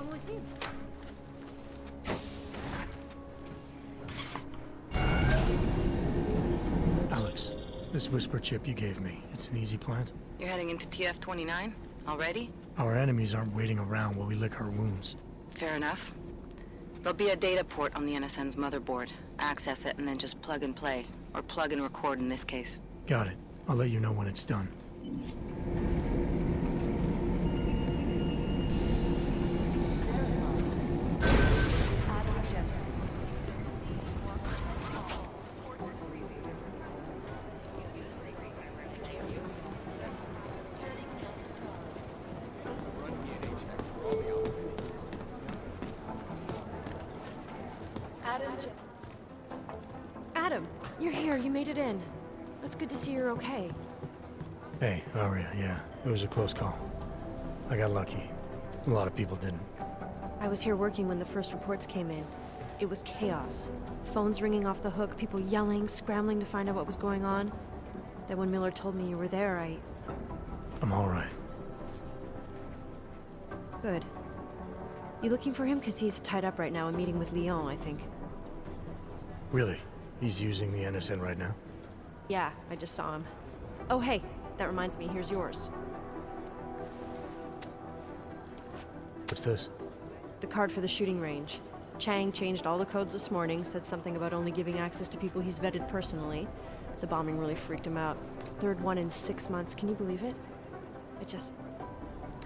wrong with you? Alex, this whisper chip you gave me, it's an easy plant? You're heading into TF-29? Already? Our enemies aren't waiting around while we lick our wounds. Fair enough. There'll be a data port on the NSN's motherboard. Access it and then just plug and play. Or plug and record in this case. Got it. I'll let you know when it's done. Adam, you're here. You made it in. It's good to see you're okay. Hey, Aria, yeah, it was a close call. I got lucky. A lot of people didn't. I was here working when the first reports came in. It was chaos. Phones ringing off the hook, people yelling, scrambling to find out what was going on. Then when Miller told me you were there, I'm alright. Good. You looking for him? Because he's tied up right now and meeting with Leon, I think. Really? He's using the NSN right now? Yeah, I just saw him. Oh, hey, that reminds me, here's yours. What's this? The card for the shooting range. Chang changed all the codes this morning, said something about only giving access to people he's vetted personally. The bombing really freaked him out. Third one in 6 months, can you believe it?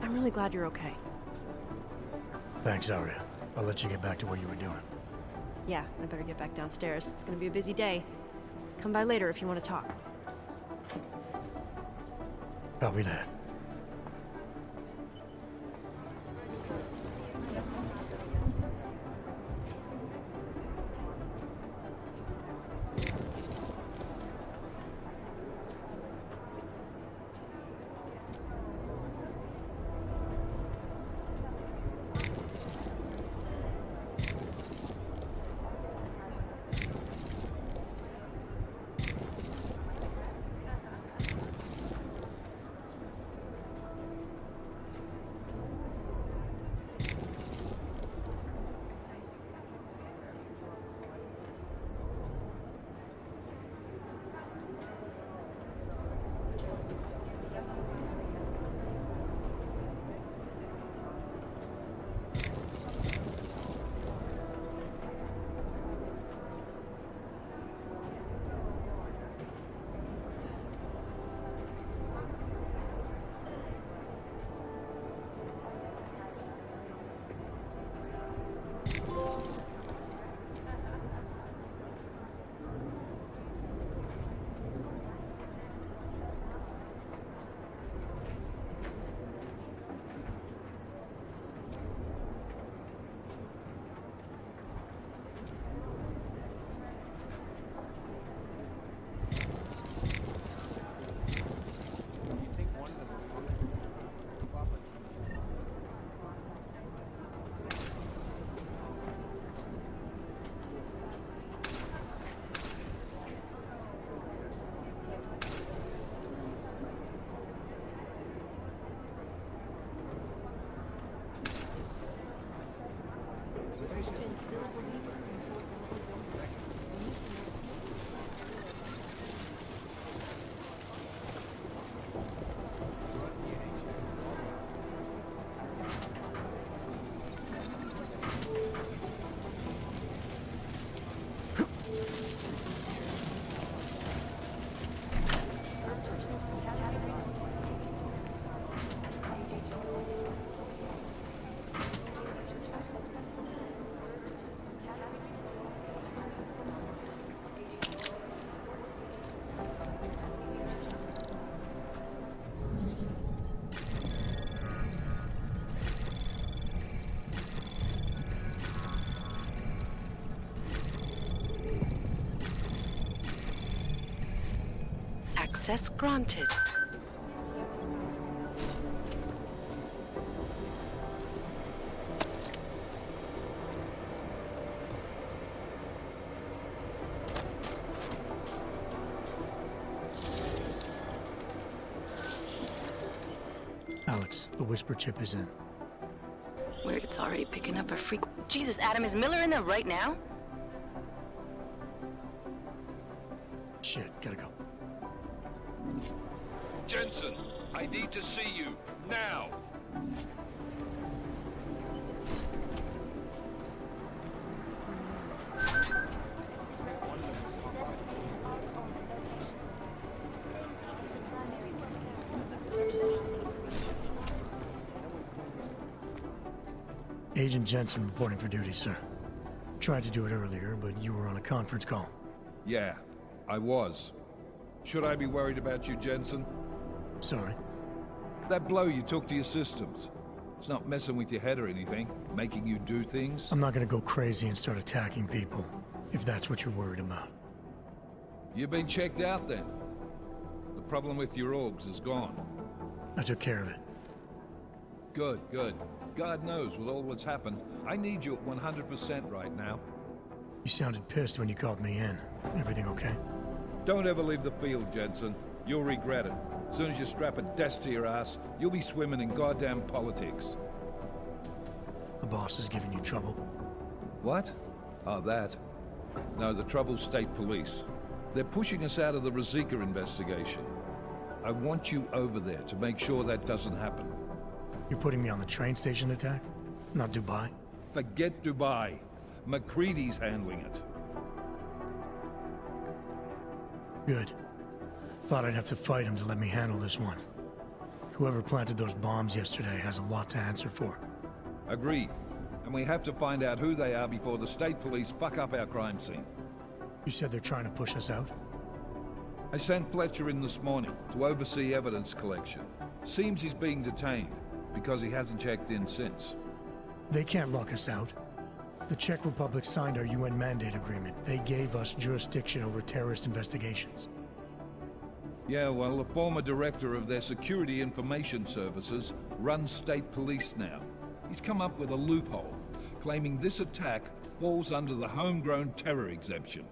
I'm really glad you're okay. Thanks, Aria. I'll let you get back to what you were doing. Yeah, I better get back downstairs. It's gonna be a busy day. Come by later if you want to talk. Copy that. Access granted. Alex, the whisper chip is in. Weird, it's already picking up a freak. Jesus, Adam, is Miller in there right now? Shit, gotta go. Jensen, I need to see you, now! Agent Jensen reporting for duty, sir. Tried to do it earlier, but you were on a conference call. Yeah, I was. Should I be worried about you, Jensen? Sorry. That blow you took to your systems. It's not messing with your head or anything, making you do things. I'm not gonna go crazy and start attacking people, if that's what you're worried about. You've been checked out then. The problem with your orgs is gone. I took care of it. Good, good. God knows with all that's happened, I need you at 100% right now. You sounded pissed when you called me in. Everything okay? Don't ever leave the field, Jensen. You'll regret it. As soon as you strap a desk to your ass, you'll be swimming in goddamn politics. The boss is giving you trouble. What? Oh, that. No, the trouble's state police. They're pushing us out of the Ruzicka investigation. I want you over there to make sure that doesn't happen. You're putting me on the train station attack? Not Dubai? Forget Dubai. McCready's handling it. Good. Thought I'd have to fight him to let me handle this one. Whoever planted those bombs yesterday has a lot to answer for. Agreed. And we have to find out who they are before the state police fuck up our crime scene. You said they're trying to push us out? I sent Fletcher in this morning to oversee evidence collection. Seems he's being detained, because he hasn't checked in since. They can't lock us out. The Czech Republic signed our UN mandate agreement. They gave us jurisdiction over terrorist investigations. Yeah, well, the former director of their security information services runs state police now. He's come up with a loophole, claiming this attack falls under the homegrown terror exemption.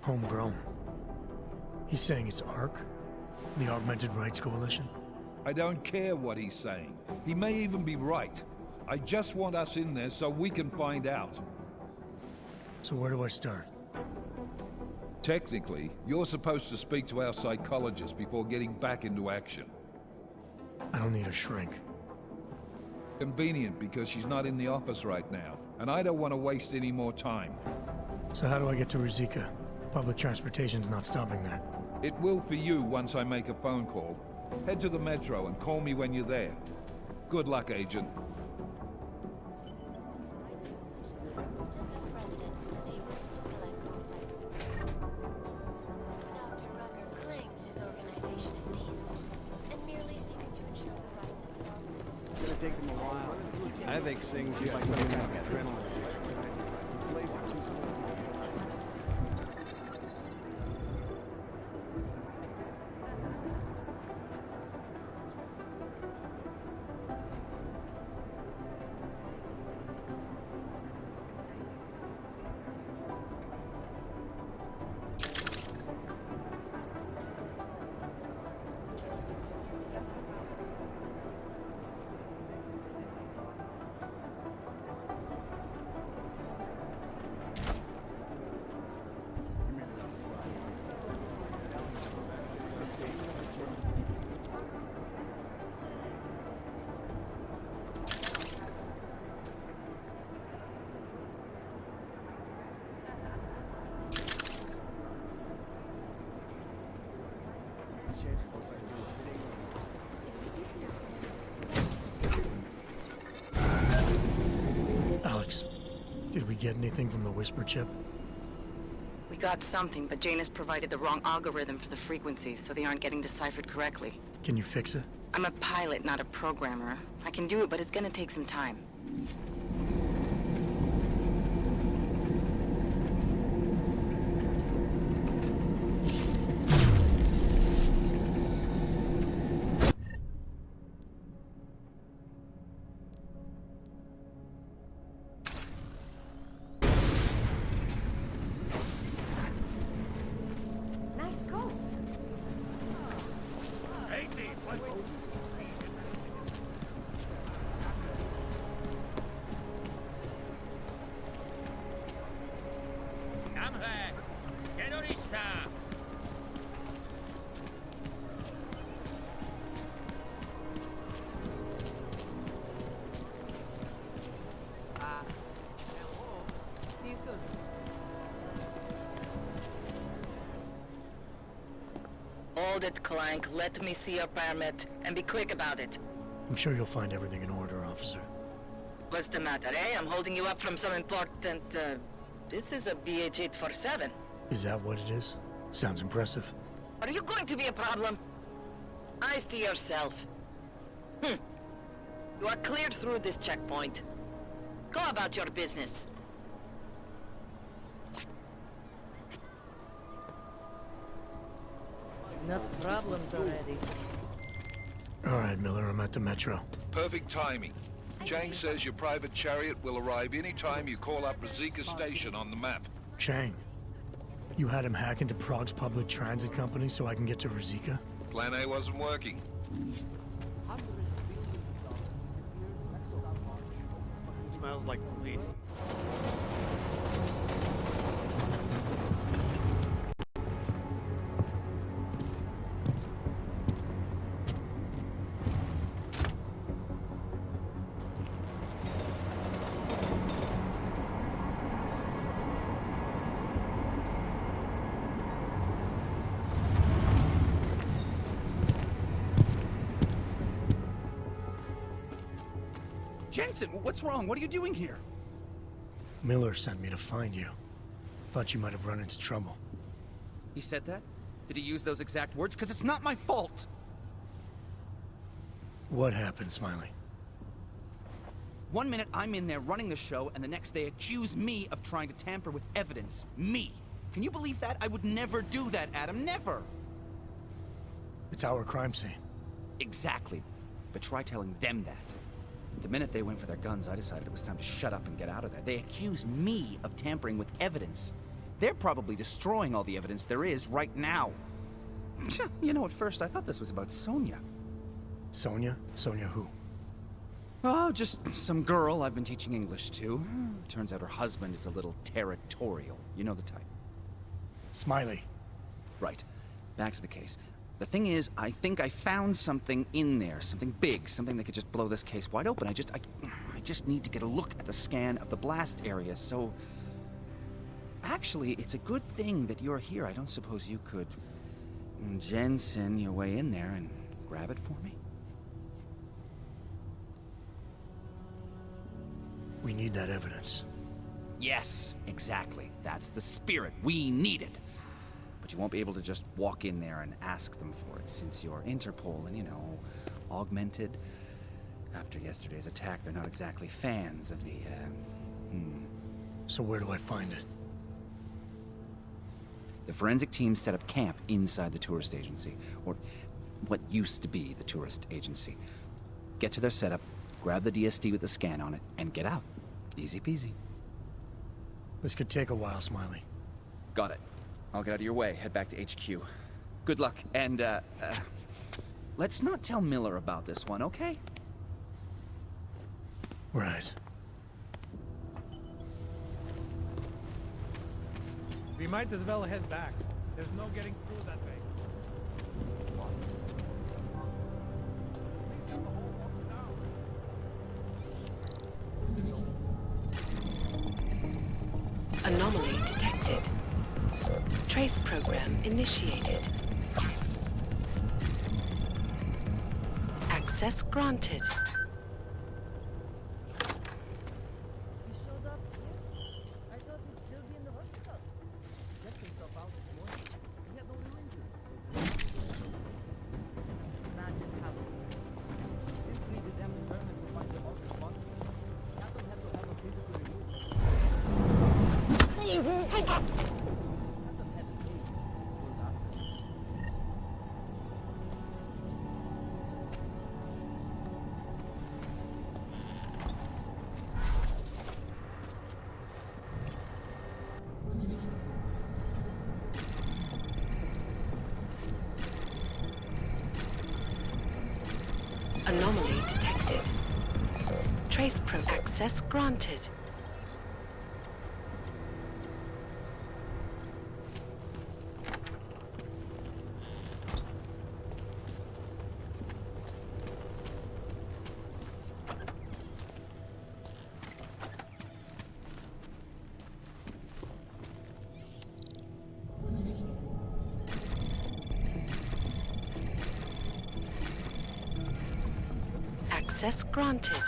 Homegrown. He's saying it's ARC? The Augmented Rights Coalition? I don't care what he's saying. He may even be right. I just want us in there so we can find out. So where do I start? Technically, you're supposed to speak to our psychologist before getting back into action. I don't need a shrink. Convenient because she's not in the office right now, and I don't want to waste any more time. So how do I get to Ruzicka? Public transportation's not stopping that. It will for you once I make a phone call. Head to the metro and call me when you're there. Good luck, Agent. I think things just like adrenaline. Alex, did we get anything from the Whisper chip? We got something, but Jane has provided the wrong algorithm for the frequencies, so they aren't getting deciphered correctly. Can you fix it? I'm a pilot, not a programmer. I can do it, but it's gonna take some time. Hold it, Clank. Let me see your permit, and be quick about it. I'm sure you'll find everything in order, officer. What's the matter, eh? I'm holding you up from some important, This is a BH-847. Is that what it is? Sounds impressive. Are you going to be a problem? Eyes to yourself. You are cleared through this checkpoint. Go about your business. Enough problems already. All right, Miller, I'm at the Metro. Perfect timing. Chang says your private chariot will arrive any time you call up Rosika Station on the map. Chang, you had him hack into Prague's public transit company so I can get to Rosika? Plan A wasn't working. Smells like police. Jensen, what's wrong? What are you doing here? Miller sent me to find you. Thought you might have run into trouble. He said that? Did he use those exact words? Because it's not my fault! What happened, Smiley? One minute I'm in there running the show, and the next they accuse me of trying to tamper with evidence. Me! Can you believe that? I would never do that, Adam. Never! It's our crime scene. Exactly. But try telling them that. The minute they went for their guns, I decided it was time to shut up and get out of there. They accuse me of tampering with evidence. They're probably destroying all the evidence there is right now. You know, at first I thought this was about Sonia. Sonia? Sonia who? Oh, just some girl I've been teaching English to. Turns out her husband is a little territorial. You know the type. Smiley. Right. Back to the case. The thing is, I think I found something in there. Something big. Something that could just blow this case wide open. I just need to get a look at the scan of the blast area, so... Actually, it's a good thing that you're here. I don't suppose you could... Jensen your way in there and grab it for me? We need that evidence. Yes, exactly. That's the spirit. We need it. But you won't be able to just walk in there and ask them for it, since you're Interpol and, you know, augmented. After yesterday's attack, they're not exactly fans of the, So where do I find it? The forensic team set up camp inside the tourist agency, or what used to be the tourist agency. Get to their setup, grab the DSD with the scan on it, and get out. Easy peasy. This could take a while, Smiley. Got it. I'll get out of your way, head back to HQ. Good luck, and, let's not tell Miller about this one, okay? Right. We might as well head back. There's no getting through that way. Anomaly detected. Trace program initiated. Access granted. Anomaly detected. Trace pro access granted. access granted.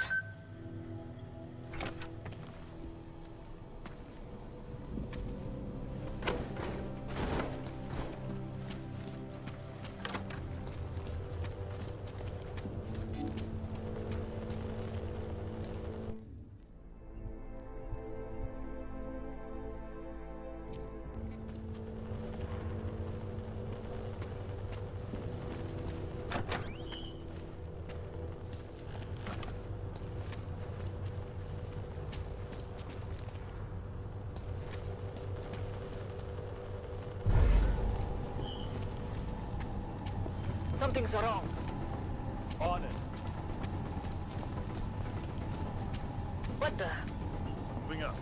Something's wrong. On it. What the? Moving up.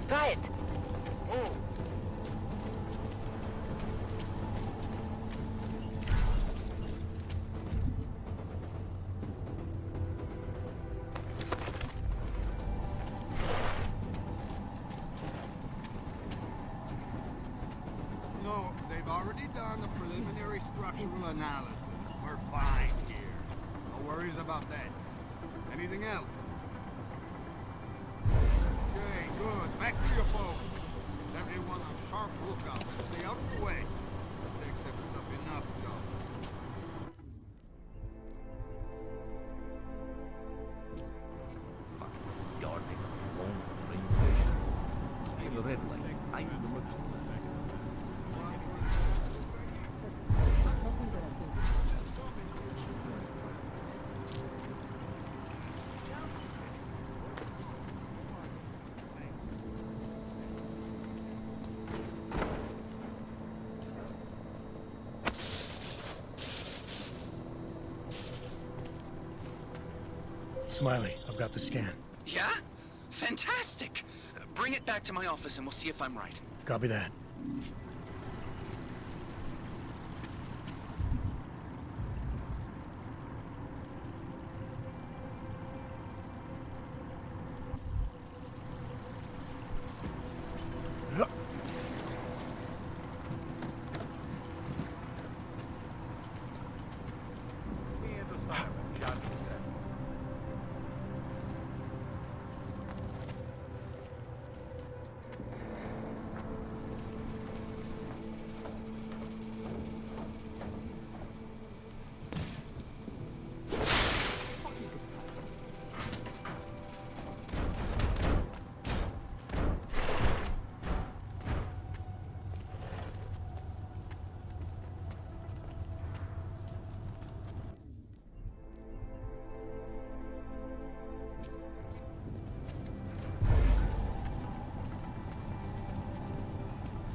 Try it. Move. No, they've already done the preliminary structural analysis. We're fine here. No worries about that. Anything else? Okay, good. Back to your post. Everyone on sharp lookout. Stay out of the way. That takes up enough, Joe. Darling, long train station. I have a red light. I need the merchant. Smiley, I've got the scan. Yeah? Fantastic! Bring it back to my office and we'll see if I'm right. Copy that.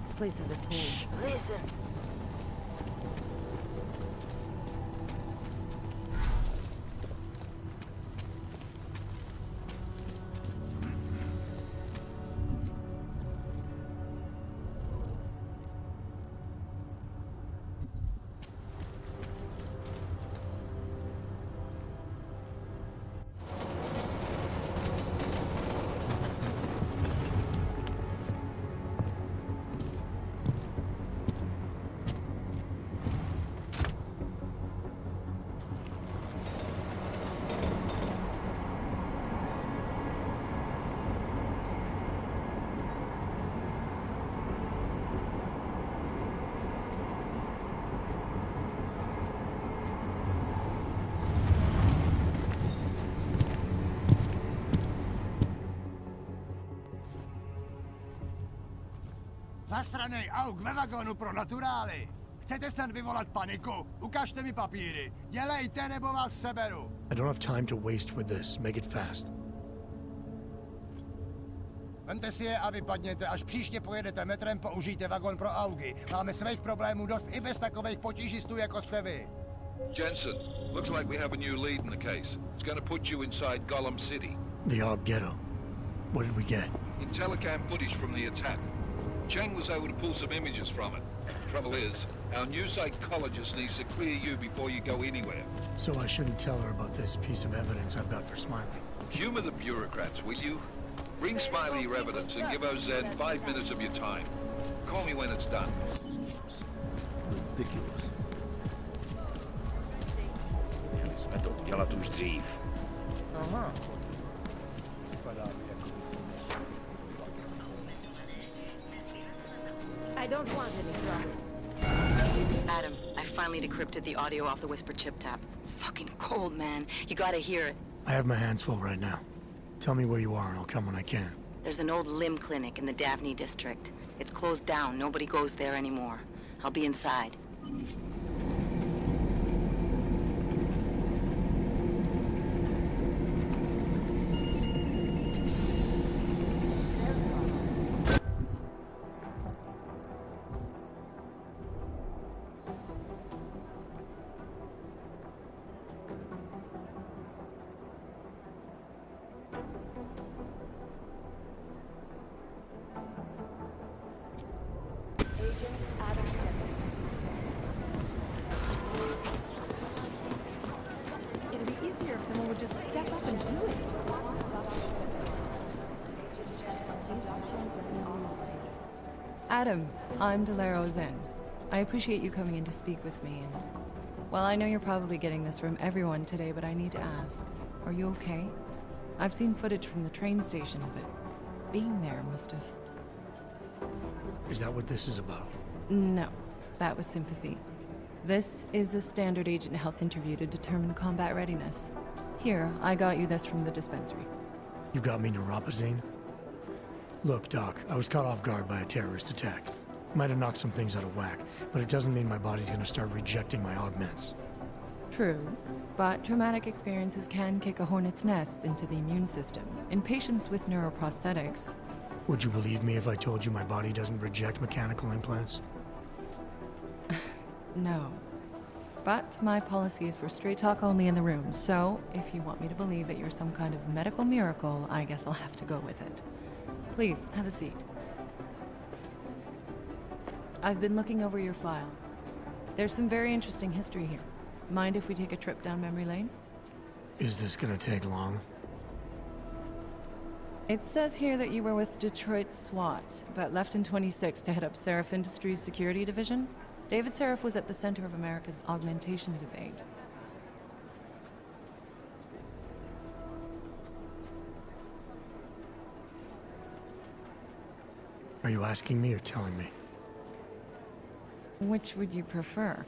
This place is a tomb. Listen. Zasranej auk ve vagónu pro naturály. Chcete snad vyvolat paniku? Ukažte mi papíry. Dělejte, nebo vás seberu. I don't have time to waste with this. Make it fast. Vemte si je a vypadněte. Až příště pojedete metrem, použijte vagon pro augy. Máme svých problémů dost i bez takových potížistů, jako jste vy. Jensen, looks like we have a new lead in the case. It's going to put you inside Gollum City. The Og Ghetto. What did we get? Telecam footage from the attack. Chang was able to pull some images from it. Trouble is, our new psychologist needs to clear you before you go anywhere. So I shouldn't tell her about this piece of evidence I've got for Smiley. Humor the bureaucrats, will you? Bring Smiley your evidence and give Ozen 5 minutes of your time. Call me when it's done. Ridiculous. Měli jsme to udělat už dřív. Aha. I don't want any trouble. Adam, I finally decrypted the audio off the Whisper chip tap. Fucking cold, man. You gotta hear it. I have my hands full right now. Tell me where you are and I'll come when I can. There's an old limb clinic in the Daphne district. It's closed down. Nobody goes there anymore. I'll be inside. It'd be easier if someone would just step up and do it. Adam, I'm Delaro Zen. I appreciate you coming in to speak with me, and... Well, I know you're probably getting this from everyone today, but I need to ask. Are you okay? I've seen footage from the train station, but being there must have... Is that what this is about? No, that was sympathy. This is a standard agent health interview to determine combat readiness. Here, I got you this from the dispensary. You got me neuropazine? Look, Doc, I was caught off guard by a terrorist attack. Might have knocked some things out of whack, but it doesn't mean my body's gonna start rejecting my augments. True, but traumatic experiences can kick a hornet's nest into the immune system. In patients with neuroprosthetics... Would you believe me if I told you my body doesn't reject mechanical implants? No. But my policy is for straight talk only in the room, so if you want me to believe that you're some kind of medical miracle, I guess I'll have to go with it. Please, have a seat. I've been looking over your file. There's some very interesting history here. Mind if we take a trip down memory lane? Is this gonna take long? It says here that you were with Detroit SWAT, but left in 26 to head up Seraph Industries' security division. David Seraph was at the center of America's augmentation debate. Are you asking me or telling me? Which would you prefer?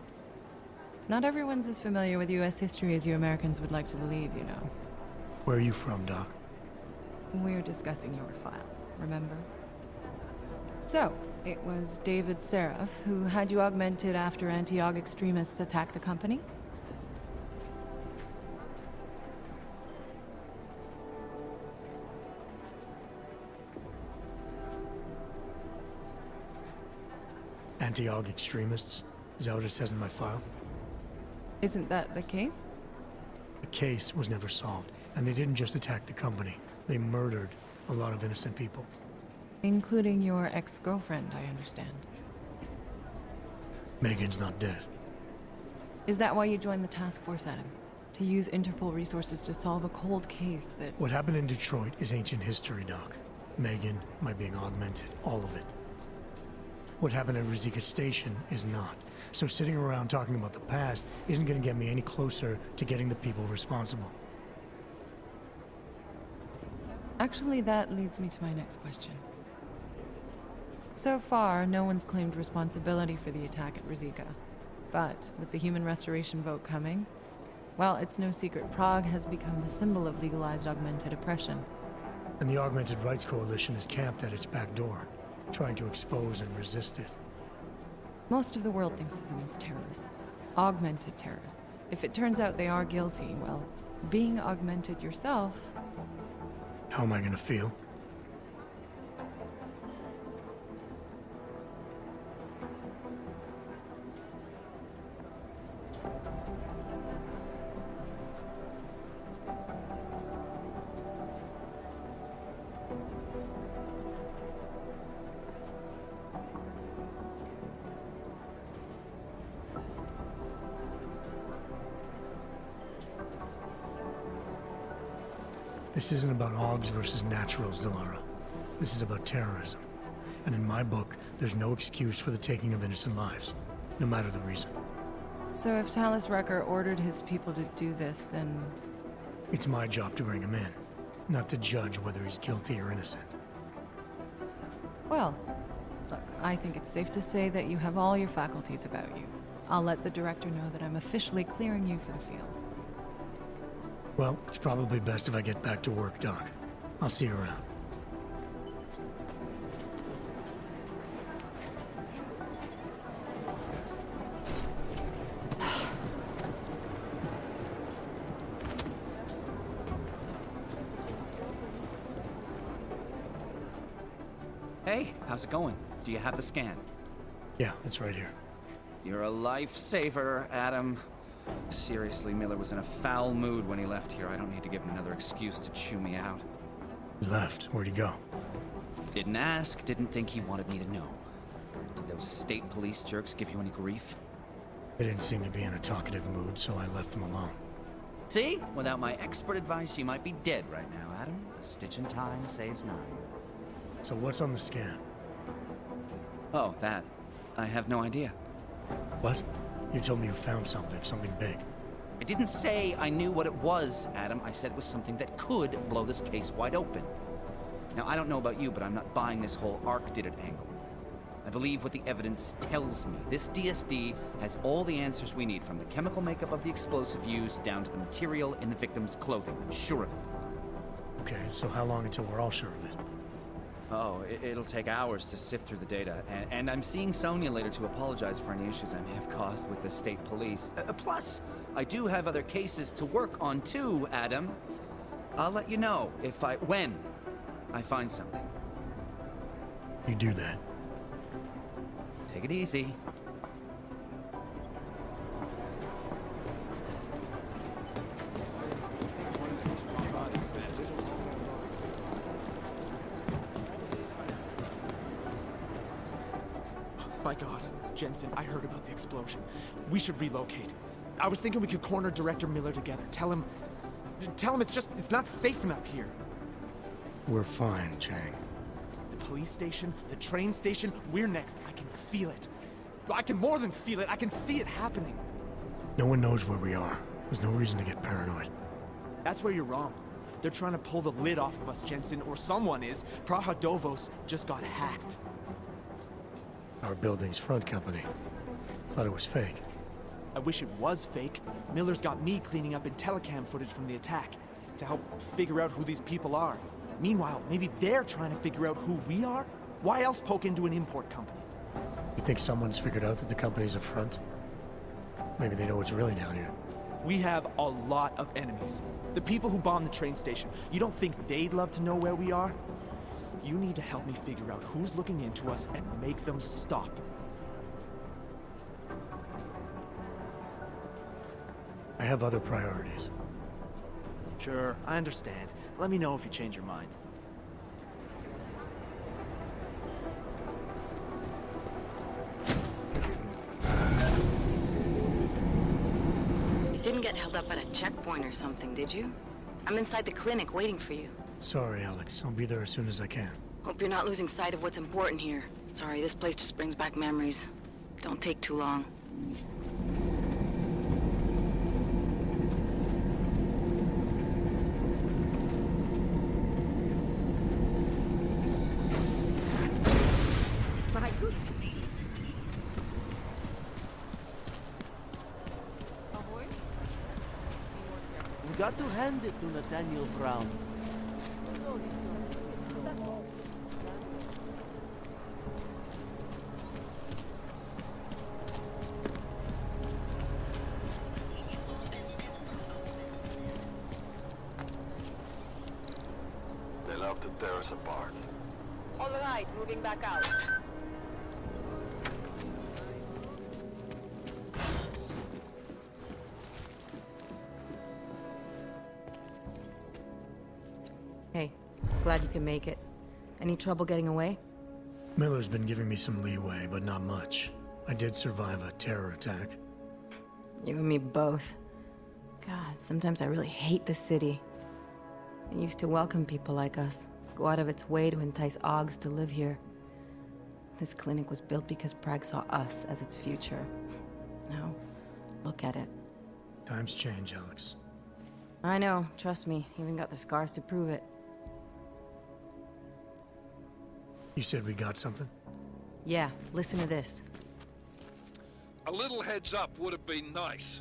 Not everyone's as familiar with U.S. history as you Americans would like to believe, you know. Where are you from, Doc? We're discussing your file, remember? So, it was David Seraph who had you augmented after anti-aug extremists attacked the company? Anti-aug extremists? Is that what it says in my file? Isn't that the case? The case was never solved, and they didn't just attack the company. They murdered a lot of innocent people. Including your ex-girlfriend, I understand. Megan's not dead. Is that why you joined the task force, Adam? To use Interpol resources to solve a cold case that... What happened in Detroit is ancient history, Doc. Megan, my being augmented, all of it. What happened at Rizika Station is not. So sitting around talking about the past isn't going to get me any closer to getting the people responsible. Actually, that leads me to my next question. So far, no one's claimed responsibility for the attack at Rizika. But with the human restoration vote coming, well, it's no secret Prague has become the symbol of legalized augmented oppression. And the Augmented Rights Coalition is camped at its back door, trying to expose and resist it. Most of the world thinks of them as terrorists. Augmented terrorists. If it turns out they are guilty, well, being augmented yourself... How am I gonna feel? This isn't about Augs versus Naturals, Delara. This is about terrorism. And in my book, there's no excuse for the taking of innocent lives, no matter the reason. So if Talus Wrecker ordered his people to do this, then... It's my job to bring him in, not to judge whether he's guilty or innocent. Well, look, I think it's safe to say that you have all your faculties about you. I'll let the director know that I'm officially clearing you for the field. Well, it's probably best if I get back to work, Doc. I'll see you around. Hey, how's it going? Do you have the scan? Yeah, it's right here. You're a lifesaver, Adam. Seriously, Miller was in a foul mood when he left here. I don't need to give him another excuse to chew me out. He left. Where'd he go? Didn't ask, didn't think he wanted me to know. Did those state police jerks give you any grief? They didn't seem to be in a talkative mood, so I left them alone. See? Without my expert advice, you might be dead right now, Adam. A stitch in time saves 9. So what's on the scan? Oh, that. I have no idea. What? You told me you found something big. I didn't say I knew what it was, Adam. I said it was something that could blow this case wide open. Now, I don't know about you, but I'm not buying this whole Ark did it angle. I believe what the evidence tells me. This DSD has all the answers we need, from the chemical makeup of the explosive used down to the material in the victim's clothing. I'm sure of it. Okay, so how long until we're all sure of it? Oh, it'll take hours to sift through the data, and I'm seeing Sonia later to apologize for any issues I may have caused with the state police. Plus, I do have other cases to work on too, Adam. I'll let you know when I find something. You do that. Take it easy. My God, Jensen, I heard about the explosion. We should relocate. I was thinking we could corner Director Miller together. Tell him it's not safe enough here. We're fine, Chang. The police station, the train station, we're next. I can feel it. I can more than feel it. I can see it happening. No one knows where we are. There's no reason to get paranoid. That's where you're wrong. They're trying to pull the lid off of us, Jensen, or someone is. Prahadovos just got hacked. Our building's front company. Thought it was fake. I wish it was fake. Miller's got me cleaning up telecam footage from the attack to help figure out who these people are. Meanwhile, maybe they're trying to figure out who we are? Why else poke into an import company? You think someone's figured out that the company's a front? Maybe they know what's really down here. We have a lot of enemies. The people who bombed the train station. You don't think they'd love to know where we are? You need to help me figure out who's looking into us and make them stop. I have other priorities. Sure, I understand. Let me know if you change your mind. You didn't get held up at a checkpoint or something, did you? I'm inside the clinic waiting for you. Sorry, Alex. I'll be there as soon as I can. Hope you're not losing sight of what's important here. Sorry, this place just brings back memories. Don't take too long. You got to hand it to Nathaniel Brown. to tear us apart. All right, moving back out. Hey, glad you can make it. Any trouble getting away? Miller's been giving me some leeway, but not much. I did survive a terror attack. You and me both. God, sometimes I really hate this city. It used to welcome people like us, go out of its way to entice Augs to live here. This clinic was built because Prague saw us as its future. Now, look at it. Times change, Alex. I know, trust me, even got the scars to prove it. You said we got something? Yeah, listen to this. A little heads up would have been nice.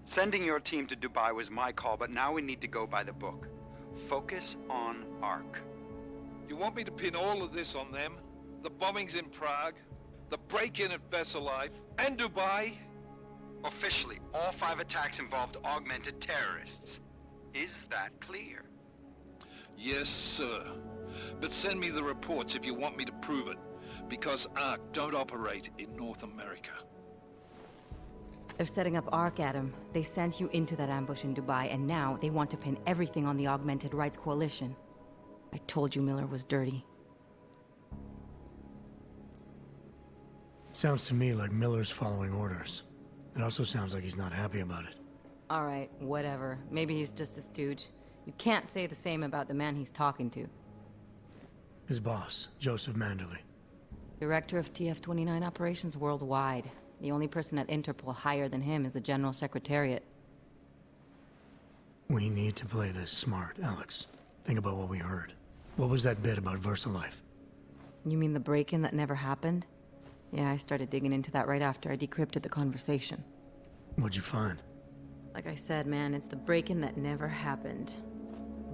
Sending your team to Dubai was my call, but now we need to go by the book. Focus on Ark. You want me to pin all of this on them? The bombings in Prague, the break-in at Vesellife, and Dubai? Officially, all 5 attacks involved augmented terrorists. Is that clear? Yes, sir. But send me the reports if you want me to prove it, because Ark don't operate in North America. They're setting up Ark, Adam. They sent you into that ambush in Dubai, and now they want to pin everything on the Augmented Rights Coalition. I told you Miller was dirty. Sounds to me like Miller's following orders. It also sounds like he's not happy about it. All right, whatever. Maybe he's just a stooge. You can't say the same about the man he's talking to. His boss, Joseph Manderley. Director of TF-29 operations worldwide. The only person at Interpol higher than him is the General Secretariat. We need to play this smart, Alex. Think about what we heard. What was that bit about VersaLife? You mean the break-in that never happened? Yeah, I started digging into that right after I decrypted the conversation. What'd you find? Like I said, man, it's the break-in that never happened.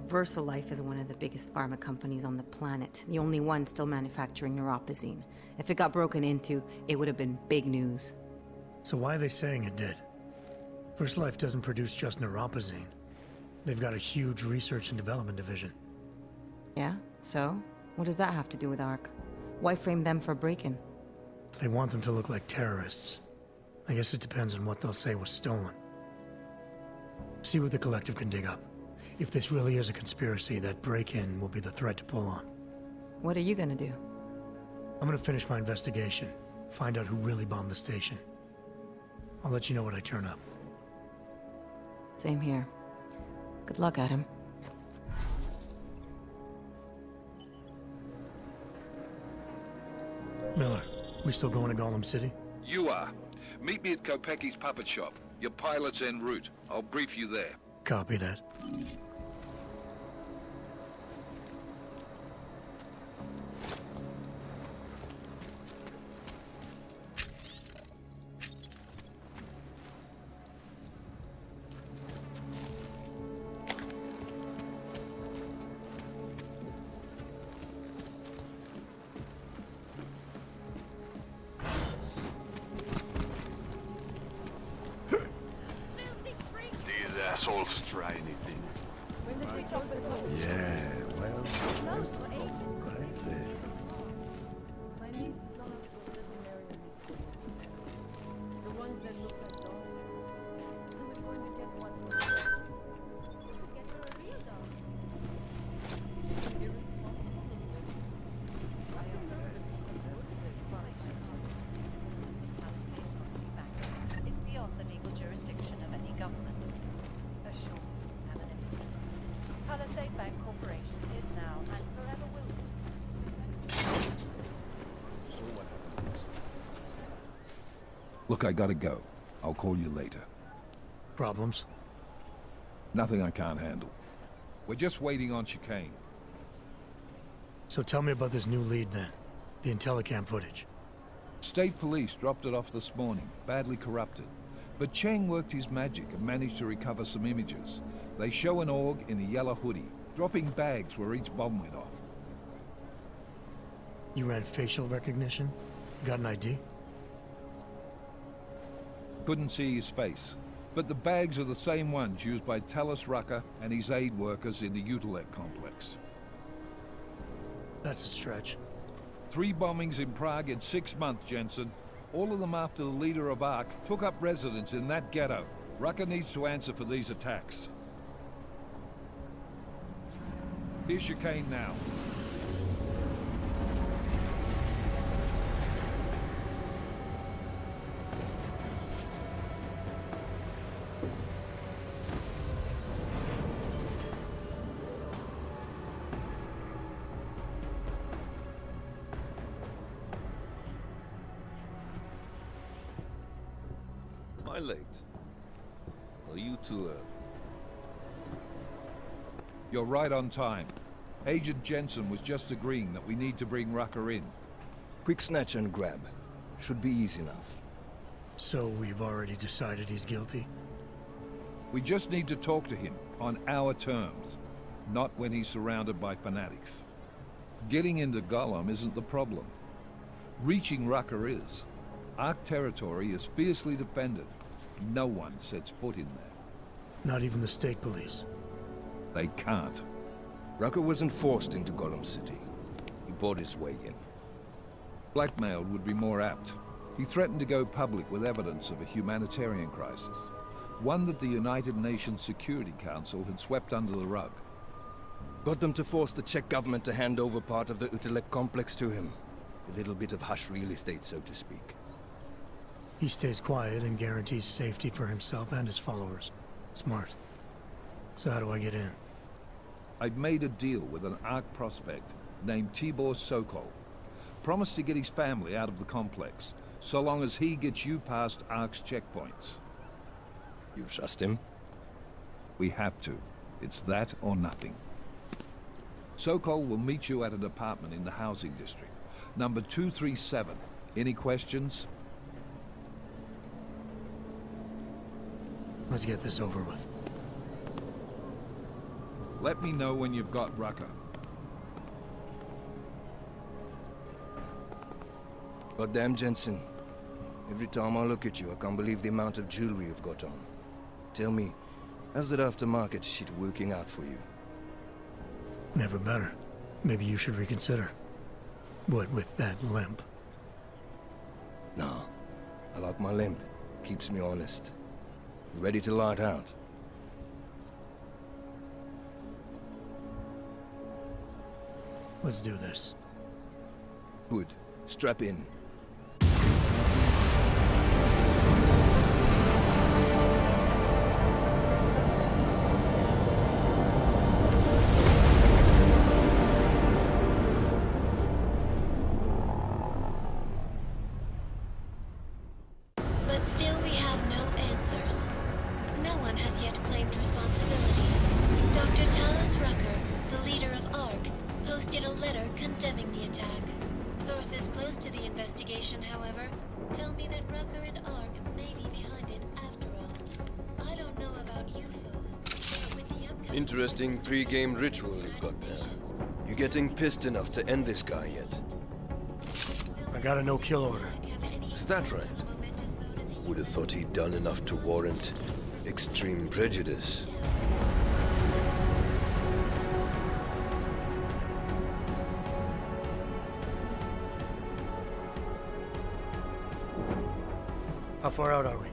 VersaLife is one of the biggest pharma companies on the planet, the only one still manufacturing neuropozyne. If it got broken into, it would have been big news. So why are they saying it did? VersaLife doesn't produce just neuropozyne. They've got a huge research and development division. Yeah? So? What does that have to do with Ark? Why frame them for break-in? They want them to look like terrorists. I guess it depends on what they'll say was stolen. See what the collective can dig up. If this really is a conspiracy, that break-in will be the thread to pull on. What are you gonna do? I'm gonna finish my investigation, find out who really bombed the station. I'll let you know when I turn up. Same here. Good luck, Adam. Miller, we still going to Golem City? You are. Meet me at Kopecki's puppet shop. Your pilot's en route. I'll brief you there. Copy that. These assholes try anything. Yeah, well, right there. Is beyond the legal jurisdiction of any government. Assured anonymity. Palisade Bank Corporation is now and forever will be. Look, I gotta go. I'll call you later. Problems? Nothing I can't handle. We're just waiting on chicane. So tell me about this new lead then. The Intellicam footage. State police dropped it off this morning, badly corrupted. But Cheng worked his magic and managed to recover some images. They show an org in a yellow hoodie, dropping bags where each bomb went off. You ran facial recognition? Got an ID? Couldn't see his face. But the bags are the same ones used by Talis Rucker and his aid workers in the Utilec complex. That's a stretch. 3 bombings in Prague in 6 months, Jensen. All of them after the leader of ARC took up residence in that ghetto. Rucker needs to answer for these attacks. Here's chicane now. Am I late? Are you too early? You're right on time. Agent Jensen was just agreeing that we need to bring Rucker in. Quick snatch and grab. Should be easy enough. So we've already decided he's guilty? We just need to talk to him on our terms, not when he's surrounded by fanatics. Getting into Gollum isn't the problem. Reaching Rucker is. Ark territory is fiercely defended. No one sets foot in there. Not even the state police? They can't. Rucker wasn't forced into Gollum City. He bought his way in. Blackmailed would be more apt. He threatened to go public with evidence of a humanitarian crisis. One that the United Nations Security Council had swept under the rug. Got them to force the Czech government to hand over part of the Utilek complex to him. A little bit of hush real estate, so to speak. He stays quiet and guarantees safety for himself and his followers. Smart. So how do I get in? I've made a deal with an Ark prospect named Tibor Sokol. Promised to get his family out of the complex, so long as he gets you past Ark's checkpoints. You trust him? We have to. It's that or nothing. Sokol will meet you at an apartment in the housing district. Number 237. Any questions? Let's get this over with. Let me know when you've got Rucker. Goddamn, Jensen. Every time I look at you, I can't believe the amount of jewelry you've got on. Tell me, how's that aftermarket shit working out for you? Never better. Maybe you should reconsider. What with that limp? No. I like my limp. Keeps me honest. Ready to light out. Let's do this. Good. Strap in. But still we have no answers. No one has yet claimed responsibility. Dr. Talos Rucker, the leader of ARC, posted a letter condemning the attack. Sources close to the investigation, however, tell me that Rucker and ARC may be behind it after all. I don't know about you folks, but with the upcoming... Interesting three-game ritual you've got there. You getting pissed enough to end this guy yet? I got a no-kill order. Is that right? Would have thought he'd done enough to warrant extreme prejudice. How far out are we?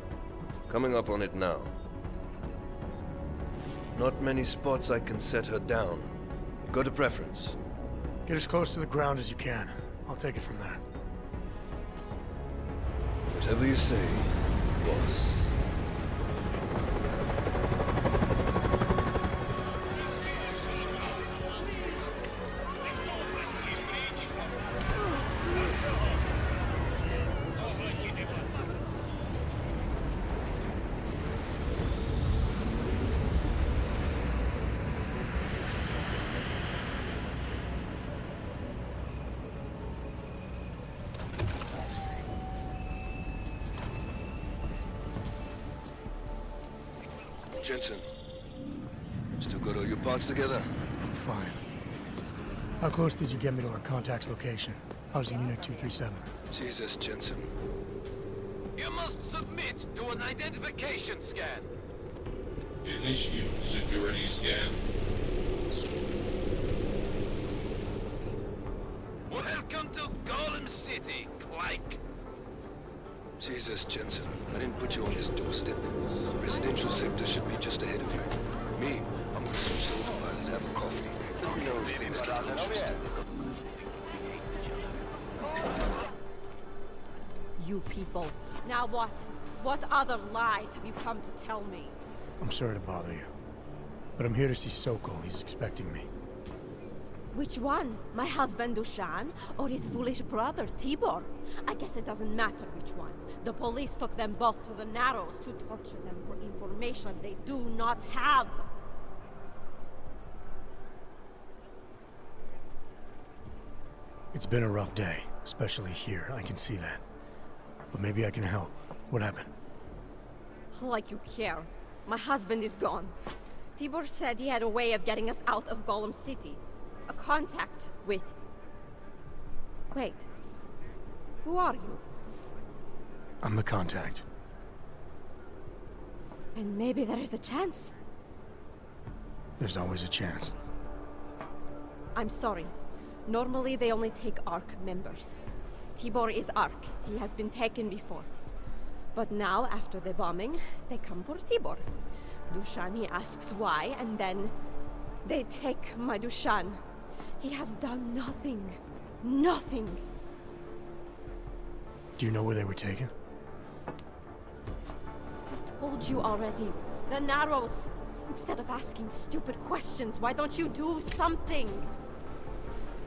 Coming up on it now. Not many spots I can set her down. You got a preference? Get as close to the ground as you can. I'll take it from there. Whatever you say, boss. Jensen, still got all your parts together? I'm fine. How close did you get me to our contact's location? Housing Unit 237. Jesus, Jensen. You must submit to an identification scan. Initiate security scan. city. Clank. Jesus, Jensen. I didn't put you on this doorstep. Residential sector should be just ahead of you. Me, I'm gonna switch to autopilot, have a coffee. Let me know if things get interesting. You people. Now what? What other lies have you come to tell me? I'm sorry to bother you, but I'm here to see Sokol. He's expecting me. Which one? My husband Dushan, or his foolish brother Tibor? I guess it doesn't matter which one. The police took them both to the Narrows to torture them for information they do not have. It's been a rough day, especially here. I can see that. But maybe I can help. What happened? Like you care. My husband is gone. Tibor said he had a way of getting us out of Golem City. A contact with... Wait. Who are you? I'm the contact. And maybe there is a chance. There's always a chance. I'm sorry. Normally they only take ARC members. Tibor is ARC. He has been taken before. But now, after the bombing, they come for Tibor. Dushan, he asks why, and then they take my Dushan. He has done nothing. Nothing. Do you know where they were taken? I told you already. The Narrows. Instead of asking stupid questions, why don't you do something?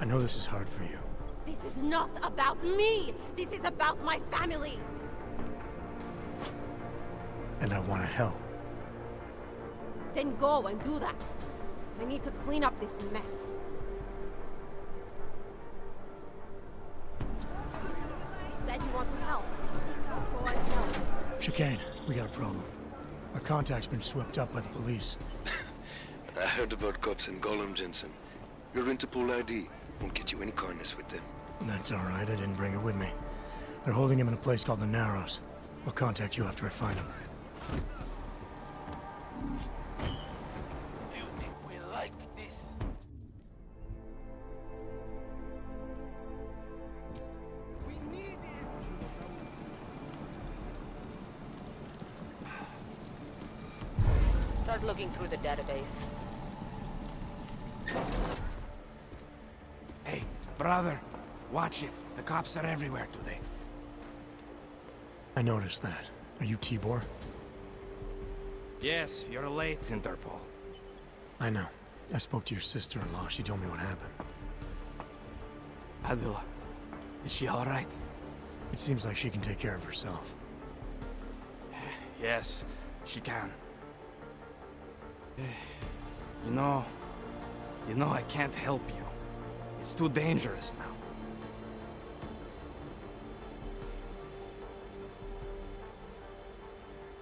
I know this is hard for you. This is not about me! This is about my family! And I want to help. Then go and do that. I need to clean up this mess. You said you want to help. Go and help. Chicane, we got a problem. Our contact's been swept up by the police. I heard about cops in Golem, Jensen. Your Interpol ID won't get you any kindness with them. That's all right. I didn't bring it with me. They're holding him in a place called the Narrows. I'll contact you after I find him. Do you think we like this? We need it. Start looking through the database. Hey, brother, watch it. The cops are everywhere today. I noticed that. Are you Tibor? Yes, you're late, Interpol. I know. I spoke to your sister-in-law. She told me what happened. Adila, is she all right? It seems like she can take care of herself. Yes, she can. You know, I can't help you. It's too dangerous now.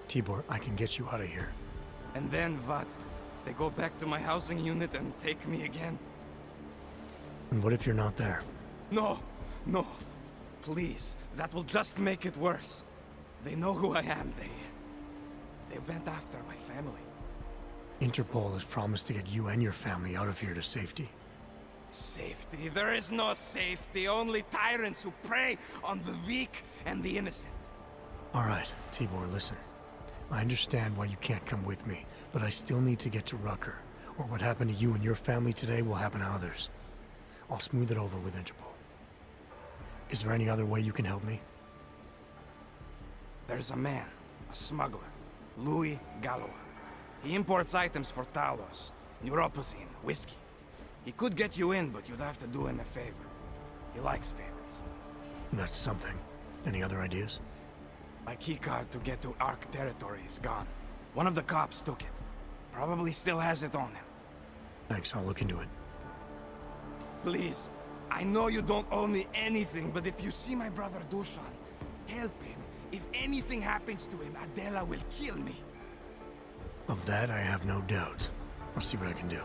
Tibor, I can get you out of here. And then what? They go back to my housing unit and take me again? And what if you're not there? No, no. Please, that will just make it worse. They know who I am. They went after my family. Interpol has promised to get you and your family out of here to safety. Safety? There is no safety. Only tyrants who prey on the weak and the innocent. All right, Tibor, listen. I understand why you can't come with me, but I still need to get to Rucker, or what happened to you and your family today will happen to others. I'll smooth it over with Interpol. Is there any other way you can help me? There's a man, a smuggler, Louis Galois. He imports items for Talos, neuropozyne, whiskey. He could get you in, but you'd have to do him a favor. He likes favors. That's something. Any other ideas? My keycard to get to ARC territory is gone. One of the cops took it. Probably still has it on him. Thanks, I'll look into it. Please, I know you don't owe me anything, but if you see my brother Dushan, help him. If anything happens to him, Adela will kill me. Of that, I have no doubt. I'll see what I can do.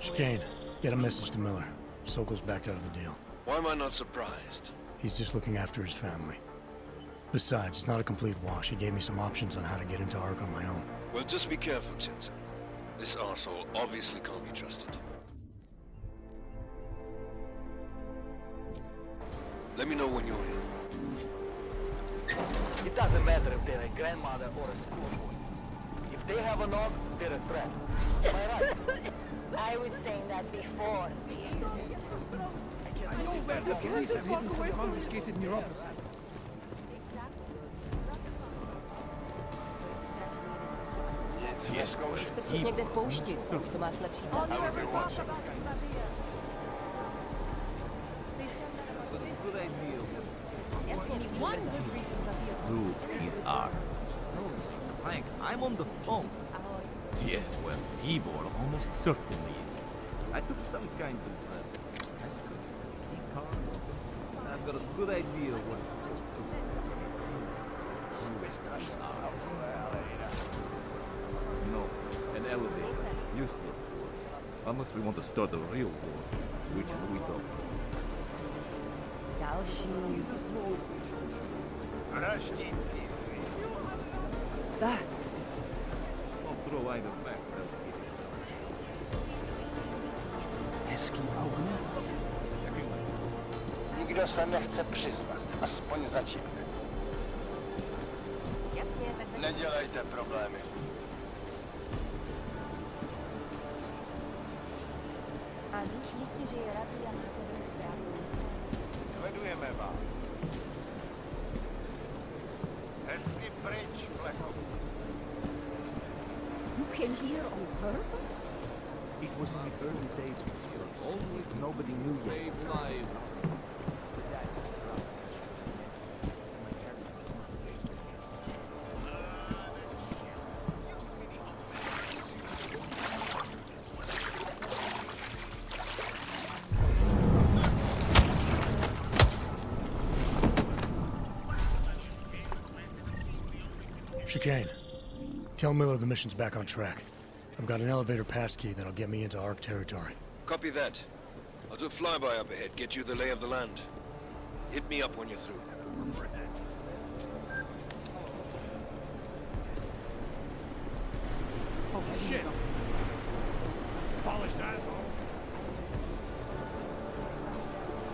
Chicane, get a message to Miller. Sokol's backed out of the deal. Why am I not surprised? He's just looking after his family. Besides, it's not a complete wash. He gave me some options on how to get into ARC on my own. Well, just be careful, Jensen. This arsehole obviously can't be trusted. Let me know when you're in. It doesn't matter if they're a grandmother or a schoolboy. If they have a nog, they're a threat. Am I right? I was saying that before. I know where the police have hidden some confiscated neuropathy. Někde v poušti, to máš lepší dát. Proves he's armed. Frank, I'm on the phone. Yeah, well, Tibor almost certainly is. I took some kind of key card. I've got a good idea of what it's supposed to be. No, an elevator. Useless to us. Unless we want to start a real war, which we don't. Tak. I'll throw either back. Hezký Nikdo se nechce přiznat, aspoň zatím. Nedělejte problémy. A víš jistě, že je radý a máte správnou místo. Sledujeme vás. Hezky pryč, Flecho. You came here on purpose? It was in the early days of the Only nobody knew yet. Save lives. Chicane. Tell Miller the mission's back on track. I've got an elevator passkey that'll get me into ARC territory. Copy that. I'll do a flyby up ahead, get you the lay of the land. Hit me up when you're through. Oh, shit! Polished asshole.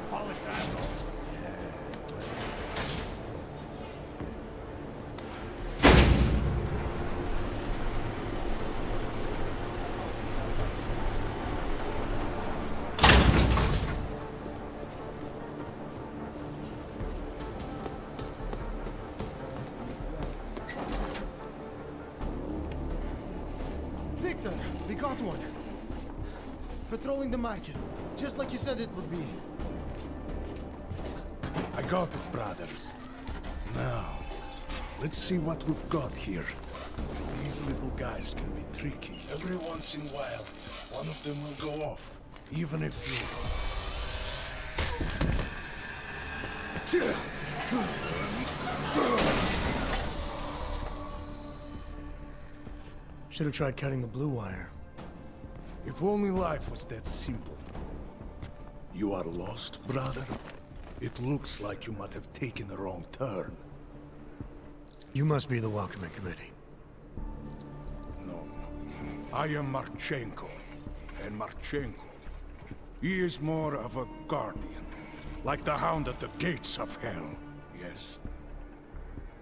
Polished asshole. Victor, we got one. Patrolling the market, just like you said it would be. I got it, brothers. Now, let's see what we've got here. These little guys can be tricky. Every once in a while, one of them will go off, even if you... Should have tried cutting the blue wire. If only life was that simple. You are lost, brother? It looks like you might have taken a wrong turn. You must be the welcoming committee. No. I am Marchenko. And Marchenko, he is more of a guardian. Like the hound at the gates of hell, yes?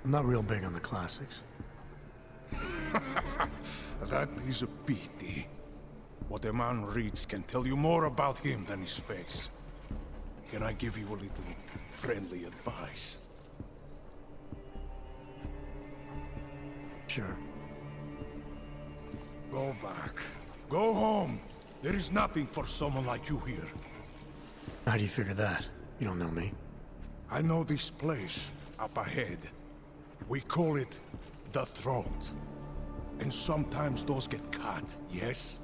I'm not real big on the classics. That is a pity. What a man reads can tell you more about him than his face. Can I give you a little friendly advice? Sure. Go back. Go home. There is nothing for someone like you here. How do you figure that? You don't know me. I know this place, up ahead. We call it the Throat. And sometimes those get cut, yes?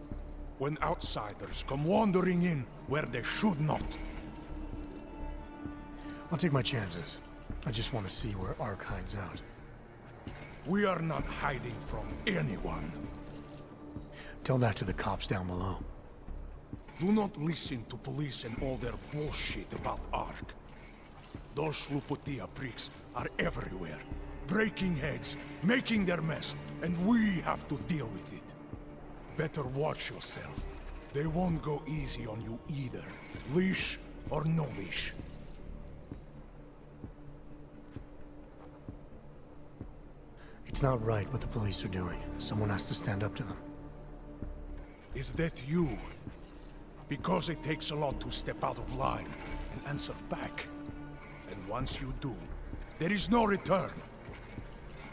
When outsiders come wandering in where they should not. I'll take my chances. I just want to see where ARC hides out. We are not hiding from anyone. Tell that to the cops down below. Do not listen to police and all their bullshit about ARC. Those Slupotia pricks are everywhere. Breaking heads, making their mess, and we have to deal with it. Better watch yourself. They won't go easy on you either. Leash or no leash. It's not right what the police are doing. Someone has to stand up to them. Is that you? Because it takes a lot to step out of line and answer back. And once you do, there is no return.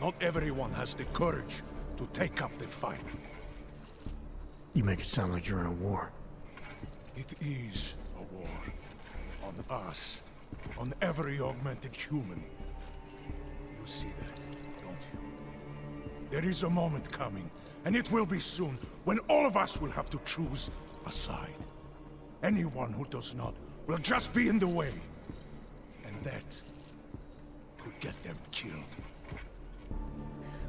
Not everyone has the courage to take up the fight. You make it sound like you're in a war. It is a war. On us. On every augmented human. You see that, don't you? There is a moment coming, and it will be soon, when all of us will have to choose a side. Anyone who does not will just be in the way. And that could get them killed.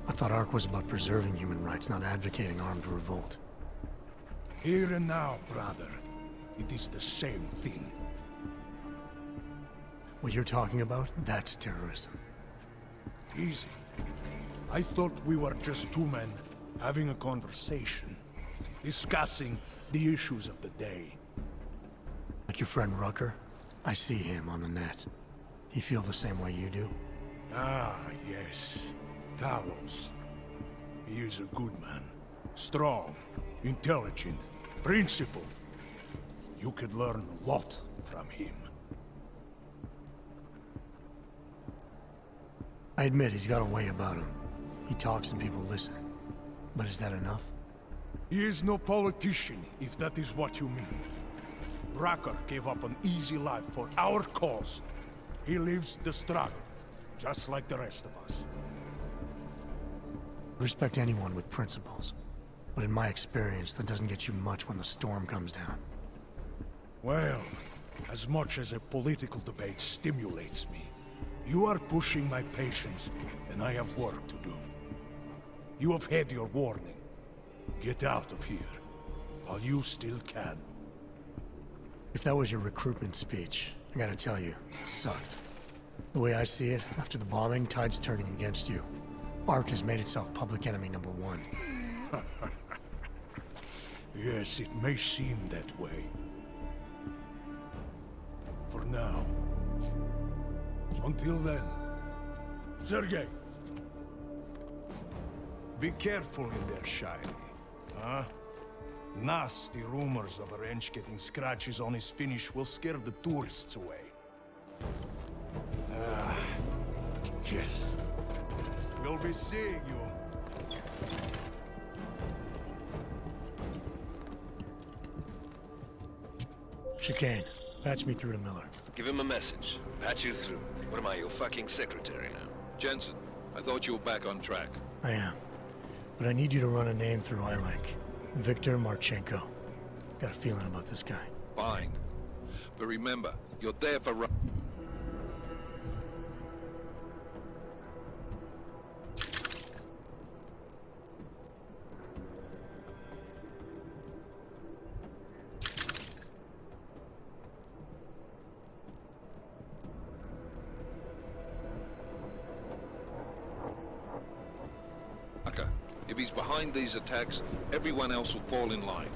I thought ARC was about preserving human rights, not advocating armed revolt. Here and now, brother. It is the same thing. What you're talking about, that's terrorism. Easy. I thought we were just two men having a conversation, discussing the issues of the day. Like your friend Rucker? I see him on the net. He feel the same way you do? Ah, yes. Talos. He is a good man. Strong, intelligent, principled. You could learn a lot from him. I admit he's got a way about him. He talks and people listen. But is that enough? He is no politician, if that is what you mean. Rucker gave up an easy life for our cause. He lives the struggle, just like the rest of us. Respect anyone with principles. But in my experience, that doesn't get you much when the storm comes down. Well, as much as a political debate stimulates me, you are pushing my patience, and I have work to do. You have had your warning. Get out of here, while you still can. If that was your recruitment speech, I gotta tell you, it sucked. The way I see it, after the bombing, tide's turning against you. ARC has made itself public enemy #1. Yes, it may seem that way. For now. Until then. Sergei! Be careful in there, Shiny. Huh? Nasty rumors of a wrench getting scratches on his finish will scare the tourists away. Ah, yes. We'll be seeing you. Chicane, patch me through to Miller. Give him a message. Patch you through. What am I, your fucking secretary now? Jensen, I thought you were back on track. I am. But I need you to run a name through I like. Viktor Marchenko. Got a feeling about this guy. Fine. But remember, you're there for... If he's behind these attacks, everyone else will fall in line.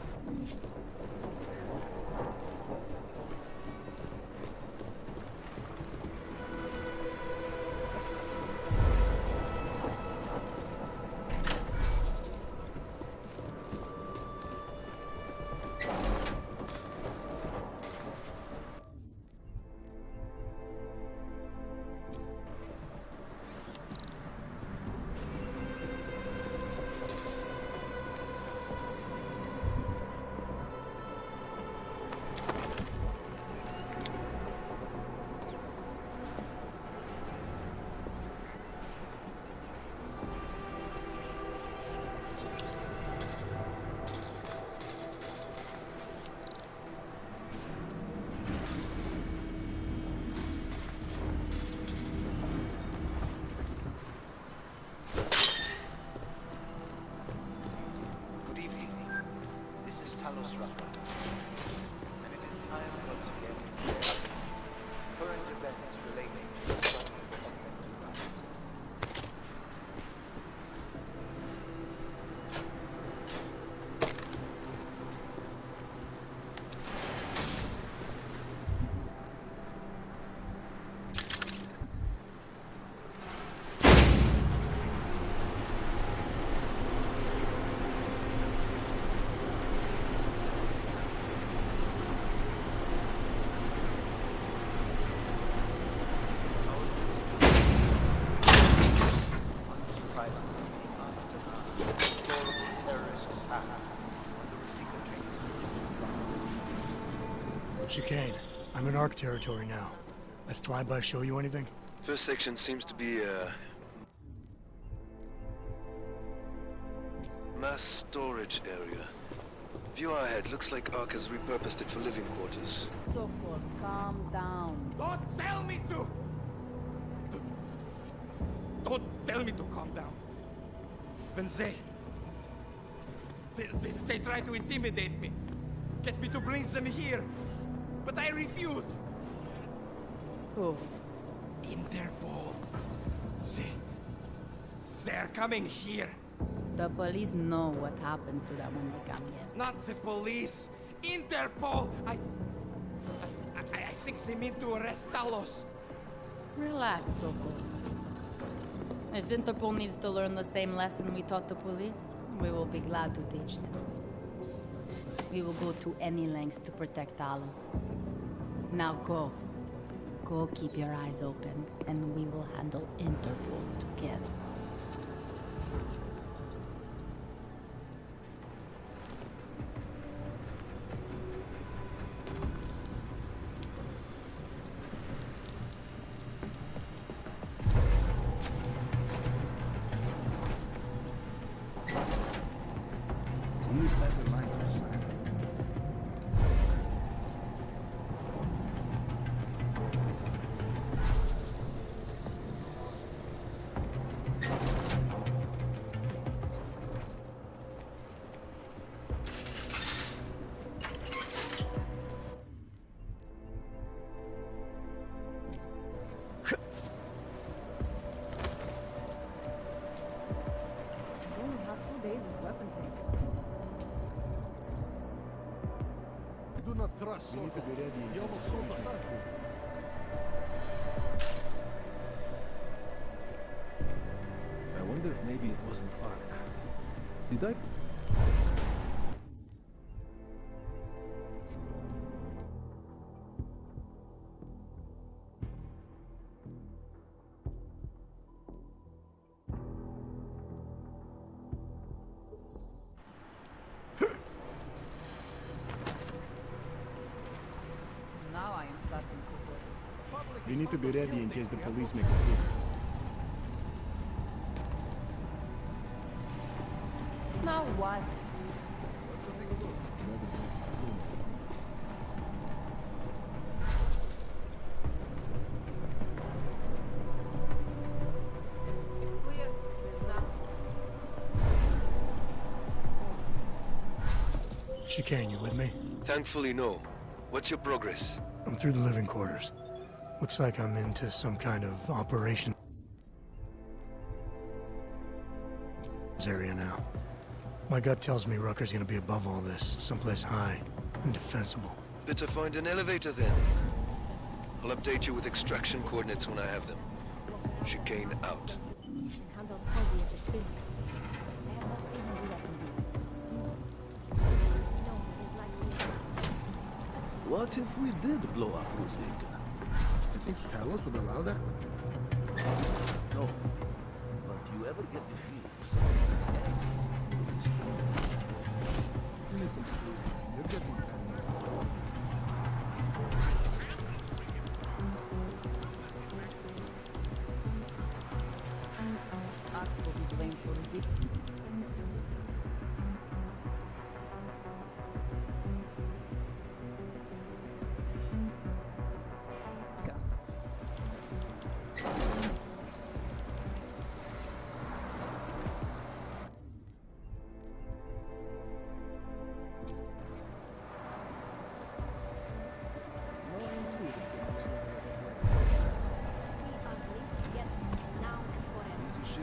Chicane, I'm in ARC territory now. That flyby show you anything? First section seems to be mass storage area. View ahead. Looks like ARC has repurposed it for living quarters. Sokol, calm down. Don't tell me to! Don't tell me to calm down. When they try to intimidate me, get me to bring them here, but I refuse. Who? Interpol. They're coming here. The police know what happens to them when they come here. Not the police. Interpol. I think they mean to arrest Talos. Relax, Sokol. If Interpol needs to learn the same lesson we taught the police, we will be glad to teach them. We will go to any lengths to protect Talos. Now go. Go keep your eyes open, and we will handle Interpol together. Do not trust Sokol. He almost sold us out. I wonder if maybe it wasn't ARC. Did I? Now I am starting to worry. You need to be ready in case the police make a move. Now what? It's clear. There's nothing. Chicane, you with me? Thankfully, no. What's your progress? I'm through the living quarters. Looks like I'm into some kind of operation area now. My gut tells me Rucker's gonna be above all this, someplace high and defensible. Better find an elevator then. I'll update you with extraction coordinates when I have them. Chicane out. What if we did blow up Ruzika? You think Talos would allow that? No. But you ever get the feeling? You're getting Ark will be blamed for this.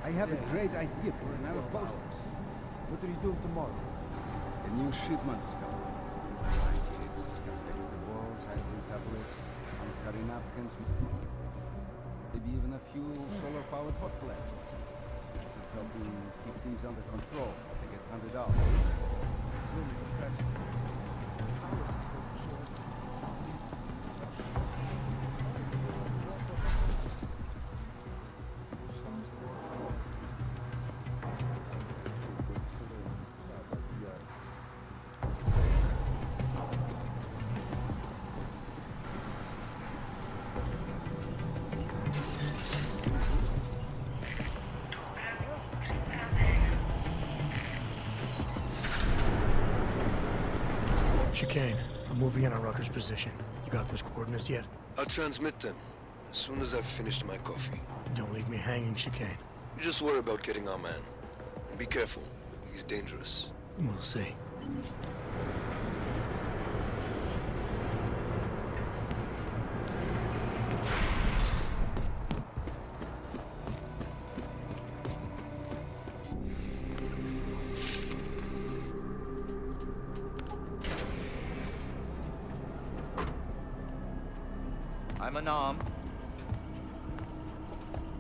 I have a great idea for another post. What are you doing tomorrow? A new shipment is coming. Blankets, painting the walls, ivory tablets, curry napkins, maybe even a few solar-powered hot plates. To help you keep things under control. They get handed out. Really impressive. Chicane, I'm moving in on Rucker's position. You got those coordinates yet? I'll transmit them as soon as I've finished my coffee. Don't leave me hanging, Chicane. You just worry about getting our man. And be careful. He's dangerous. We'll see. I'm unarmed.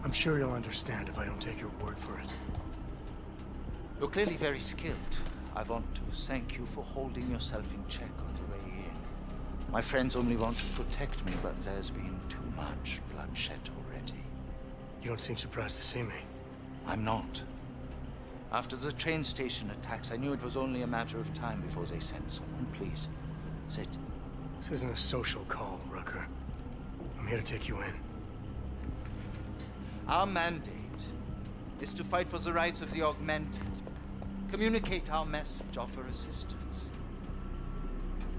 I'm sure you'll understand if I don't take your word for it. You're clearly very skilled. I want to thank you for holding yourself in check on the way in. My friends only want to protect me, but there's been too much bloodshed already. You don't seem surprised to see me. I'm not. After the train station attacks, I knew it was only a matter of time before they sent someone. Please, sit. This isn't a social call, Rucker. I'm here to take you in. Our mandate is to fight for the rights of the augmented. Communicate our message, offer assistance.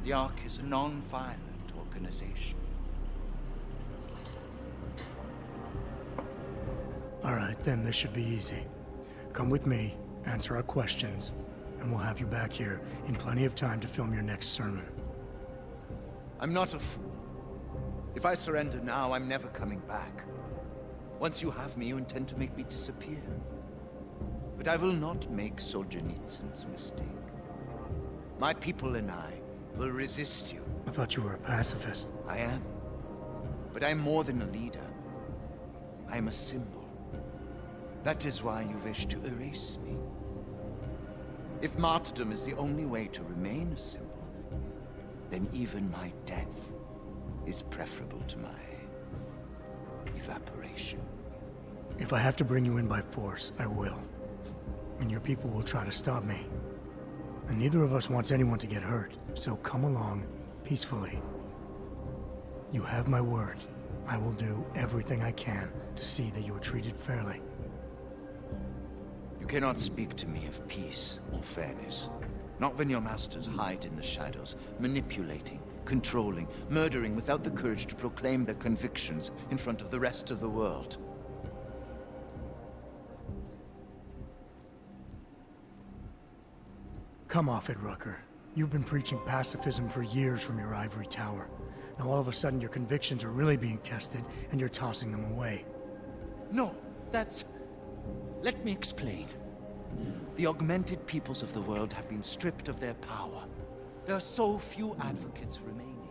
The Ark is a non-violent organization. All right, then this should be easy. Come with me, answer our questions, and we'll have you back here in plenty of time to film your next sermon. I'm not a fool. If I surrender now, I'm never coming back. Once you have me, you intend to make me disappear. But I will not make Solzhenitsyn's mistake. My people and I will resist you. I thought you were a pacifist. I am. But I'm more than a leader. I am a symbol. That is why you wish to erase me. If martyrdom is the only way to remain a symbol, then even my death is preferable to my evaporation. If I have to bring you in by force, I will. And your people will try to stop me. And neither of us wants anyone to get hurt, so come along peacefully. You have my word. I will do everything I can to see that you are treated fairly. You cannot speak to me of peace or fairness. Not when your masters hide in the shadows, manipulating, controlling, murdering without the courage to proclaim their convictions in front of the rest of the world. Come off it, Rucker. You've been preaching pacifism for years from your ivory tower. Now all of a sudden your convictions are really being tested, and you're tossing them away. No, that's... Let me explain. The augmented peoples of the world have been stripped of their power. There are so few advocates remaining.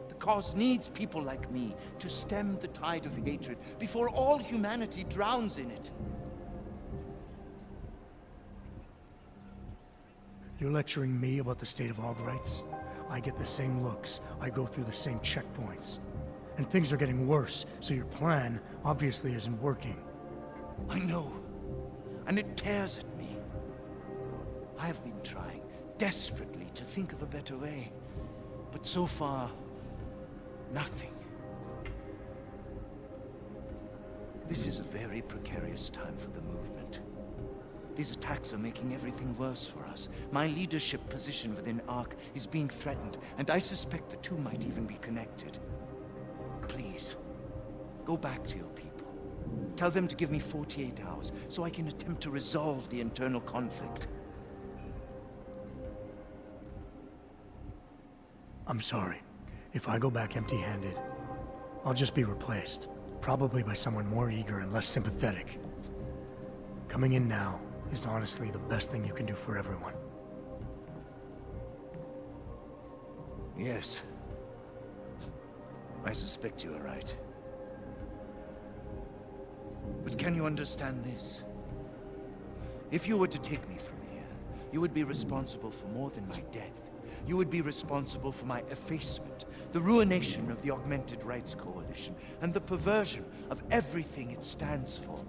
The cause needs people like me to stem the tide of hatred before all humanity drowns in it. You're lecturing me about the state of Aug rights? I get the same looks. I go through the same checkpoints. And things are getting worse, so your plan obviously isn't working. I know. And it tears at me. I have been trying desperately to think of a better way. But so far, nothing. This is a very precarious time for the movement. These attacks are making everything worse for us. My leadership position within ARC is being threatened, and I suspect the two might even be connected. Please, go back to your people. Tell them to give me 48 hours, so I can attempt to resolve the internal conflict. I'm sorry. If I go back empty-handed, I'll just be replaced. Probably by someone more eager and less sympathetic. Coming in now is honestly the best thing you can do for everyone. Yes. I suspect you are right. But can you understand this? If you were to take me from here, you would be responsible for more than my death. You would be responsible for my effacement, the ruination of the Augmented Rights Coalition, and the perversion of everything it stands for.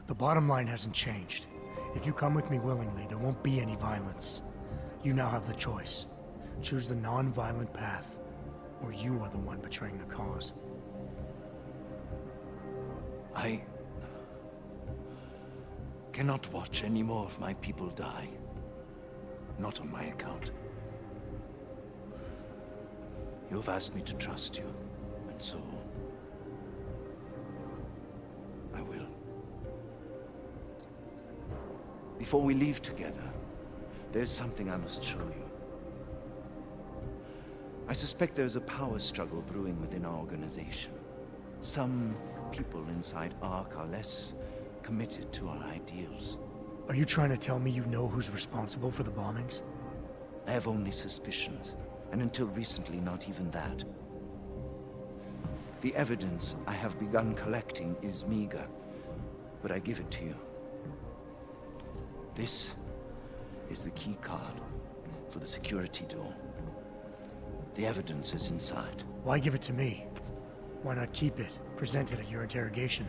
The bottom line hasn't changed. If you come with me willingly, there won't be any violence. You now have the choice. Choose the non-violent path, or you are the one betraying the cause. cannot watch any more of my people die. Not on my account. You have asked me to trust you, and so... I will. Before we leave together, there's something I must show you. I suspect there's a power struggle brewing within our organization. Some people inside ARC are less committed to our ideals. Are you trying to tell me you know who's responsible for the bombings? I have only suspicions, and until recently, not even that. The evidence I have begun collecting is meager, but I give it to you. This is the key card for the security door. The evidence is inside. Why give it to me? Why not keep it, present it at your interrogation?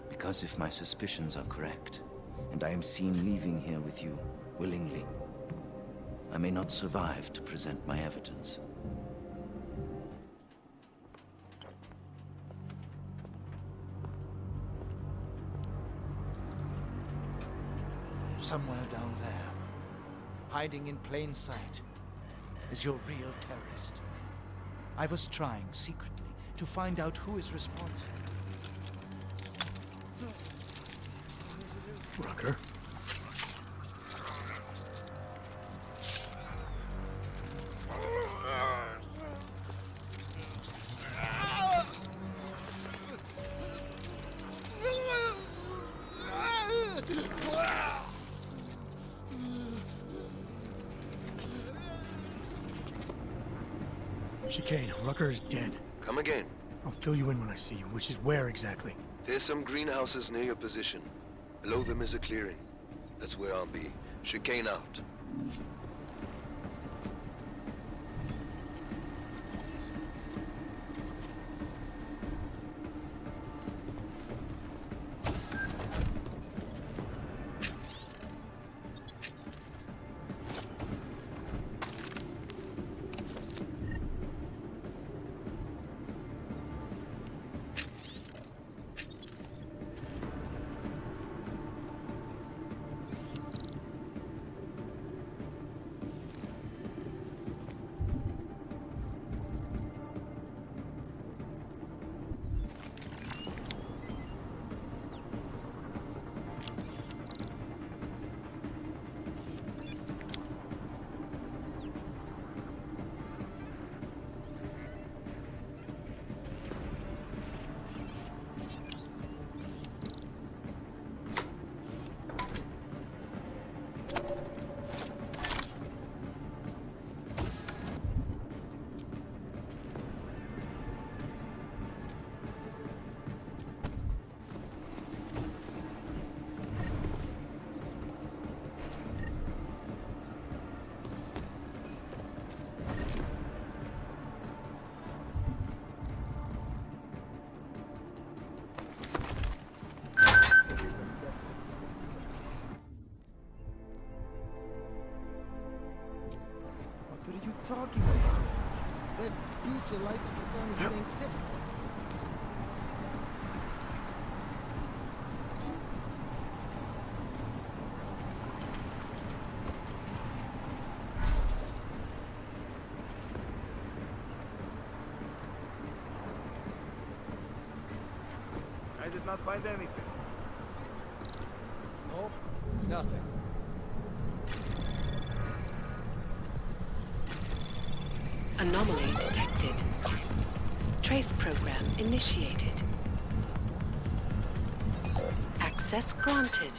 Because if my suspicions are correct, and I am seen leaving here with you willingly, I may not survive to present my evidence. Somewhere down there, hiding in plain sight, is your real terrorist. I was trying secretly to find out who is responsible. Rucker? Chicane, Rucker is dead. Come again. I'll fill you in when I see you, which is where exactly? There's some greenhouses near your position. Below them is a clearing. That's where I'll be. Chicane out. Talking about? That beach and license the sun is saying tip. I did not find anything. Nope, nothing. Anomaly detected. Trace program initiated. Access granted.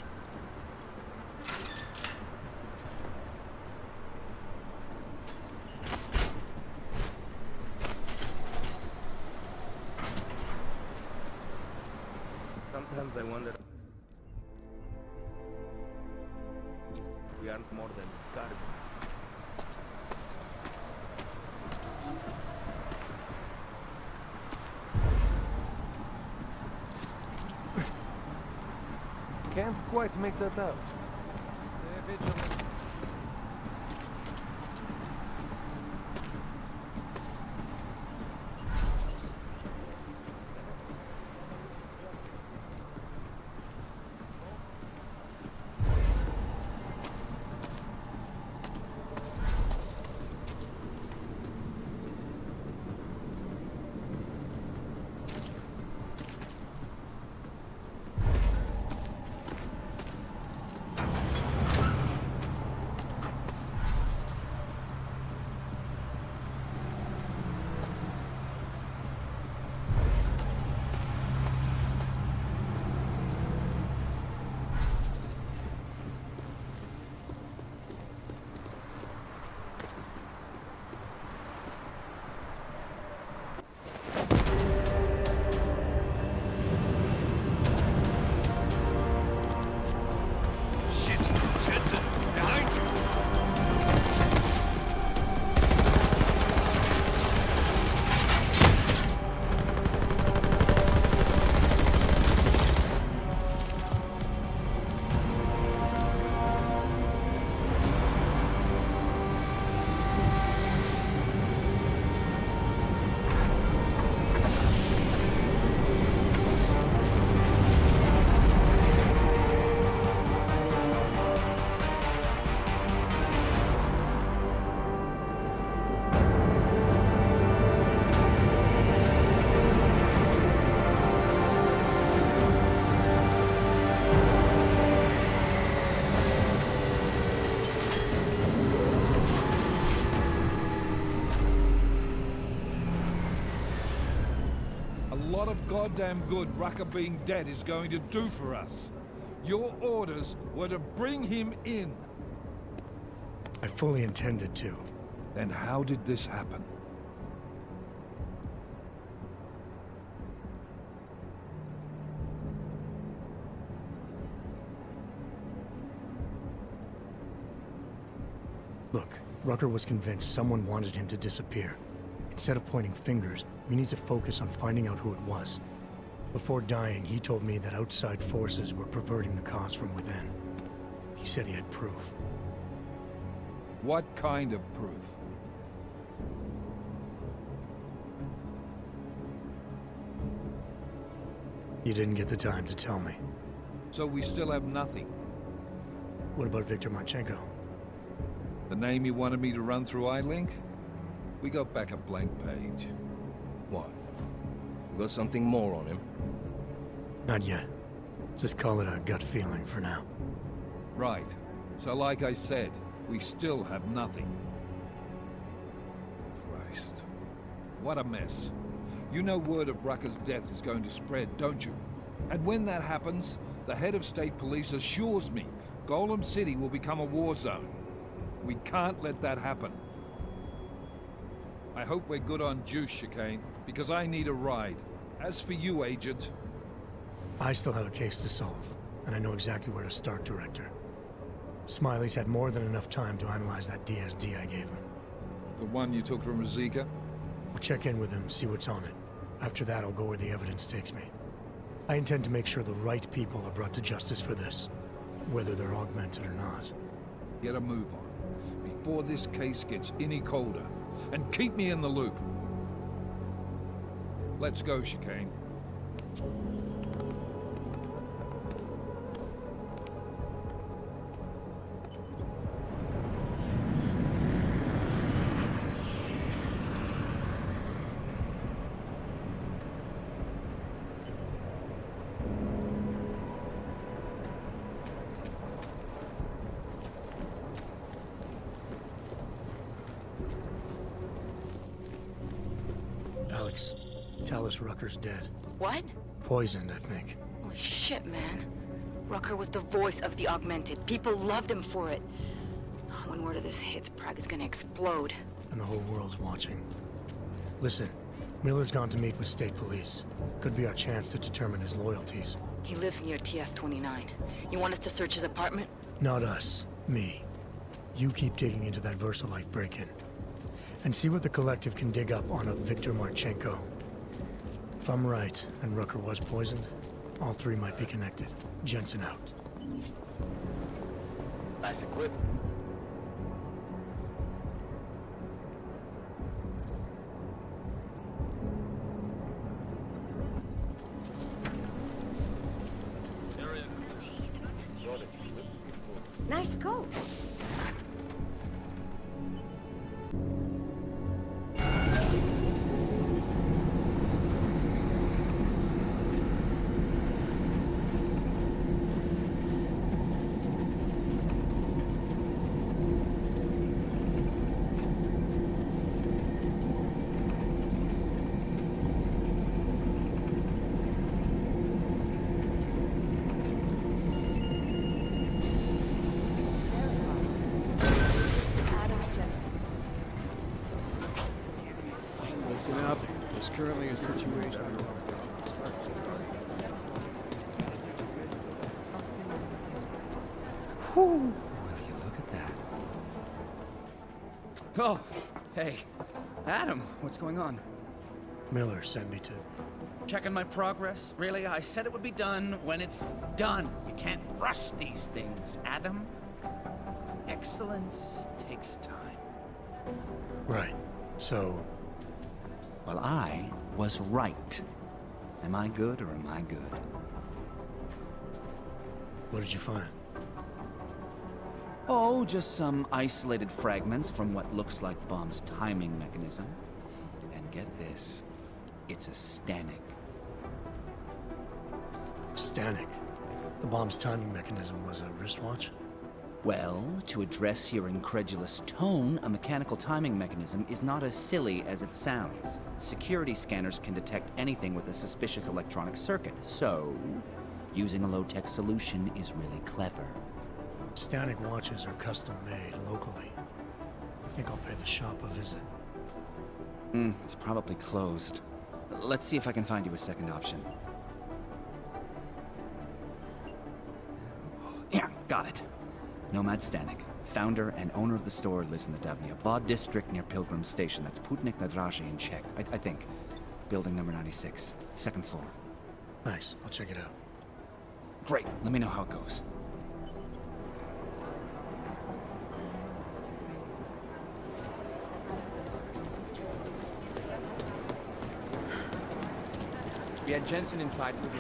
Sometimes I wonder. We aren't more than garbage. Can't quite make that out. Stay vigilant. lot of goddamn good Rucker being dead is going to do for us. Your orders were to bring him in. I fully intended to. Then how did this happen? Look, Rucker was convinced someone wanted him to disappear. Instead of pointing fingers, we need to focus on finding out who it was. Before dying, he told me that outside forces were perverting the cause from within. He said he had proof. What kind of proof? You didn't get the time to tell me. So we still have nothing. What about Viktor Marchenko? The name you wanted me to run through iLink? We got back a blank page. What? You got something more on him? Not yet. Just call it a gut feeling for now. Right. So like I said, we still have nothing. Christ. What a mess. You know word of Rucker's death is going to spread, don't you? And when that happens, the head of state police assures me Golem City will become a war zone. We can't let that happen. I hope we're good on juice, Chicane, because I need a ride. As for you, Agent... I still have a case to solve, and I know exactly where to start, Director. Smiley's had more than enough time to analyze that DSD I gave him. The one you took from Razika? I'll check in with him, see what's on it. After that, I'll go where the evidence takes me. I intend to make sure the right people are brought to justice for this, whether they're augmented or not. Get a move on, before this case gets any colder. And keep me in the loop. Let's go, Chicane. Alex, Talus Rucker's dead. What? Poisoned, I think. Holy shit, man. Rucker was the voice of the Augmented. People loved him for it. When word of this hits, Prague is gonna explode. And the whole world's watching. Listen, Miller's gone to meet with state police. Could be our chance to determine his loyalties. He lives near TF-29. You want us to search his apartment? Not us. Me. You keep digging into that VersaLife break-in. And see what the Collective can dig up on a Viktor Marchenko. If I'm right, and Rucker was poisoned, all three might be connected. Jensen out. Nice equipment. Nice coat. Listen up. There's currently a situation. Whew. Will you look at that? Oh, hey. Adam, what's going on? Miller sent me to... Checking my progress? Really? I said it would be done when it's done. You can't rush these things, Adam. Excellence takes time. Right. So... Well, I was right. Am I good or am I good? What did you find? Oh, just some isolated fragments from what looks like the bomb's timing mechanism. And get this, it's a Stanek. Stanek? The bomb's timing mechanism was a wristwatch? Well, to address your incredulous tone, a mechanical timing mechanism is not as silly as it sounds. Security scanners can detect anything with a suspicious electronic circuit, so using a low-tech solution is really clever. Static watches are custom-made locally. I think I'll pay the shop a visit. It's probably closed. Let's see if I can find you a second option. Yeah, got it. Nomad Stanek, founder and owner of the store, lives in the Davnia Vod district near Pilgrim Station. That's Putnik Nadraji in Czech, I think. Building number 96, second floor. Nice, I'll check it out. Great, let me know how it goes. We had Jensen inside for the...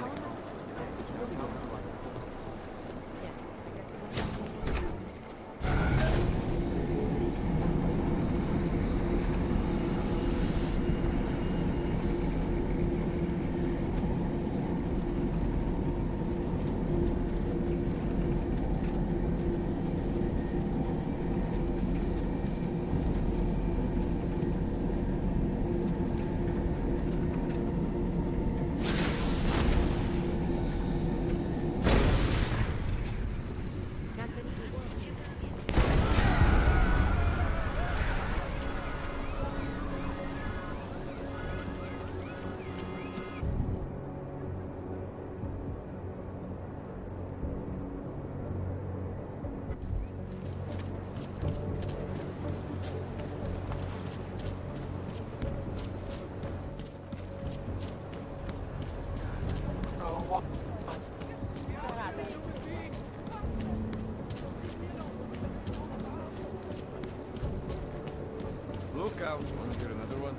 Look out. Want to get another one?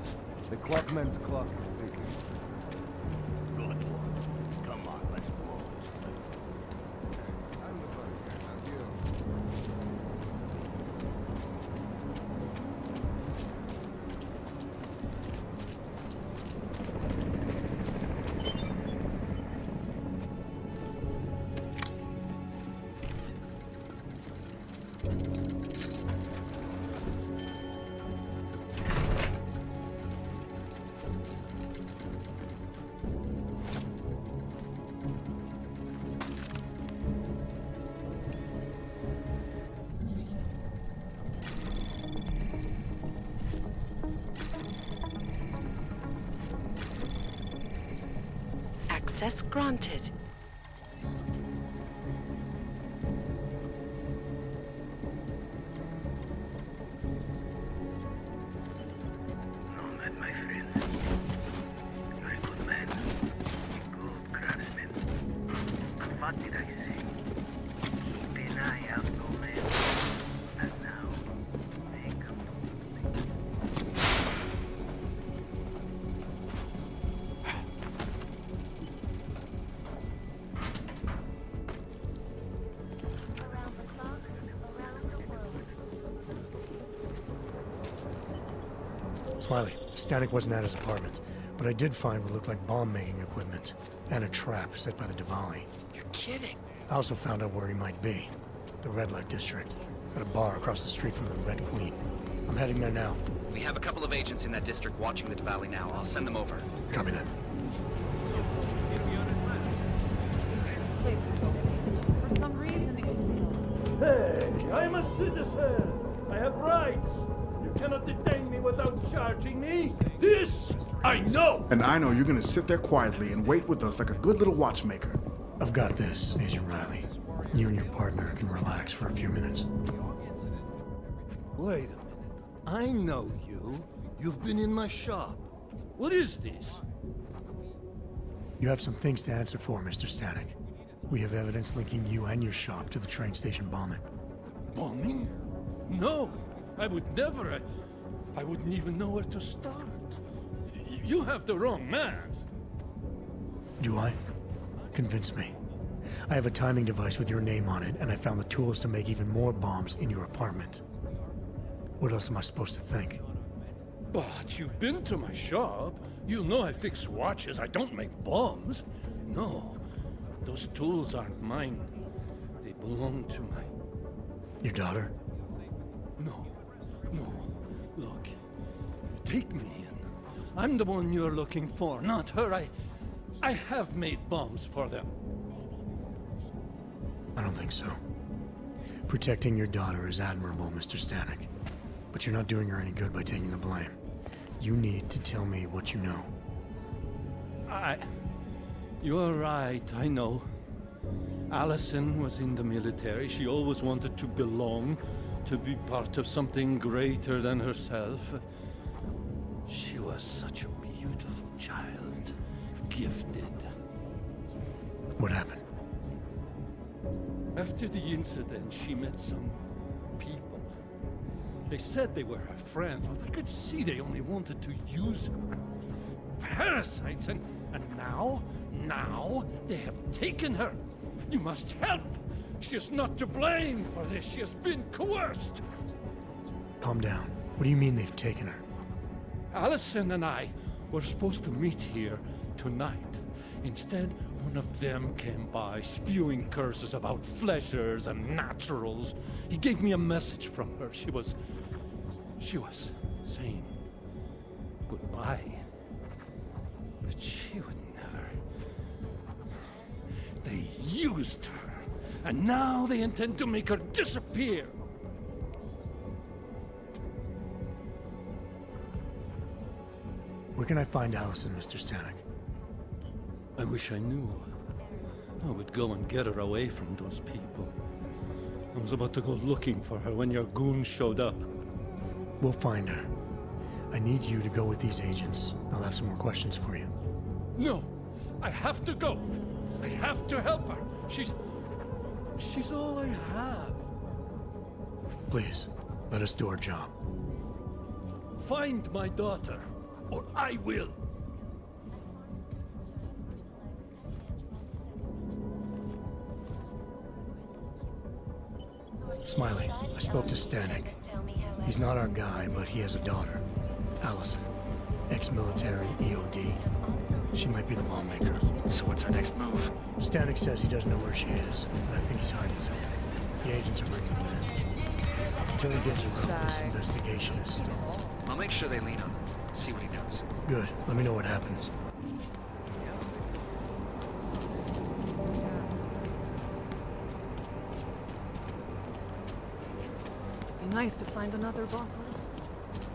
The clockman's clock is ticking. Good one. Come on, let's roll. I'm the bunker, not you. Access granted. Nomad, my friend. You're a good man. Good craftsman. But what did I say? Keep an eye out, Nomad. And now, make up. Smiley, Stanek wasn't at his apartment, but I did find what looked like bomb-making equipment, and a trap set by the Diwali. You're kidding. I also found out where he might be. The Red Light District, at a bar across the street from the Red Queen. I'm heading there now. We have a couple of agents in that district watching the Diwali now. I'll send them over. Copy that. For some reason, Hey, I'm a citizen. I have rights. You cannot detain me without charging me. This, I know. And I know you're gonna sit there quietly and wait with us like a good little watchmaker. I've got this, Agent Riley. You and your partner can relax for a few minutes. Wait a minute. I know you. You've been in my shop. What is this? You have some things to answer for, Mr. Stanek. We have evidence linking you and your shop to the train station bombing. Bombing? No, I would never. I wouldn't even know where to start. You have the wrong man. Do I? Convince me. I have a timing device with your name on it, and I found the tools to make even more bombs in your apartment. What else am I supposed to think? But you've been to my shop. You know I fix watches. I don't make bombs. No, those tools aren't mine. They belong to my Your daughter? No. Look. Take me in. I'm the one you're looking for, not her. I have made bombs for them. I don't think so. Protecting your daughter is admirable, Mr. Stanek. But you're not doing her any good by taking the blame. You need to tell me what you know. You're right, I know. Allison was in the military. She always wanted to belong, to be part of something greater than herself. She was such a beautiful child, gifted. What happened? After the incident, she met some people. They said they were her friends, but I could see they only wanted to use her. Parasites, and now they have taken her. You must help! She is not to blame for this. She has been coerced. Calm down. What do you mean they've taken her? Allison and I were supposed to meet here tonight. Instead, one of them came by, spewing curses about fleshers and naturals. He gave me a message from her. She was saying goodbye. But she would never. They used her, and now they intend to make her disappear. Where can I find Allison, Mr. Stanek? I wish I knew. I would go and get her away from those people. I was about to go looking for her when your goons showed up. We'll find her. I need you to go with these agents. I'll have some more questions for you. No! I have to go! I have to help her! She's all I have. Please, let us do our job. Find my daughter, or I will! Smiley, I spoke to Stanek. He's not our guy, but he has a daughter. Allison. Ex-military, EOD. She might be the bomb maker. So what's our next move? Stanek says he doesn't know where she is, but I think he's hiding something. The agents are bringing him in. Until he gets around, this investigation is stalled. I'll make sure they lean on him. See what he knows. Good. Let me know what happens. Be nice to find another bottle.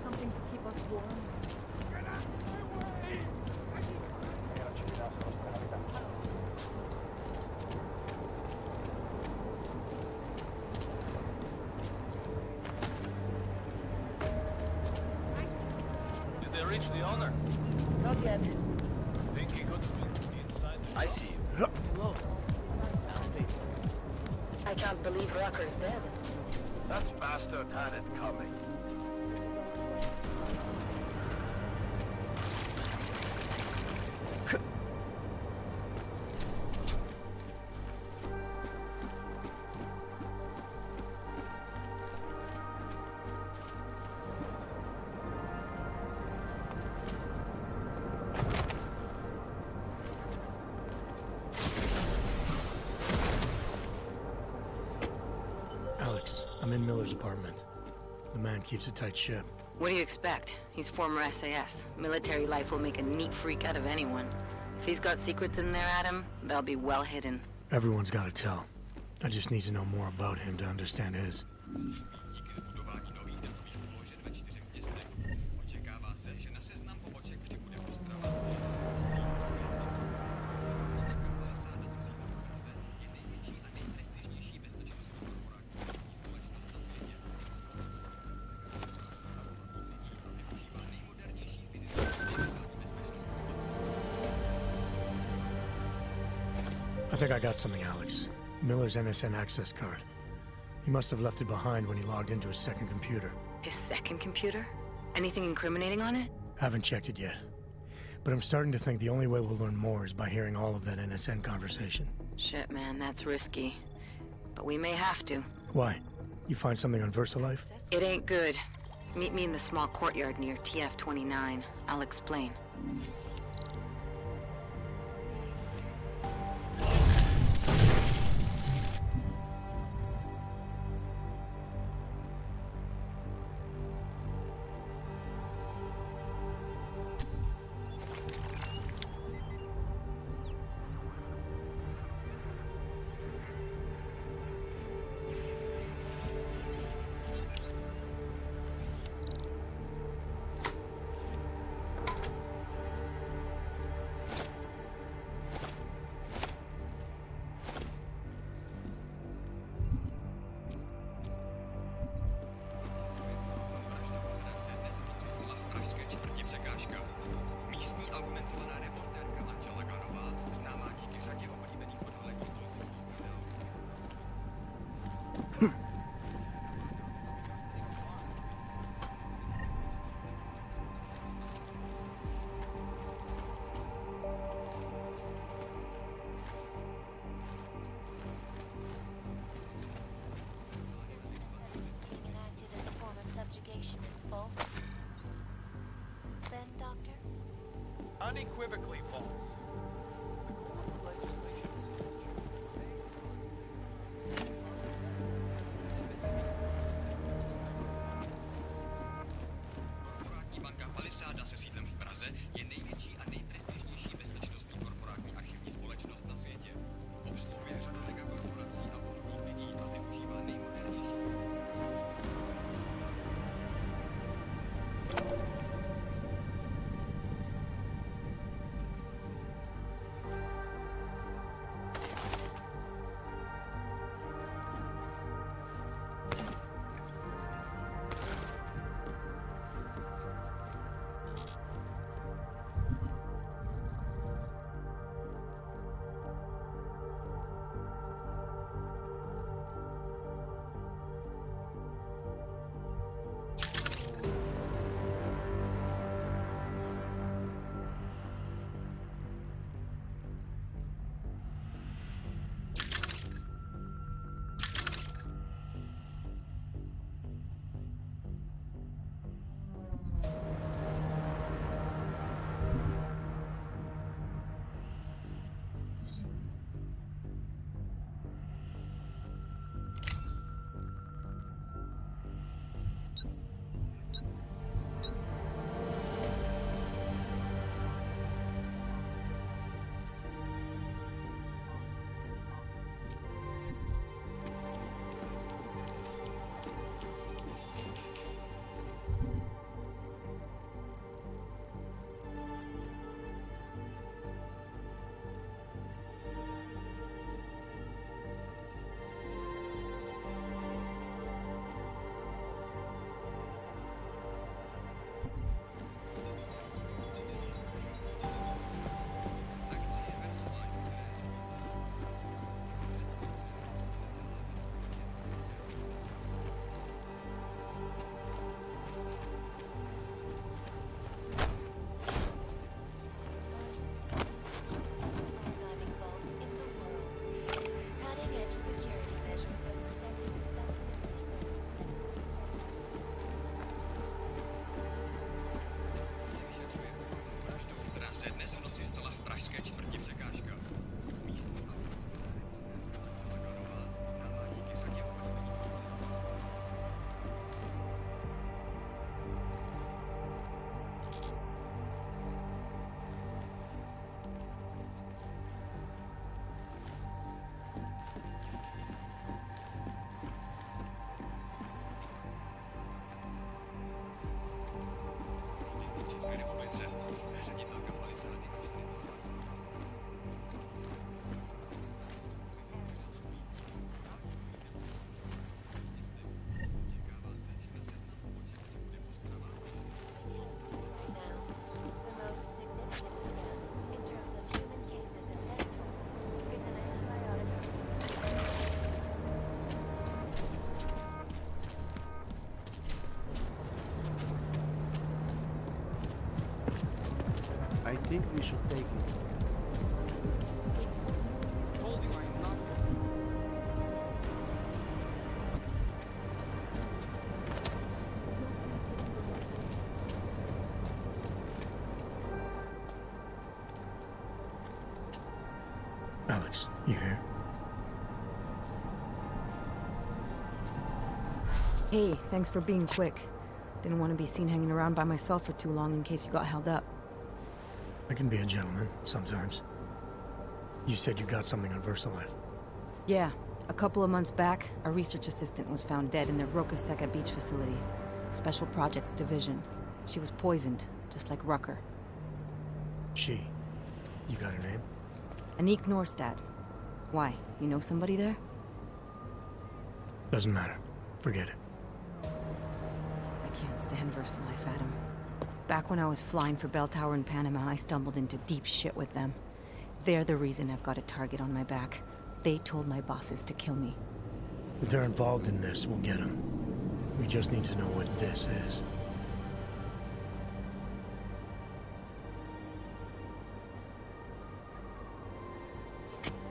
Something to keep us warm. Did they reach the owner? Not yet. Think he could be inside the I see you. Hello. I can't believe Rocker's dead. That bastard had it coming. Alex, I'm in Miller's apartment. The man keeps a tight ship. What do you expect? He's former SAS. Military life will make a neat freak out of anyone. If he's got secrets in there, Adam, they'll be well hidden. Everyone's got to tell. I just need to know more about him to understand his. I think I got something, Alex. Miller's NSN access card. He must have left it behind when he logged into his second computer. His second computer? Anything incriminating on it? Haven't checked it yet. But I'm starting to think the only way we'll learn more is by hearing all of that NSN conversation. Shit, man, that's risky. But we may have to. Why? You find something on VersaLife? It ain't good. Meet me in the small courtyard near TF-29. I'll explain. accusation is false? Then, Doctor? Unequivocally false. The legislation is Korporátní banka Palisada se sídlem v Praze je největší a nejprestižnější bezpečnostní korporátní archivní společnost na světě. Obsluhuje řadu megakorporací a podobných lidí a využívá nejmodernější. Se dnes v noci stala v pražské čtvrti Překážka. Místní známá díky řadě České republice. Ředitelka Palisády. I think we should take it. Alex, you here? Hey, thanks for being quick. Didn't want to be seen hanging around by myself for too long in case you got held up. I can be a gentleman, sometimes. You said you got something on VersaLife. Yeah, a couple of months back, a research assistant was found dead in their Roca Seca beach facility. Special Projects Division. She was poisoned, just like Rucker. She. You got her name? Anik Norstad. Why? You know somebody there? Doesn't matter. Forget it. I can't stand VersaLife, Adam. Back when I was flying for Bell Tower in Panama, I stumbled into deep shit with them. They're the reason I've got a target on my back. They told my bosses to kill me. If they're involved in this, we'll get them. We just need to know what this is.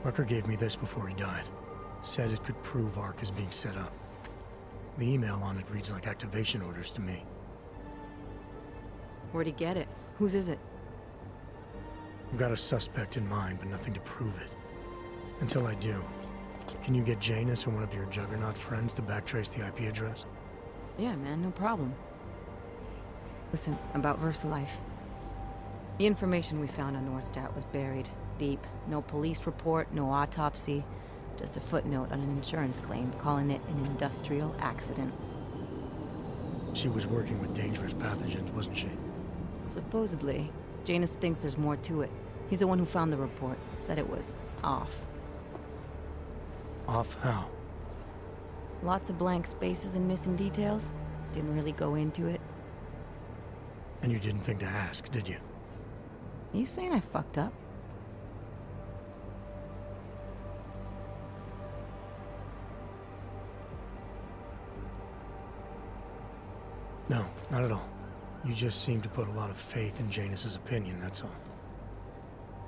Rucker gave me this before he died. Said it could prove Ark is being set up. The email on it reads like activation orders to me. Where'd he get it? Whose is it? I've got a suspect in mind, but nothing to prove it. Until I do, can you get Janus or one of your Juggernaut friends to backtrace the IP address? Yeah, man, no problem. Listen, about VersaLife. The information we found on Nordstat was buried deep. No police report, no autopsy. Just a footnote on an insurance claim, calling it an industrial accident. She was working with dangerous pathogens, wasn't she? Supposedly. Janus thinks there's more to it. He's the one who found the report. Said it was off. Off how? Lots of blank spaces and missing details. Didn't really go into it. And you didn't think to ask, did you? You saying I fucked up? No, not at all. You just seem to put a lot of faith in Janus's opinion, that's all.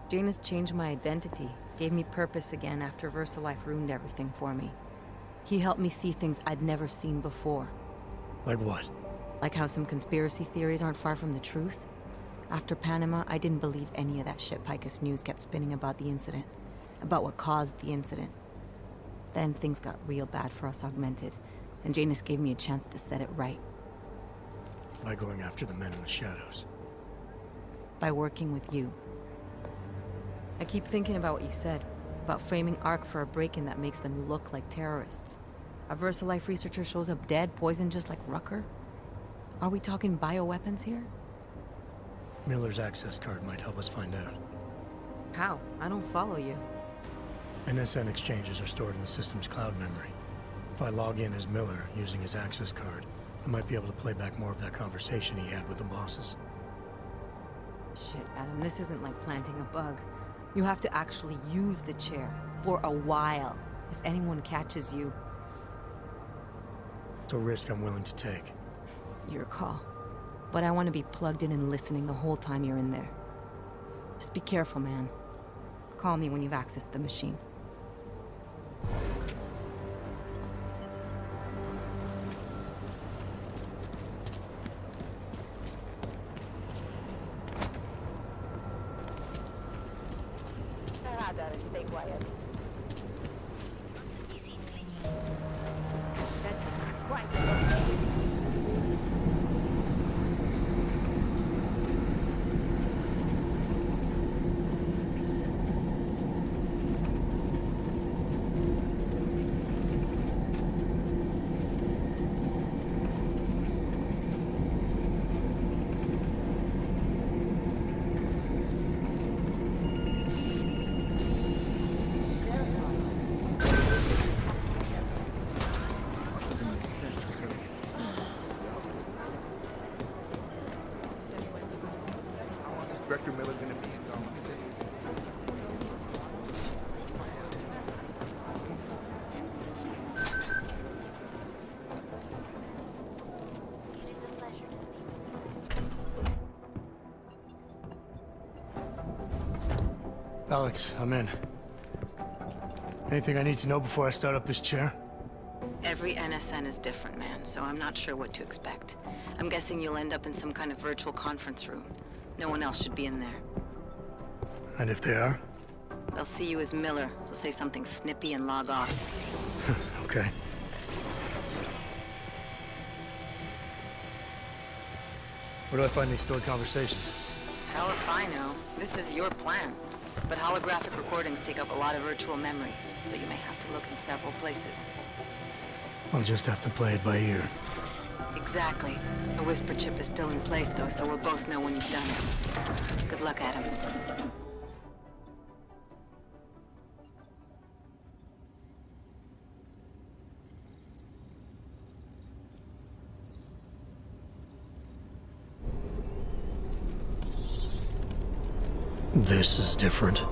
Janus changed my identity, gave me purpose again after VersaLife ruined everything for me. He helped me see things I'd never seen before. Like what? Like how some conspiracy theories aren't far from the truth. After Panama, I didn't believe any of that shit Picus News kept spinning about the incident. About what caused the incident. Then things got real bad for us Augmented, and Janus gave me a chance to set it right. By going after the men in the shadows. By working with you. I keep thinking about what you said, about framing ARC for a break-in that makes them look like terrorists. A VersaLife researcher shows up dead, poisoned just like Rucker? Are we talking bioweapons here? Miller's access card might help us find out. How? I don't follow you. NSN exchanges are stored in the system's cloud memory. If I log in as Miller using his access card, I might be able to play back more of that conversation he had with the bosses. Shit, Adam, this isn't like planting a bug. You have to actually use the chair, for a while, if anyone catches you. It's a risk I'm willing to take. Your call. But I want to be plugged in and listening the whole time you're in there. Just be careful, man. Call me when you've accessed the machine. Stay quiet. That's quite Director Miller gonna be in Dawson City. Alex, I'm in. Anything I need to know before I start up this chair? Every NSN is different, man, so I'm not sure what to expect. I'm guessing you'll end up in some kind of virtual conference room. No one else should be in there. And if they are? They'll see you as Miller, so say something snippy and log off. Okay. Where do I find these stored conversations? Hell if I know. This is your plan. But holographic recordings take up a lot of virtual memory, so you may have to look in several places. I'll just have to play it by ear. Exactly. The whisper chip is still in place, though, so we'll both know when you've done it. Good luck, Adam. This is different.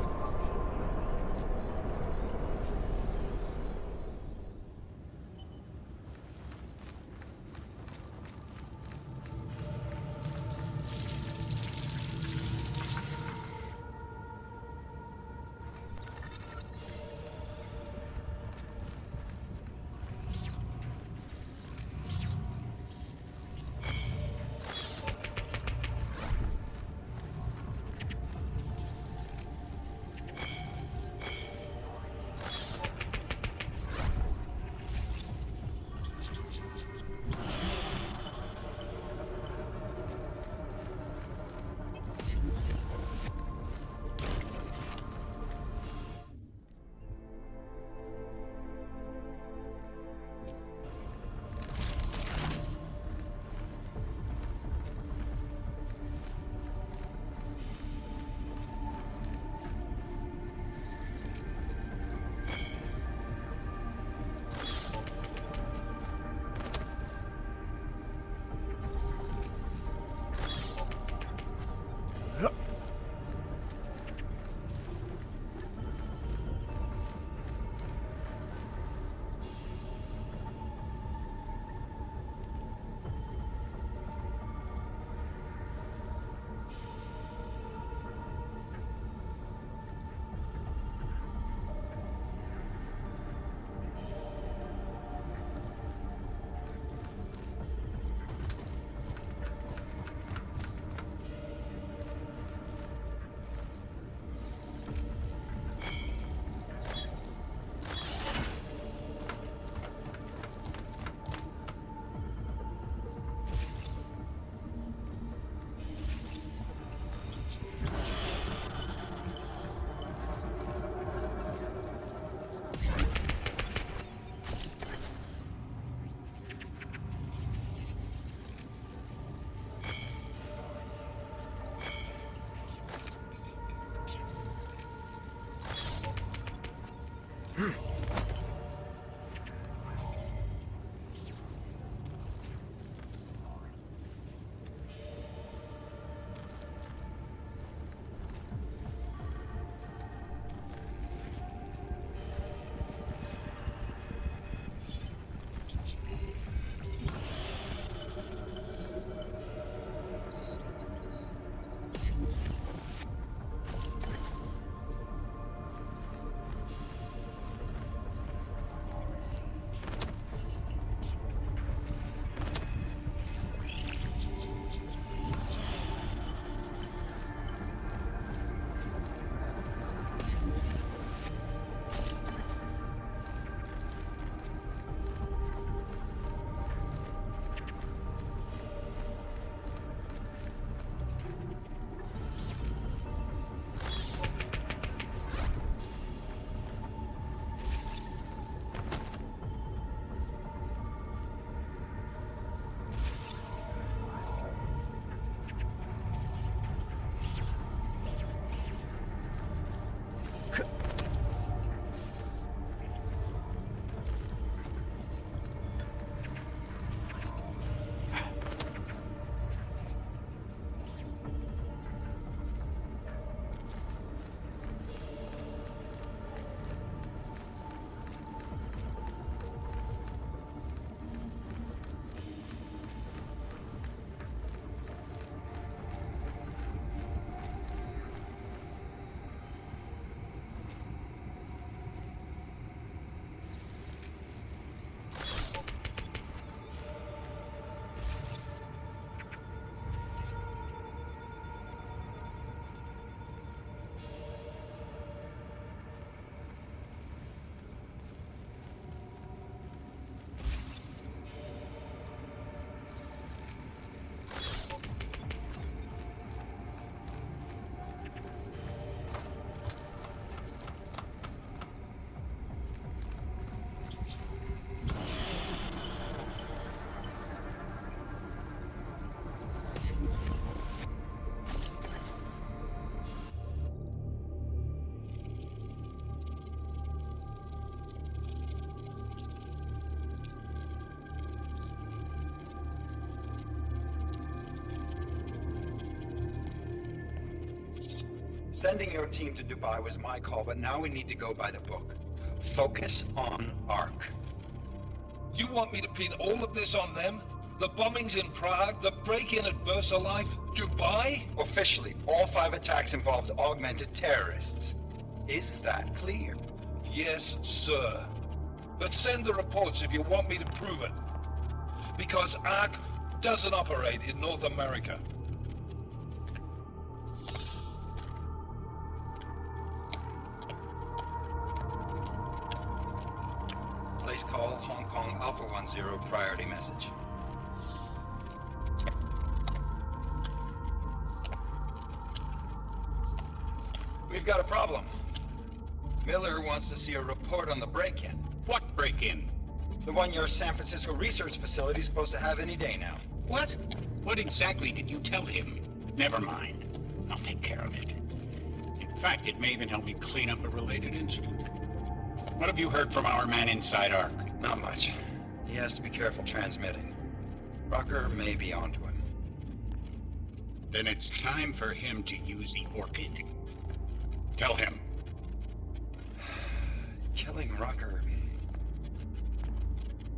Sending your team to Dubai was my call, but now we need to go by the book. Focus on Ark. You want me to pin all of this on them? The bombings in Prague, the break-in at VersaLife, Dubai? Officially, all 5 attacks involved augmented terrorists. Is that clear? Yes, sir. But send the reports if you want me to prove it. Because Ark doesn't operate in North America. Place call, Hong Kong Alpha 10, priority message. We've got a problem. Miller wants to see a report on the break-in. What break-in? The one your San Francisco research facility is supposed to have any day now. What? What exactly did you tell him? Never mind. I'll take care of it. In fact, it may even help me clean up a related incident. What have you heard from our man inside Ark? Not much. He has to be careful transmitting. Rucker may be onto him. Then it's time for him to use the Orchid. Tell him. Killing Rucker...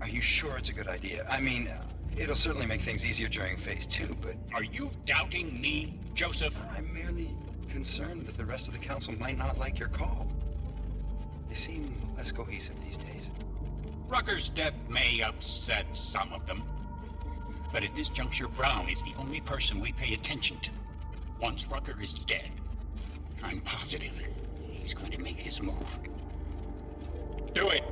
Are you sure it's a good idea? I mean, it'll certainly make things easier during Phase 2, but... Are you doubting me, Joseph? I'm merely concerned that the rest of the Council might not like your call. They seem less cohesive these days. Rucker's death may upset some of them. But at this juncture, Brown is the only person we pay attention to. Once Rucker is dead, I'm positive he's going to make his move. Do it!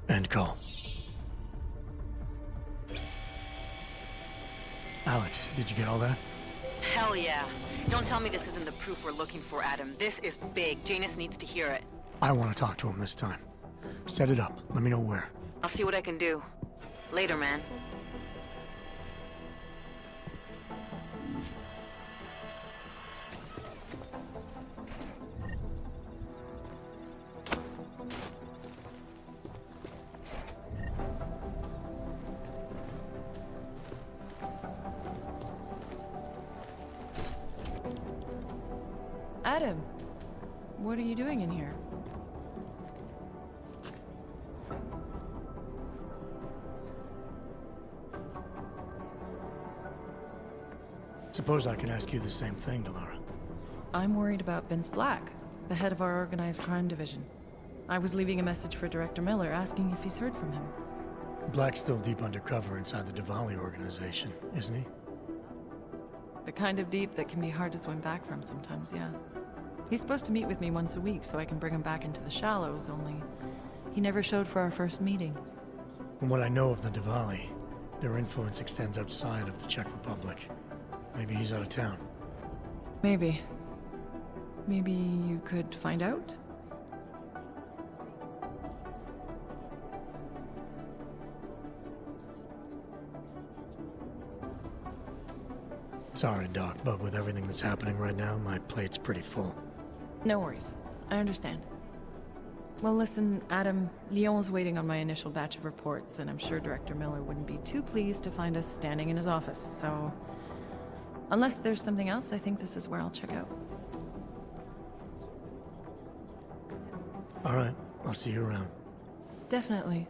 End call. Alex, did you get all that? Hell yeah. Don't tell me this isn't the proof we're looking for, Adam. This is big. Janus needs to hear it. I want to talk to him this time. Set it up. Let me know where. I'll see what I can do. Later, man. Adam, what are you doing in here? Suppose I can ask you the same thing, Delara. I'm worried about Vince Black, the head of our organized crime division. I was leaving a message for Director Miller asking if he's heard from him. Black's still deep undercover inside the Diwali organization, isn't he? The kind of deep that can be hard to swim back from sometimes, yeah. He's supposed to meet with me once a week so I can bring him back into the shallows, only he never showed for our first meeting. From what I know of the Diwali, their influence extends outside of the Czech Republic. Maybe he's out of town. Maybe. Maybe you could find out? Sorry, Doc, but with everything that's happening right now, my plate's pretty full. No worries. I understand. Well, listen, Adam, Lyon's waiting on my initial batch of reports, and I'm sure Director Miller wouldn't be too pleased to find us standing in his office, so... Unless there's something else, I think this is where I'll check out. All right, I'll see you around. Definitely.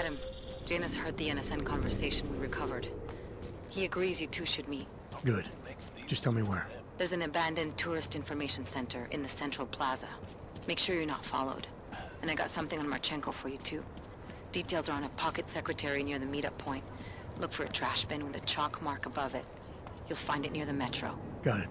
Adam, Janus heard the NSN conversation we recovered. He agrees you two should meet. Good. Just tell me where. There's an abandoned tourist information center in the central plaza. Make sure you're not followed. And I got something on Marchenko for you too. Details are on a pocket secretary near the meetup point. Look for a trash bin with a chalk mark above it. You'll find it near the metro. Got it.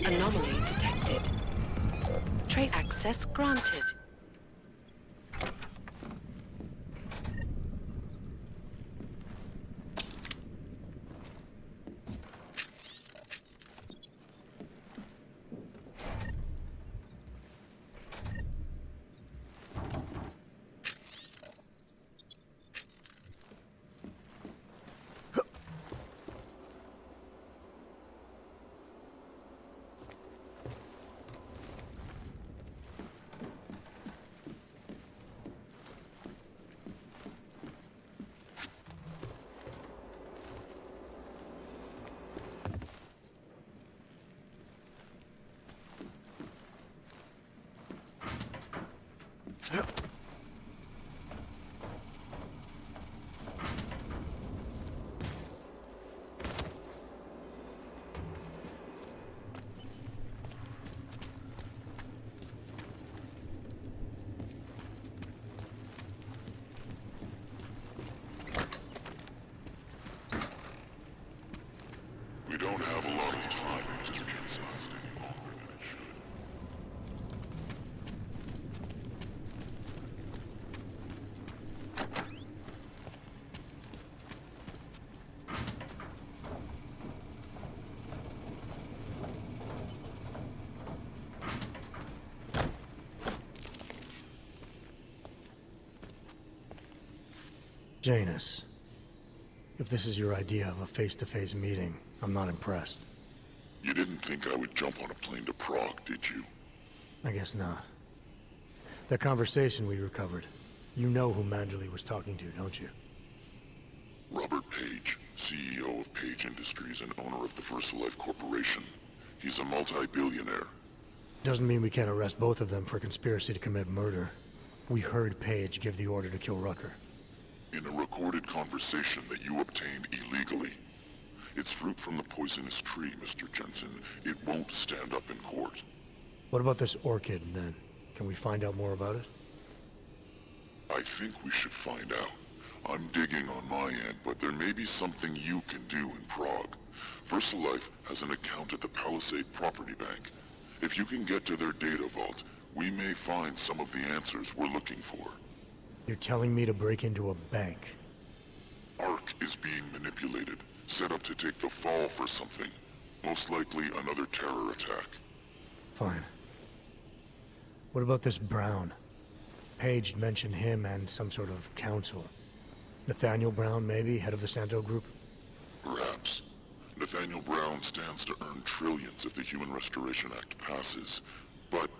Anomaly detected. Trace access granted. We don't have a lot of time, Mr. Jensen, any longer than it should. Janus, if this is your idea of a face-to-face meeting, I'm not impressed. You didn't think I would jump on a plane to Prague, did you? I guess not. That conversation we recovered, you know who Manderley was talking to, don't you? Robert Page, CEO of Page Industries and owner of the VersaLife Corporation. He's a multi-billionaire. Doesn't mean we can't arrest both of them for conspiracy to commit murder. We heard Page give the order to kill Rucker. In a recorded conversation that you obtained illegally. It's fruit from the poisonous tree, Mr. Jensen. It won't stand up in court. What about this orchid, then? Can we find out more about it? I think we should find out. I'm digging on my end, but there may be something you can do in Prague. VersaLife has an account at the Palisade Property Bank. If you can get to their data vault, we may find some of the answers we're looking for. You're telling me to break into a bank? Ark is being manipulated, set up to take the fall for something. Most likely another terror attack. Fine. What about this Brown? Page mentioned him and some sort of council. Nathaniel Brown, maybe, head of the Santo Group? Perhaps. Nathaniel Brown stands to earn trillions if the Human Restoration Act passes, but...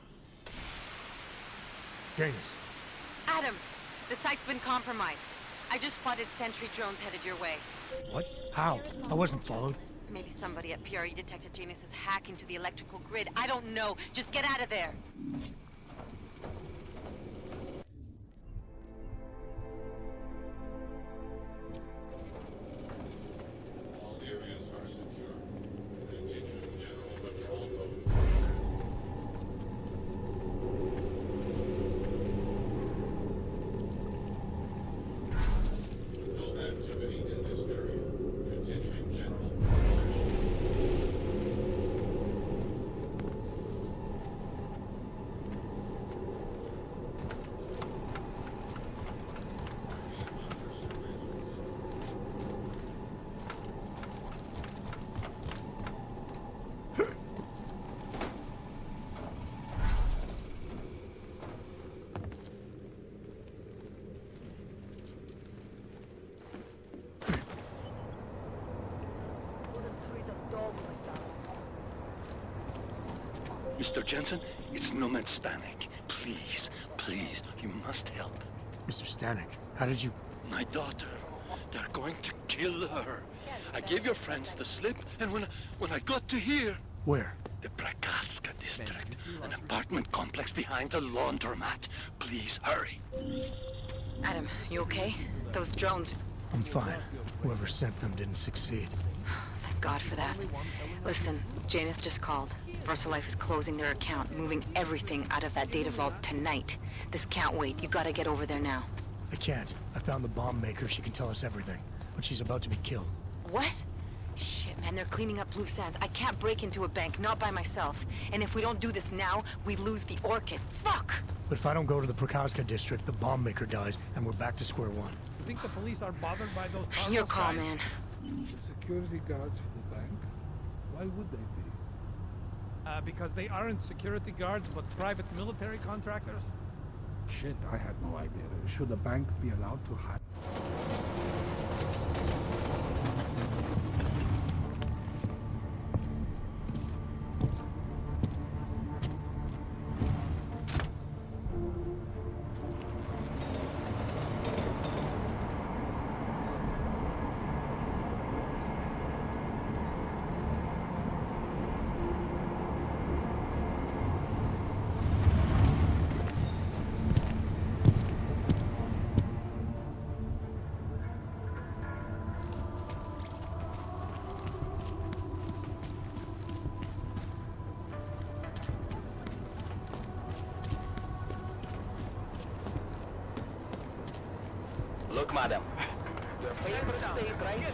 Janus. Adam, the site's been compromised. I just spotted sentry drones headed your way. What? How? I wasn't followed. Maybe somebody at PRE detected Janus's hack into the electrical grid. I don't know. Just get out of there. All areas are secure. Continuing general patrol mode. No activity in this area. Continuing general patrol mode. Mr. Jensen, it's Nomad Stanek. Please, please, you must help. Mr. Stanek, how did you... My daughter. They're going to kill her. I gave your friends the slip, and when I got to here... Where? The Prakaska district. An apartment complex behind the laundromat. Please, hurry. Adam, you okay? Those drones... I'm fine. Whoever sent them didn't succeed. Thank God for that. Listen, Janus just called. VersaLife is closing their account, moving everything out of that data vault tonight. This can't wait. You gotta get over there now. I can't. I found the bomb maker. She can tell us everything. But she's about to be killed. What? Shit, man, they're cleaning up loose ends. I can't break into a bank, not by myself. And if we don't do this now, we lose the Orchid. Fuck! But if I don't go to the Prakaska district, the bomb maker dies, and we're back to square one. You think the police are bothered by those... Your call, man. The security guards for the bank? Why would they be? Because they aren't security guards, but private military contractors? Shit, I had no idea. Should the bank be allowed to hide? Look, madam. Your favorite state right here.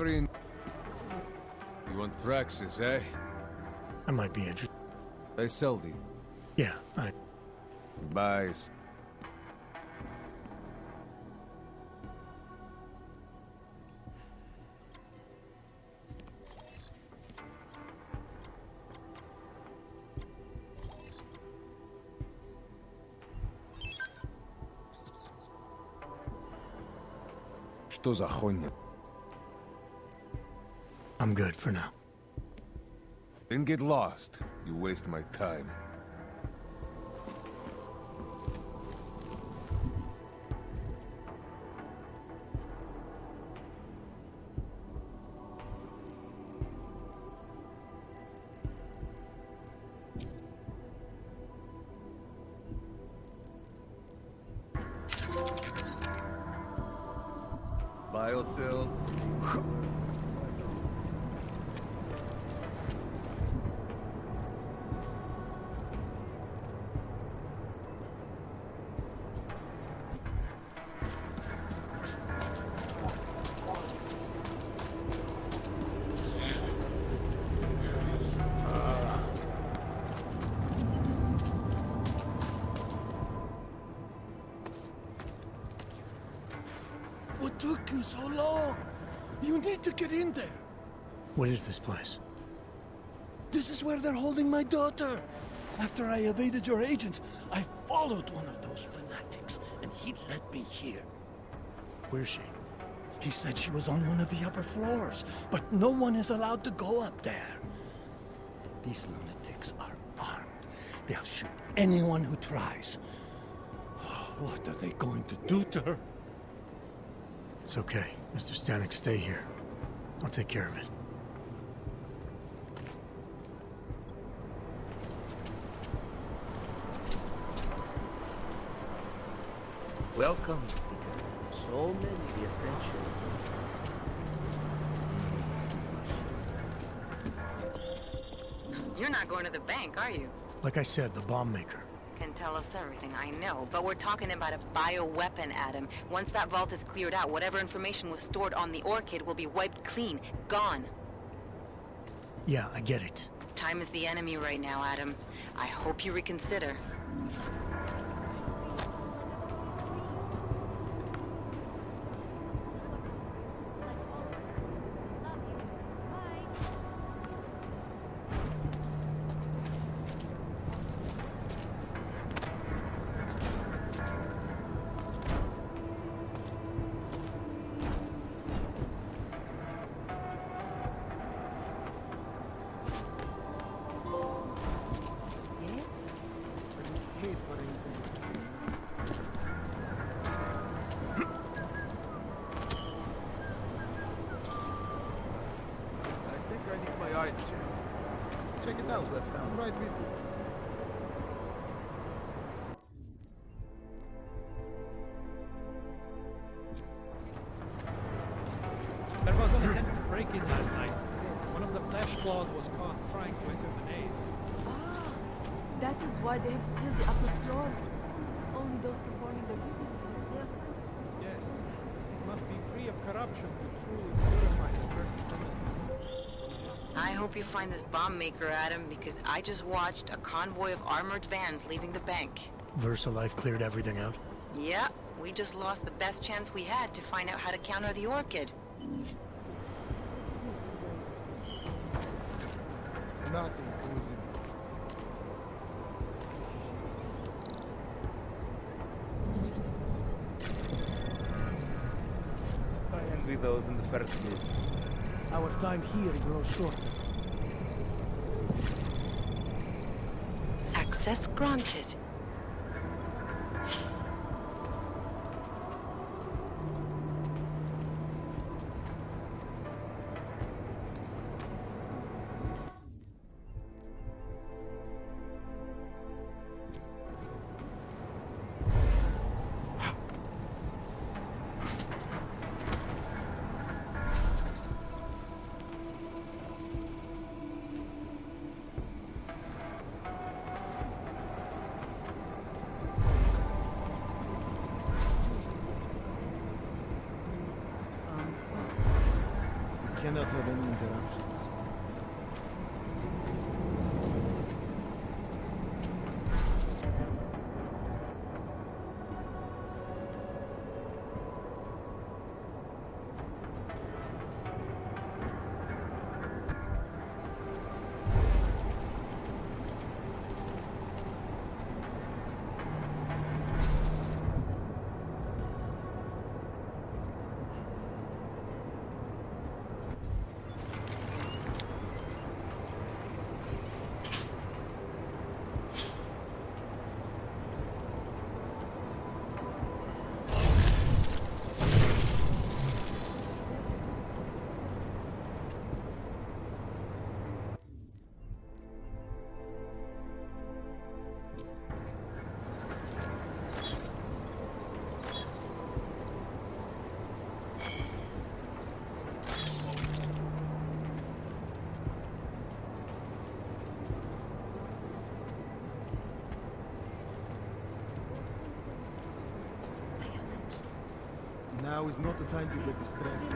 You want Praxis, eh? I might be interested. They sell thee. Yeah, I... Buys. Что за хуйня? I'm good for now. Then get lost. You waste my time. Biocells. What took you so long? You need to get in there. What is this place? This is where they're holding my daughter. After I evaded your agents, I followed one of those fanatics, and he led me here. Where's she? He said she was on one of the upper floors, but no one is allowed to go up there. These lunatics are armed. They'll shoot anyone who tries. What are they going to do to her? It's okay. Mr. Stanek, stay here. I'll take care of it. Welcome, Seeker. So many the essential. You're not going to the bank, are you? Like I said, the bomb maker. Can tell us everything, I know. But we're talking about a bioweapon, Adam. Once that vault is cleared out, whatever information was stored on the Orchid will be wiped clean. Gone. Yeah, I get it. Time is the enemy right now, Adam. I hope you reconsider. Check it out. I'm right with you. There was an attempted break-in last night. One of the flesh claws was caught trying to enter the nave. Ah, that is why they have sealed the upper floor. Only those performing their duties. Yes. Yes, it must be free of corruption to truly purify the first criminal. I hope you find this bomb maker, Adam, because I just watched a convoy of armored vans leaving the bank. VersaLife cleared everything out? Yeah, we just lost the best chance we had to find out how to counter the Orchid. Nothing, Uzi. I envy those in the first group. Our time here grows shorter. Access granted. Cannot have any interruptions. Now is not the time to get distracted.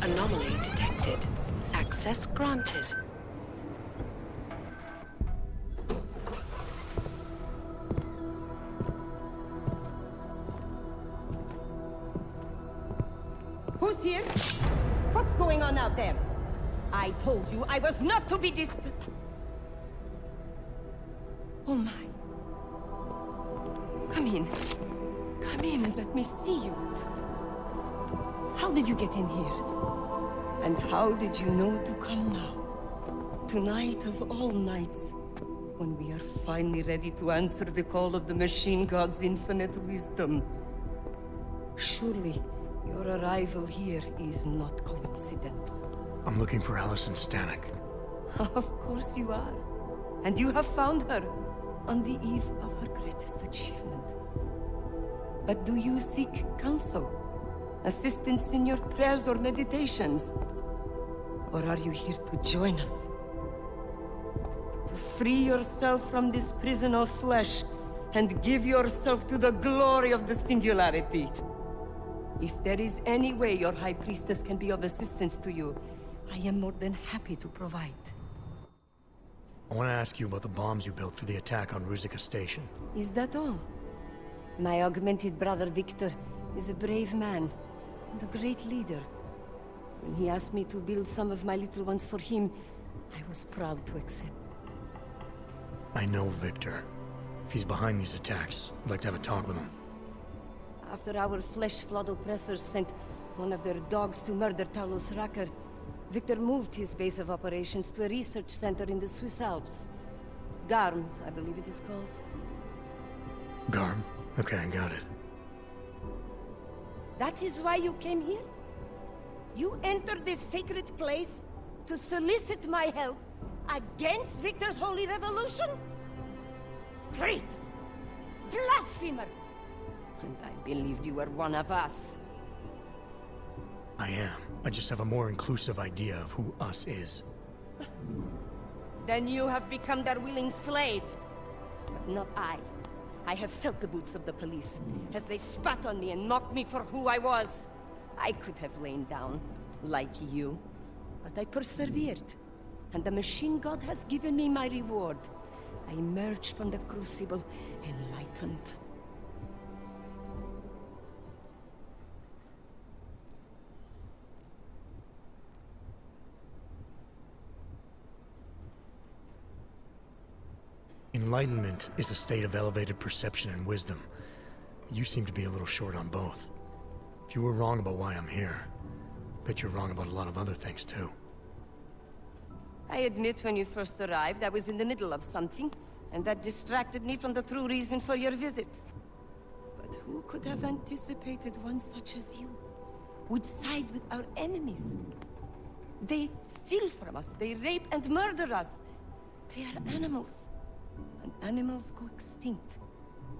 Anomaly detected. Access granted. Who's here? What's going on out there? I told you I was not to be distant. Oh my. Come in. Come in and let me see you. How did you get in here? And how did you know to come now? Tonight of all nights, when we are finally ready to answer the call of the Machine God's infinite wisdom. Surely, your arrival here is not coincidental. I'm looking for Allison Stanek. Of course you are. And you have found her on the eve of her greatest achievement. But do you seek counsel? Assistance in your prayers or meditations? Or are you here to join us? To free yourself from this prison of flesh and give yourself to the glory of the singularity. If there is any way your High Priestess can be of assistance to you, I am more than happy to provide. I want to ask you about the bombs you built for the attack on Ruzicka Station. Is that all? My augmented brother Victor is a brave man and a great leader. When he asked me to build some of my little ones for him, I was proud to accept. I know Victor. If he's behind these attacks, I'd like to have a talk with him. After our flesh-flood oppressors sent one of their dogs to murder Talos Racker, Victor moved his base of operations to a research center in the Swiss Alps. Garm, I believe it is called. Garm? Okay, I got it. That is why you came here? You entered this sacred place to solicit my help against Victor's holy revolution? Traitor! Blasphemer! And I believed you were one of us. I am. I just have a more inclusive idea of who us is. Then you have become their willing slave. But not I. I have felt the boots of the police as they spat on me and mocked me for who I was. I could have lain down, like you. But I persevered. And the machine god has given me my reward. I emerged from the crucible enlightened. Enlightenment is a state of elevated perception and wisdom. You seem to be a little short on both. If you were wrong about why I'm here, I bet you're wrong about a lot of other things too. I admit when you first arrived, I was in the middle of something, and that distracted me from the true reason for your visit. But who could have anticipated one such as you would side with our enemies? They steal from us, they rape and murder us. They are animals, and animals go extinct,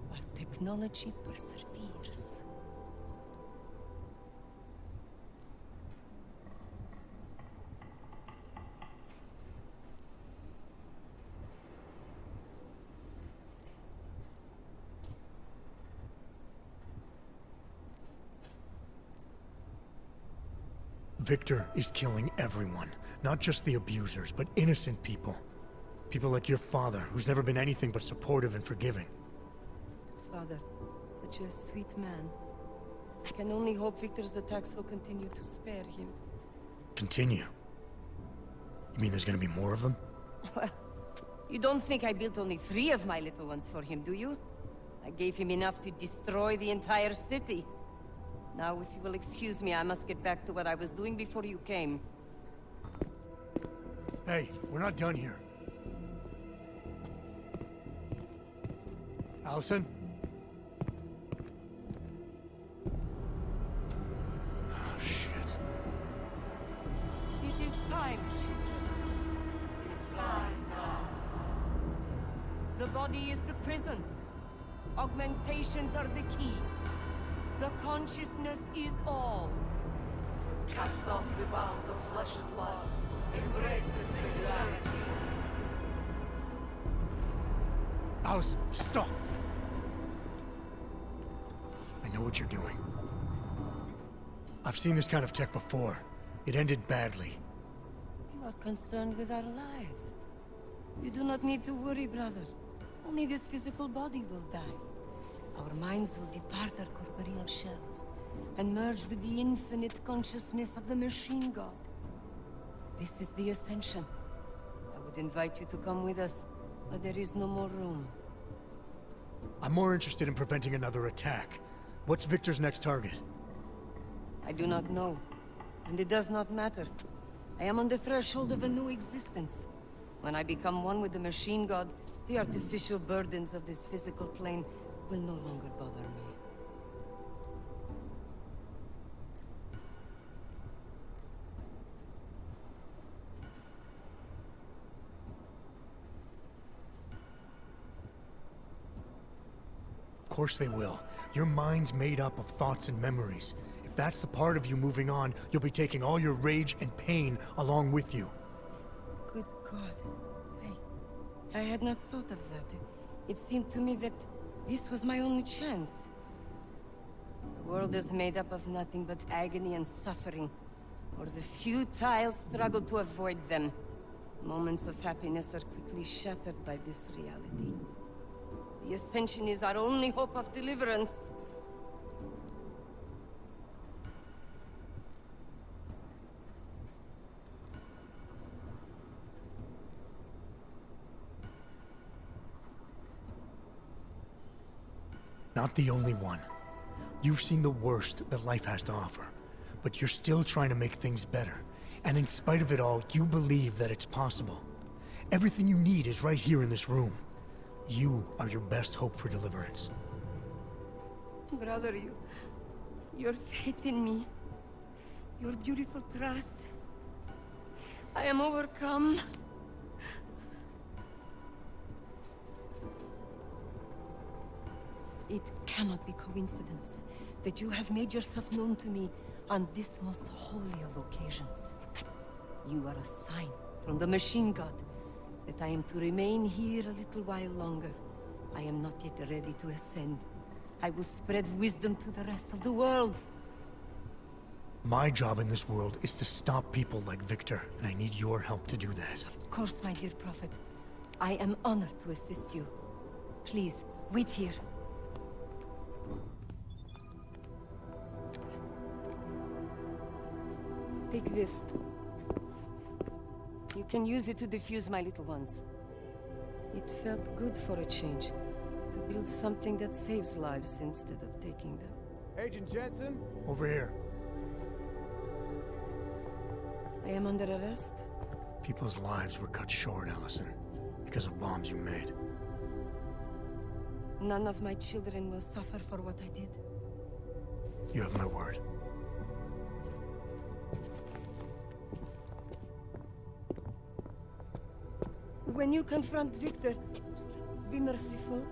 while technology perseveres. Victor is killing everyone. Not just the abusers, but innocent people. People like your father, who's never been anything but supportive and forgiving. Father, such a sweet man. I can only hope Victor's attacks will continue to spare him. Continue? You mean there's gonna be more of them? Well, you don't think I built only 3 of my little ones for him, do you? I gave him enough to destroy the entire city. Now, if you will excuse me, I must get back to what I was doing before you came. Hey, we're not done here. Allison? Oh, shit. It is time, children. It's time now. The body is the prison. Augmentations are the key. The consciousness is all. Cast off the bounds of flesh and blood. Embrace the singularity. Allison, stop! I know what you're doing. I've seen this kind of tech before. It ended badly. You are concerned with our lives. You do not need to worry, brother. Only this physical body will die. Our minds will depart our corporeal shells and merge with the infinite consciousness of the machine god. This is the ascension. I would invite you to come with us, but there is no more room. I'm more interested in preventing another attack. What's Victor's next target? I do not know, and it does not matter. I am on the threshold of a new existence. When I become one with the machine god, the artificial burdens of this physical plane will no longer bother me. Of course they will. Your mind's made up of thoughts and memories. If if that's the part of you moving on, you'll be taking all your rage and pain along with you. Good God. I had not thought of that. It seemed to me that this was my only chance. The world is made up of nothing but agony and suffering, or the futile struggle to avoid them. Moments of happiness are quickly shattered by this reality. The Ascension is our only hope of deliverance. Not the only one. You've seen the worst that life has to offer, but you're still trying to make things better. And in spite of it all, you believe that it's possible. Everything you need is right here in this room. You are your best hope for deliverance. Brother, your faith in me, your beautiful trust. I am overcome. It cannot be coincidence that you have made yourself known to me on this most holy of occasions. You are a sign from the Machine God that I am to remain here a little while longer. I am not yet ready to ascend. I will spread wisdom to the rest of the world. My job in this world is to stop people like Victor, and I need your help to do that. Of course, my dear Prophet. I am honored to assist you. Please, wait here. Take this. You can use it to defuse my little ones. It felt good for a change, to build something that saves lives instead of taking them. Agent Jensen? Over here. I am under arrest? People's lives were cut short, Allison, because of bombs you made. None of my children will suffer for what I did. You have my word. When you confront Victor, be merciful.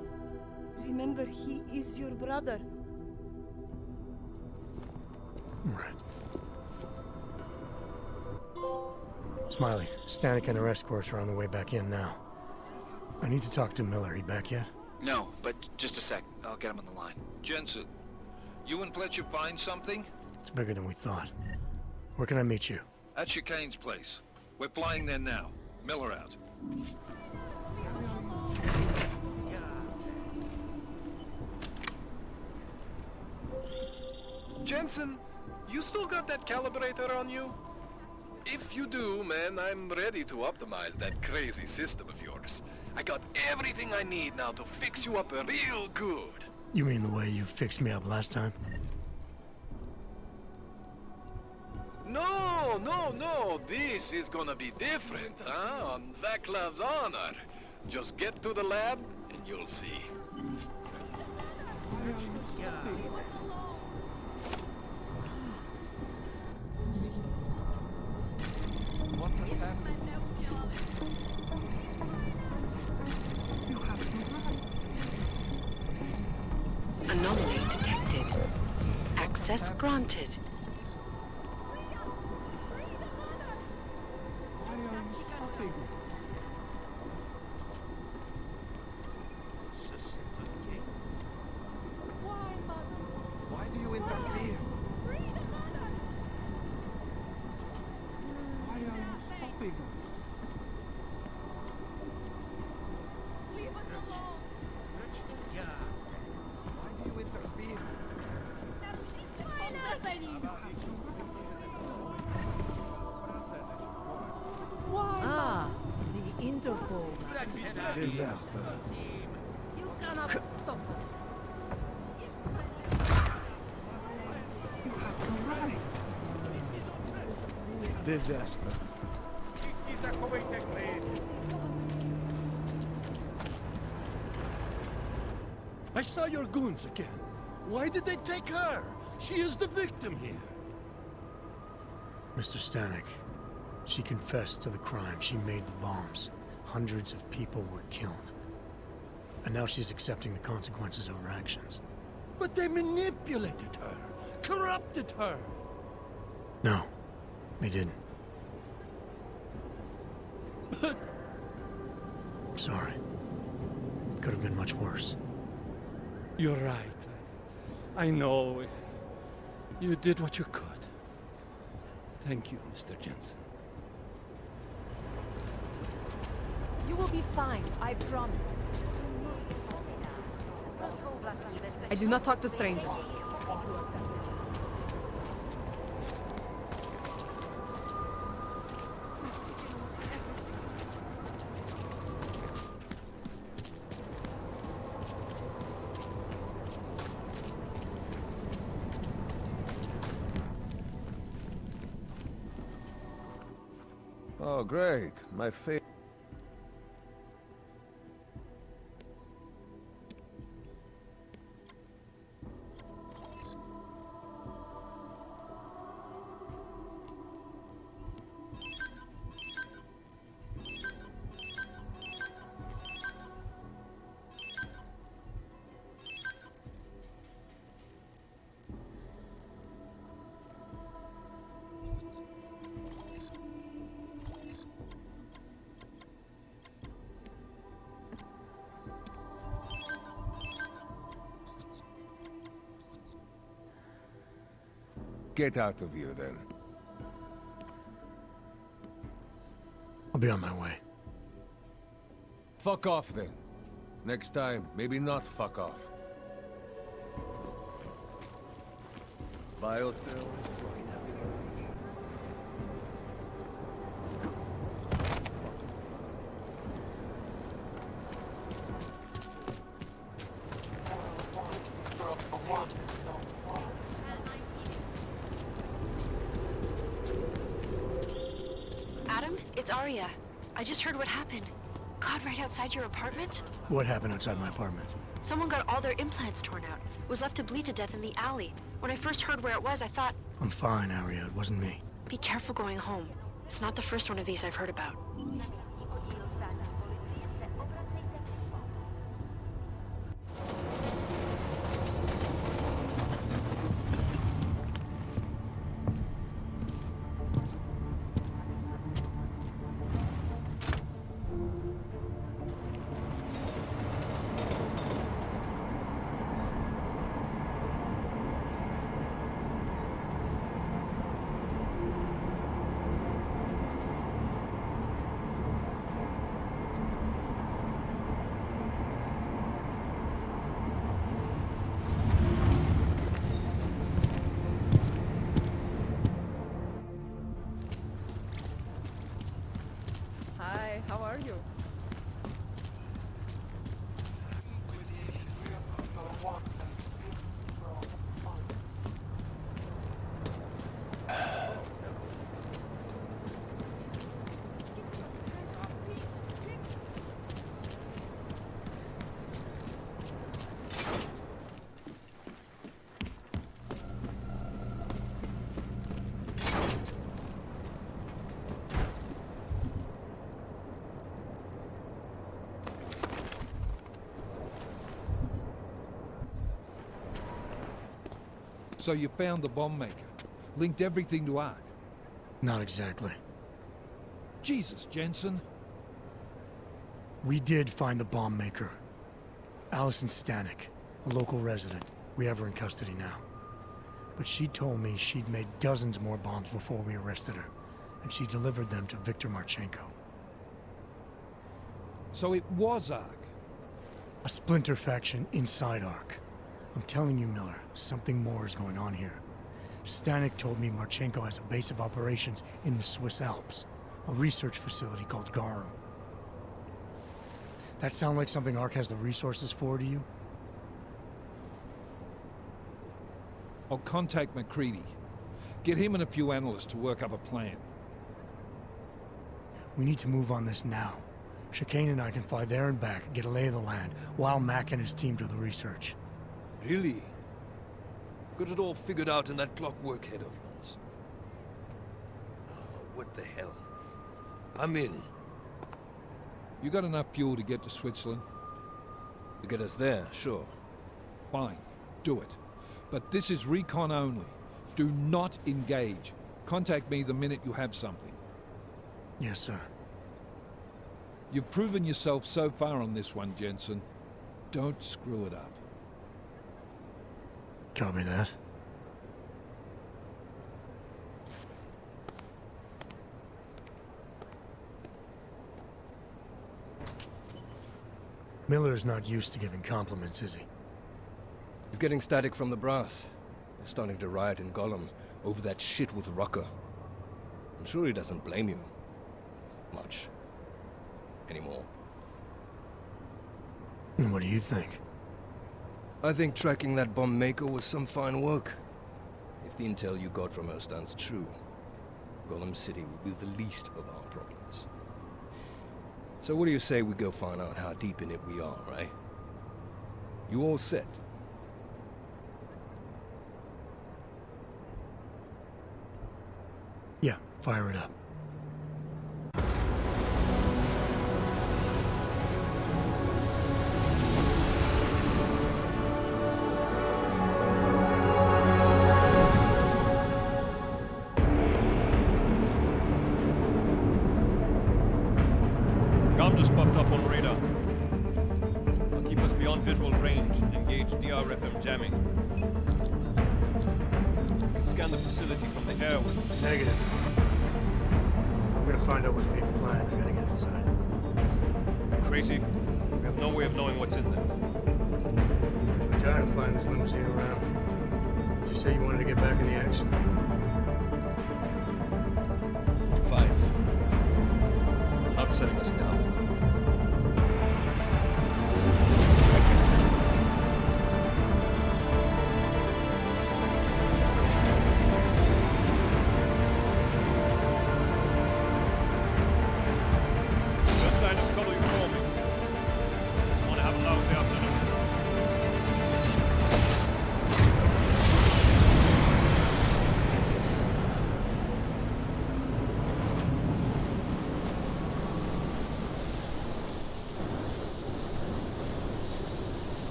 Remember, he is your brother. Right. Smiley, Stanek and her escorts are on the way back in now. I need to talk to Miller. He back yet? No, but just a sec. I'll get him on the line. Jensen, you and Fletcher find something? It's bigger than we thought. Where can I meet you? At Chicane's place. We're flying there now. Miller out. Jensen, you still got that calibrator on you? If you do, man, I'm ready to optimize that crazy system of yours. I got everything I need now to fix you up real good. You mean the way you fixed me up last time? No, this is gonna be different, huh? On Vaclav's honor. Just get to the lab, and you'll see. What has happened? Anomaly detected. Access granted. Why do you interfere? Why are you stopping? Why do you interfere? Ah, the Interpol. Disaster. You cannot stop us. Disaster. I saw your goons again. Why did they take her? She is the victim here. Mr. Stanek, she confessed to the crime. She made the bombs. Hundreds of people were killed. And now she's accepting the consequences of her actions. But they manipulated her. corrupted her! No, they didn't. But... Sorry. Could have been much worse. You're right. I know. You did what you could. Thank you, Mr. Jensen. You will be fine, I promise. I do not talk to strangers. Oh, great. My favorite. Get out of here, then. I'll be on my way. Fuck off, then. Next time, maybe not fuck off. Biocell. Adam, it's Arya. I just heard what happened. God, right outside your apartment? What happened outside my apartment? Someone got all their implants torn out. Was left to bleed to death in the alley. When I first heard where it was, I thought, I'm fine, Arya. It wasn't me. be careful going home. It's not the first one of these I've heard about. Hi, how are you? So you found the bomb maker. Linked everything to Ark. Not exactly. Jesus, Jensen. We did find the bomb maker. Allison Stanek, a local resident. We have her in custody now. But she told me she'd made dozens more bombs before we arrested her, and she delivered them to Viktor Marchenko. So it was Ark? A splinter faction inside Ark. I'm telling you, Miller, something more is going on here. Stanek told me Marchenko has a base of operations in the Swiss Alps, a research facility called Garum. That sound like something Ark has the resources for to you? I'll contact McCready. Get him and a few analysts to work up a plan. We need to move on this now. Chicane and I can fly there and back, get a lay of the land, while Mac and his team do the research. Really? Got it all figured out in that clockwork head of yours. What the hell? I'm in. You got enough fuel to get to Switzerland? To get us there, sure. Fine. Do it. But this is recon only. Do not engage. Contact me the minute you have something. Yes, sir. You've proven yourself so far on this one, Jensen. Don't screw it up. Copy that. Miller's not used to giving compliments, is he? He's getting static from the brass. They're starting to riot in Gollum over that shit with Rucker. I'm sure he doesn't blame you. Much. Anymore. And what do you think? I think tracking that bomb maker was some fine work. If the intel you got from her stands true, Gollum City will be the least of our problems. So what do you say we go find out how deep in it we are, right? You all set? Yeah, fire it up. Gom just popped up on radar. I'll keep us beyond visual range. Engage DRFM jamming. Scan the facility from the air with... Negative. I'm gonna find out what's being planned. I gotta get inside. Crazy. We have no way of knowing what's in there. I'm tired of flying this limousine around. Did you say you wanted to get back in the action? Fine. I'm not setting us down.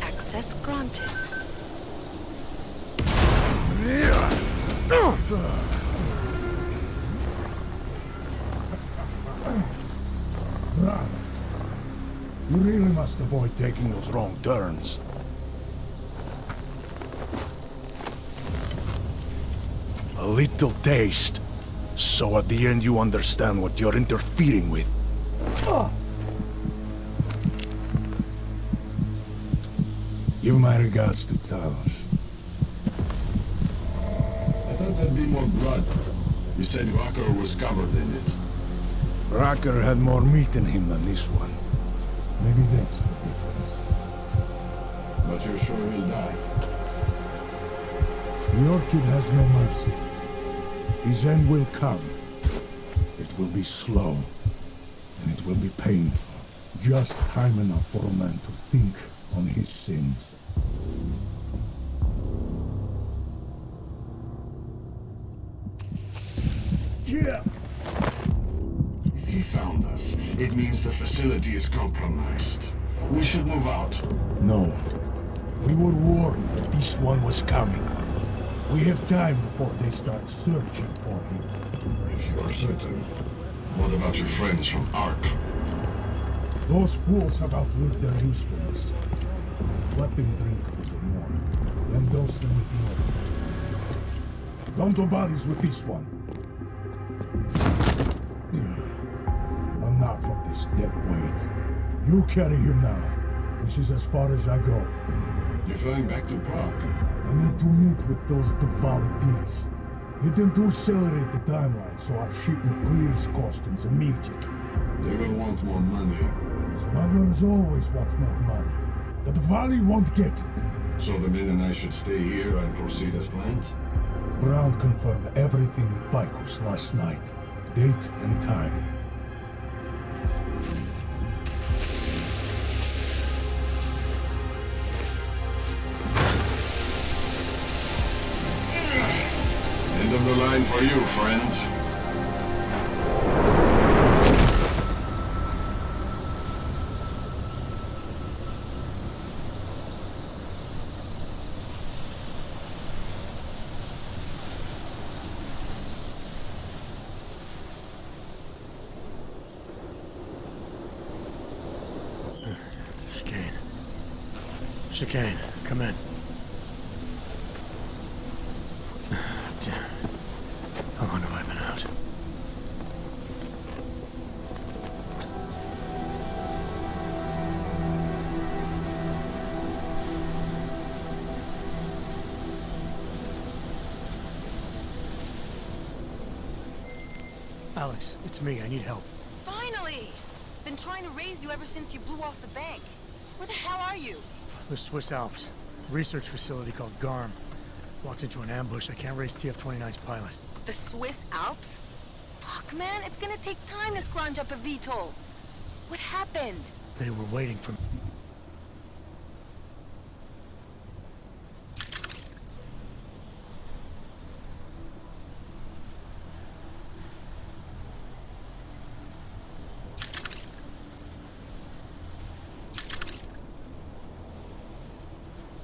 Access granted. You really must avoid taking those wrong turns. A little taste, so at the end you understand what you're interfering with. Give my regards to Talos. I thought there'd be more blood. You said Rucker was covered in it. Rucker had more meat in him than this one. Maybe that's the difference. But you're sure he'll die? The Orchid has no mercy. His end will come. It will be slow, and it will be painful. Just time enough for a man to think on his sins. Yeah. If he found us, it means the facility is compromised. We should move out. No. We were warned that this one was coming. We have time before they start searching for him. If you are certain, what about your friends from Ark? Those fools have outlived their usefulness. Let them drink a little more, then dose them with more. Don't do bodies with this one. Enough of this dead weight. You carry him now. This is as far as I go. You're flying back to Prague? I need to meet with those Diwali peers. Get them to accelerate the timeline so our shipment clears customs immediately. They will want more money. Smugglers always want more money. The Diwali won't get it. So the men and I should stay here and proceed as planned? Brown confirmed everything with Baikus last night. Date and time. Another line for you, friend. Chicane, come in. Damn. How long have I been out? Alex, it's me. I need help. Finally! Been trying to raise you ever since you blew off the bank. Where the hell are you? The Swiss Alps. Research facility called GARM. Walked into an ambush. I can't raise TF-29's pilot. The Swiss Alps? Fuck, man, it's gonna take time to scrounge up a VTOL. What happened? They were waiting for me.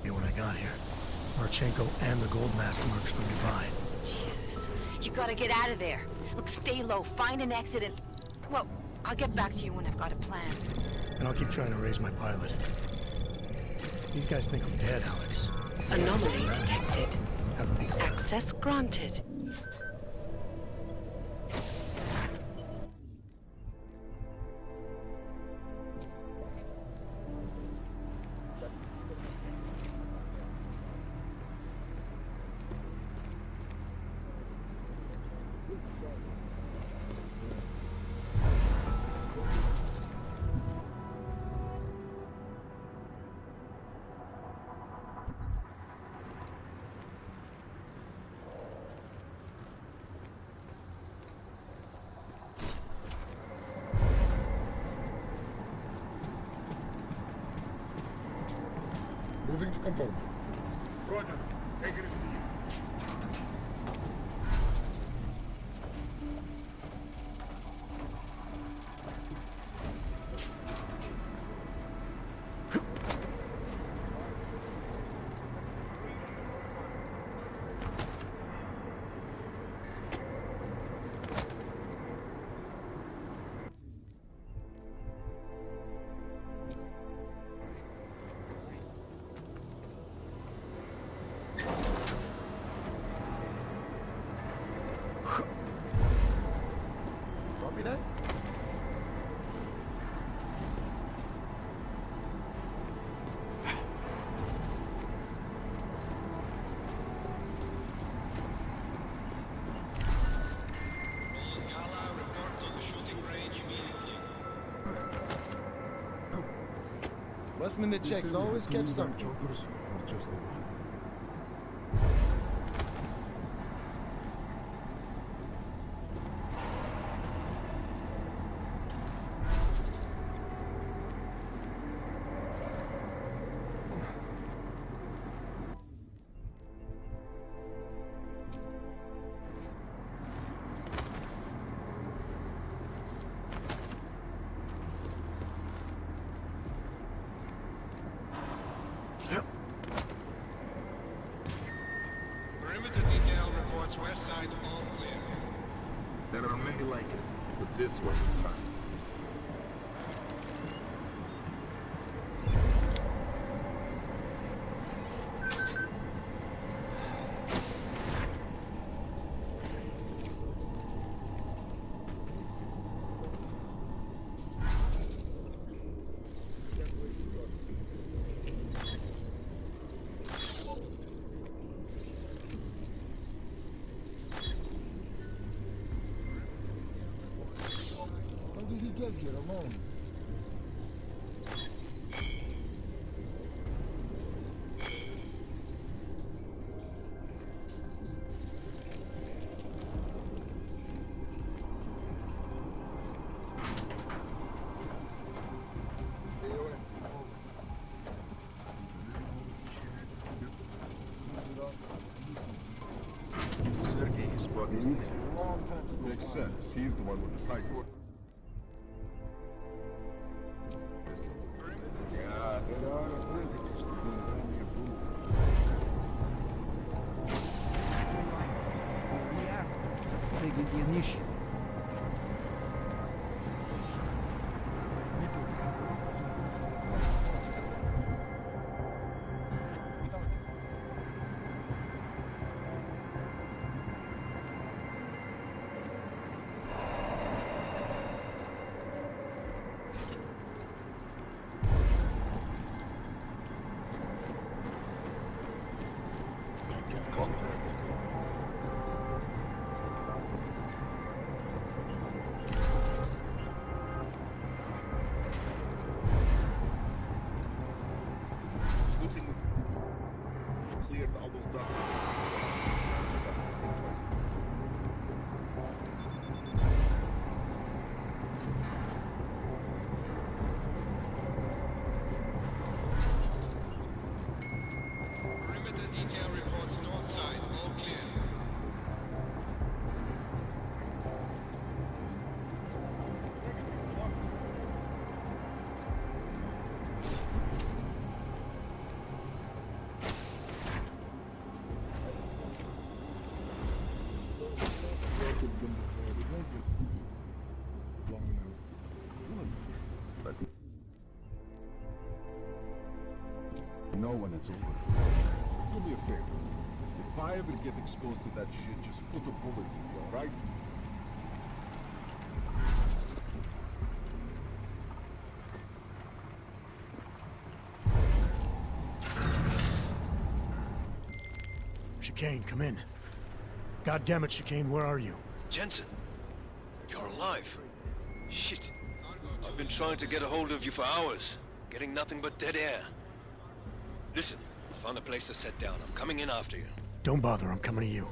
When I got here, Marchenko and the gold mask mercs from nearby. Jesus, you gotta get out of there. Look, stay low, find an exit and... Well, I'll get back to you when I've got a plan. And I'll keep trying to raise my pilot. These guys think I'm dead, Alex. Anomaly detected. Access granted. Moving to confirm. Roger. Take it easy. Copy that? Last-minute checks always catch something. Perimeter detail reports west side all clear. There are many like it, but this was the time. How did he get here alone? Sergei is makes sense. He's the one with the prices. Yeah, there are advantages to being only a fool. Taking the initiative. Cleared all those documents. Perimeter detail reports north side, all clear. No when it's over. Do me a favor. If I ever get exposed to that shit, just put a bullet in me, alright? Chicane, come in. God damn it, Chicane, where are you? Jensen, you're alive. Shit. I've been trying to get a hold of you for hours, getting nothing but dead air. Listen, I found a place to set down. I'm coming in after you. Don't bother, I'm coming to you.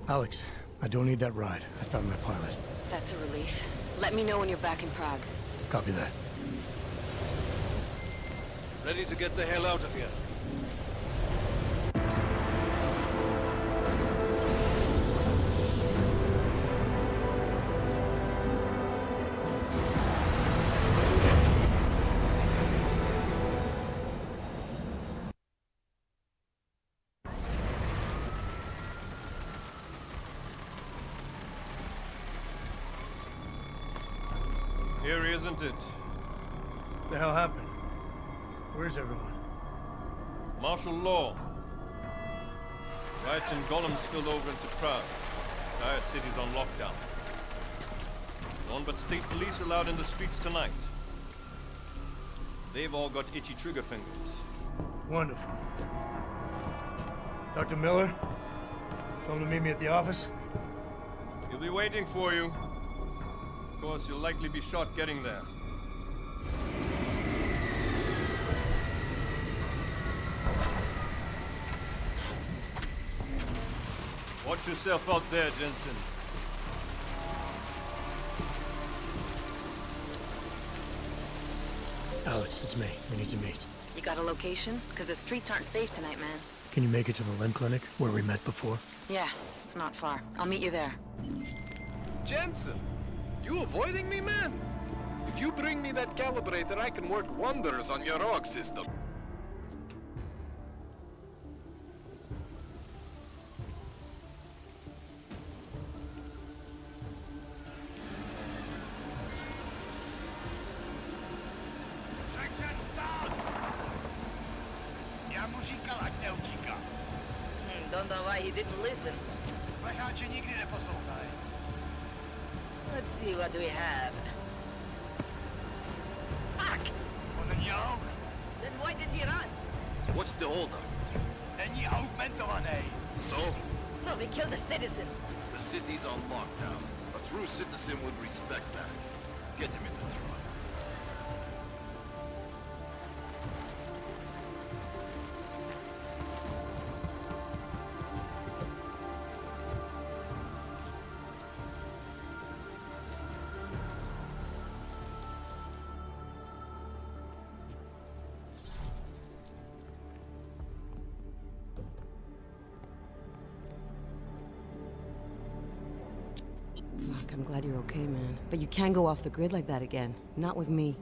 Alex, I don't need that ride. I found my pilot. That's a relief. Let me know when you're back in Prague. Copy that. Ready to get the hell out of here. Eerie, isn't it? What the hell happened? Where's everyone? Martial law. Riots in Golem spilled over into Prague. Entire city's on lockdown. None but state police allowed in the streets tonight. They've all got itchy trigger fingers. Wonderful. Talk to Miller? Tell him to meet me at the office? He'll be waiting for you. Of course, you'll likely be shot getting there. Watch yourself out there, Jensen. Alex, it's me. We need to meet. You got a location? Because the streets aren't safe tonight, man. Can you make it to the limb clinic, where we met before? Yeah, it's not far. I'll meet you there. Jensen, you avoiding me, man? If you bring me that calibrator, I can work wonders on your AUG system. Don't know why he didn't listen. Let's see what we have. Fuck! Then why did he run? What's the holdup? So? So we killed a citizen. The city's on lockdown. A true citizen would respect that. Get him in the truck. I'm glad you're okay, man. But you can't go off the grid like that again. Not with me.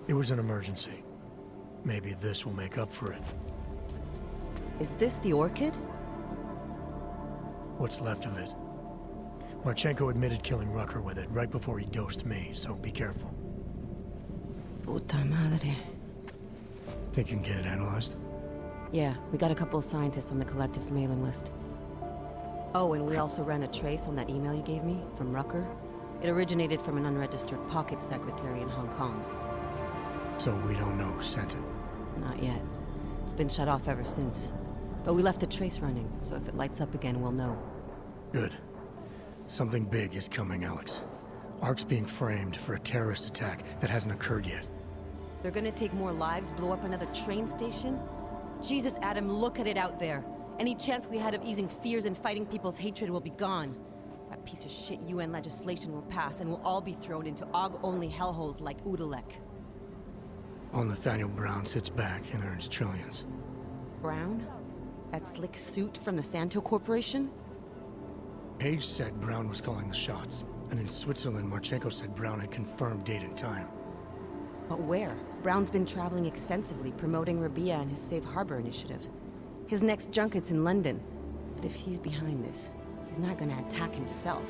It was an emergency. Maybe this will make up for it. Is this the Orchid? What's left of it. Marchenko admitted killing Rucker with it right before he dosed me, so be careful. Puta madre. Think you can get it analyzed? Yeah, we got a couple of scientists on the collective's mailing list. Oh, and we also ran a trace on that email you gave me from Rucker. It originated from an unregistered pocket secretary in Hong Kong. So we don't know who sent it? Not yet. It's been shut off ever since. But we left a trace running, so if it lights up again, we'll know. Good. Something big is coming, Alex. ARC's being framed for a terrorist attack that hasn't occurred yet. They're gonna take more lives, blow up another train station? Jesus, Adam, look at it out there. Any chance we had of easing fears and fighting people's hatred will be gone. That piece of shit UN legislation will pass, and we'll all be thrown into AUG-only hellholes like Udalek. While Nathaniel Brown sits back and earns trillions. Brown? That slick suit from the Santo Corporation? Page said Brown was calling the shots, and in Switzerland, Marchenko said Brown had confirmed date and time. But where? Brown's been traveling extensively, promoting Rabia and his Safe Harbor initiative. His next junket's in London. But if he's behind this, he's not gonna attack himself.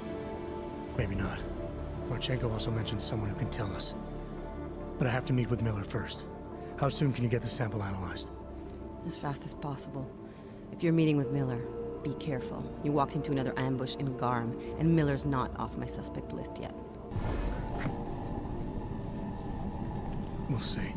Maybe not. Marchenko also mentioned someone who can tell us. But I have to meet with Miller first. How soon can you get the sample analyzed? As fast as possible. If you're meeting with Miller, be careful. You walked into another ambush in Garm, and Miller's not off my suspect list yet. We'll see.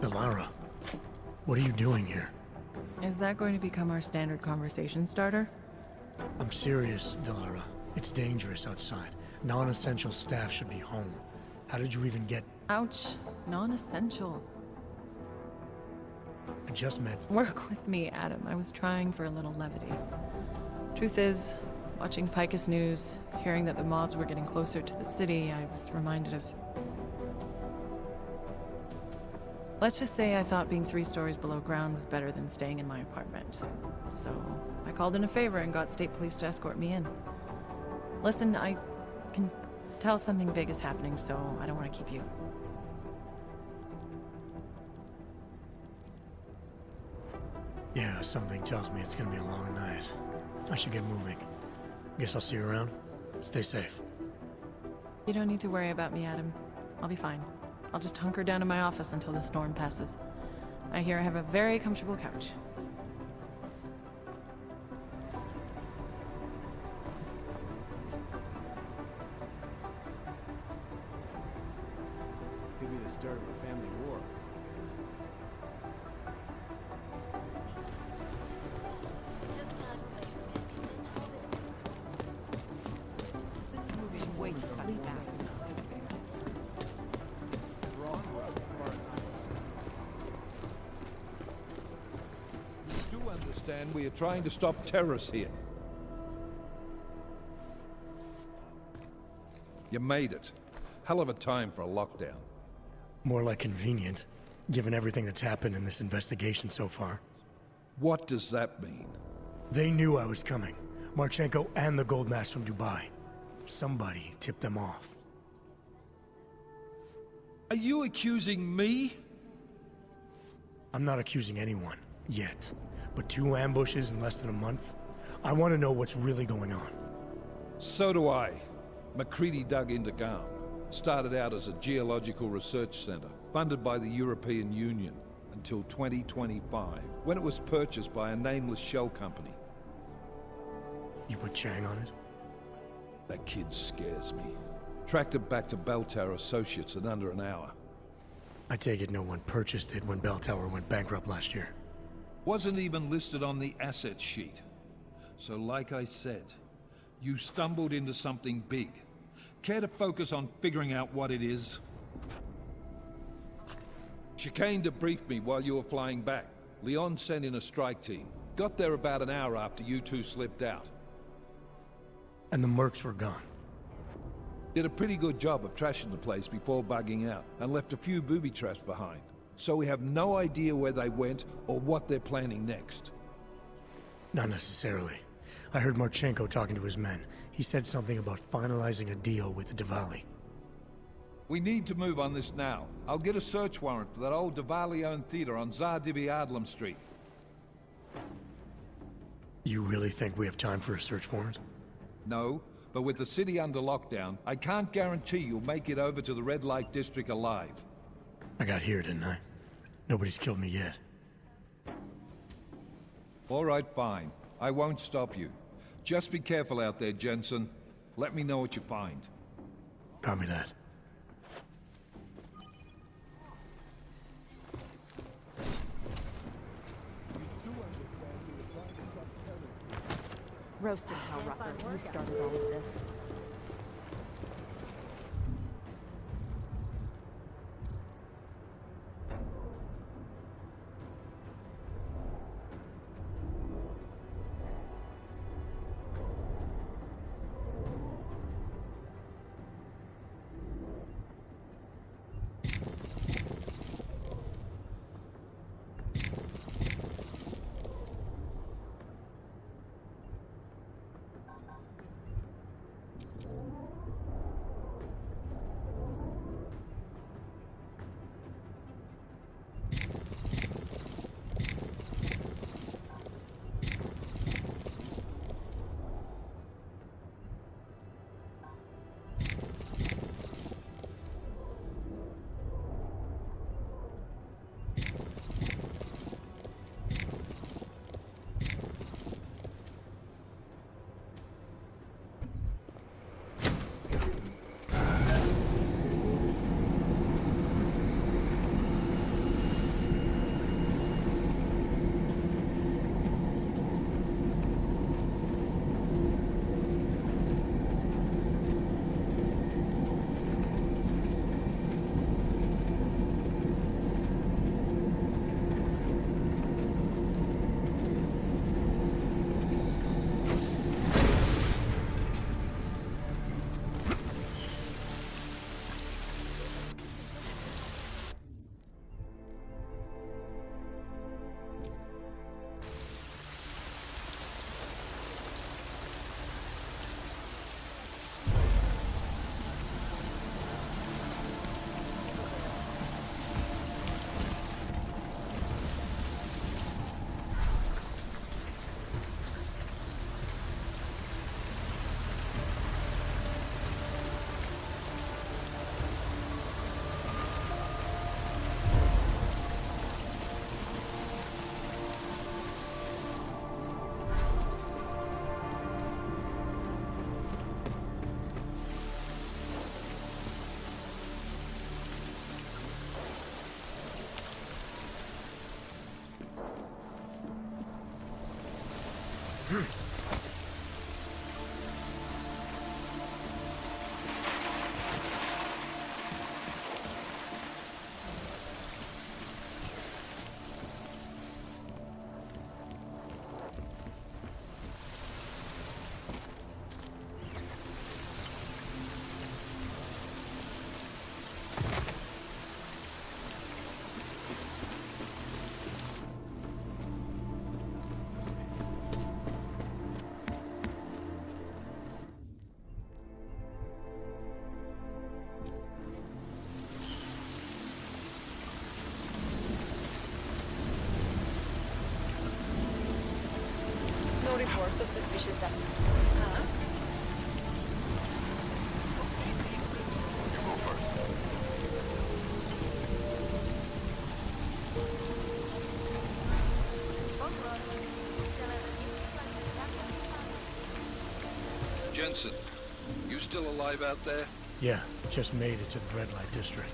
Delara, what are you doing here? Is that going to become our standard conversation starter? I'm serious, Delara. It's dangerous outside. Non-essential staff should be home. How did you even get... Ouch. Non-essential. I just met... Work with me, Adam. I was trying for a little levity. Truth is, watching Picus News, hearing that the mobs were getting closer to the city, I was reminded of... Let's just say I thought being 3 stories below ground was better than staying in my apartment. So, I called in a favor and got state police to escort me in. Listen, I can tell something big is happening, so I don't want to keep you. Yeah, something tells me it's gonna be a long night. I should get moving. Guess I'll see you around. Stay safe. You don't need to worry about me, Adam. I'll be fine. I'll just hunker down in my office until the storm passes. I hear I have a very comfortable couch. Could be the start of a family war. man. We are trying to stop terrorists here. You made it. Hell of a time for a lockdown. More like convenient, given everything that's happened in this investigation so far. What does that mean? They knew I was coming. Marchenko and the gold mask from Dubai. Somebody tipped them off. Are you accusing me? I'm not accusing anyone, yet. But 2 ambushes in less than a month? I want to know what's really going on. So do I. MacCready dug into GARM. Started out as a geological research center, funded by the European Union, until 2025, when it was purchased by a nameless shell company. You put Chang on it? That kid scares me. Tracked it back to Bell Tower Associates in under an hour. I take it no one purchased it when Bell Tower went bankrupt last year. Wasn't even listed on the asset sheet. So like I said, you stumbled into something big. Care to focus on figuring out what it is? Chicane debriefed me while you were flying back. Leon sent in a strike team. Got there about an hour after you two slipped out. And the mercs were gone. Did a pretty good job of trashing the place before bugging out, and left a few booby traps behind. So we have no idea where they went or what they're planning next. Not necessarily. I heard Marchenko talking to his men. He said something about finalizing a deal with the Diwali. We need to move on this now. I'll get a search warrant for that old Diwali-owned theater on Zardibi Adlam Street. You really think we have time for a search warrant? No, but with the city under lockdown, I can't guarantee you'll make it over to the Red Light District alive. I got here, didn't I? Nobody's killed me yet. All right, fine. I won't stop you. Just be careful out there, Jensen. Let me know what you find. Copy that. Roasted hell, Rucker. You started all of this. Jensen, you still alive out there? Yeah, just made it to the red light district.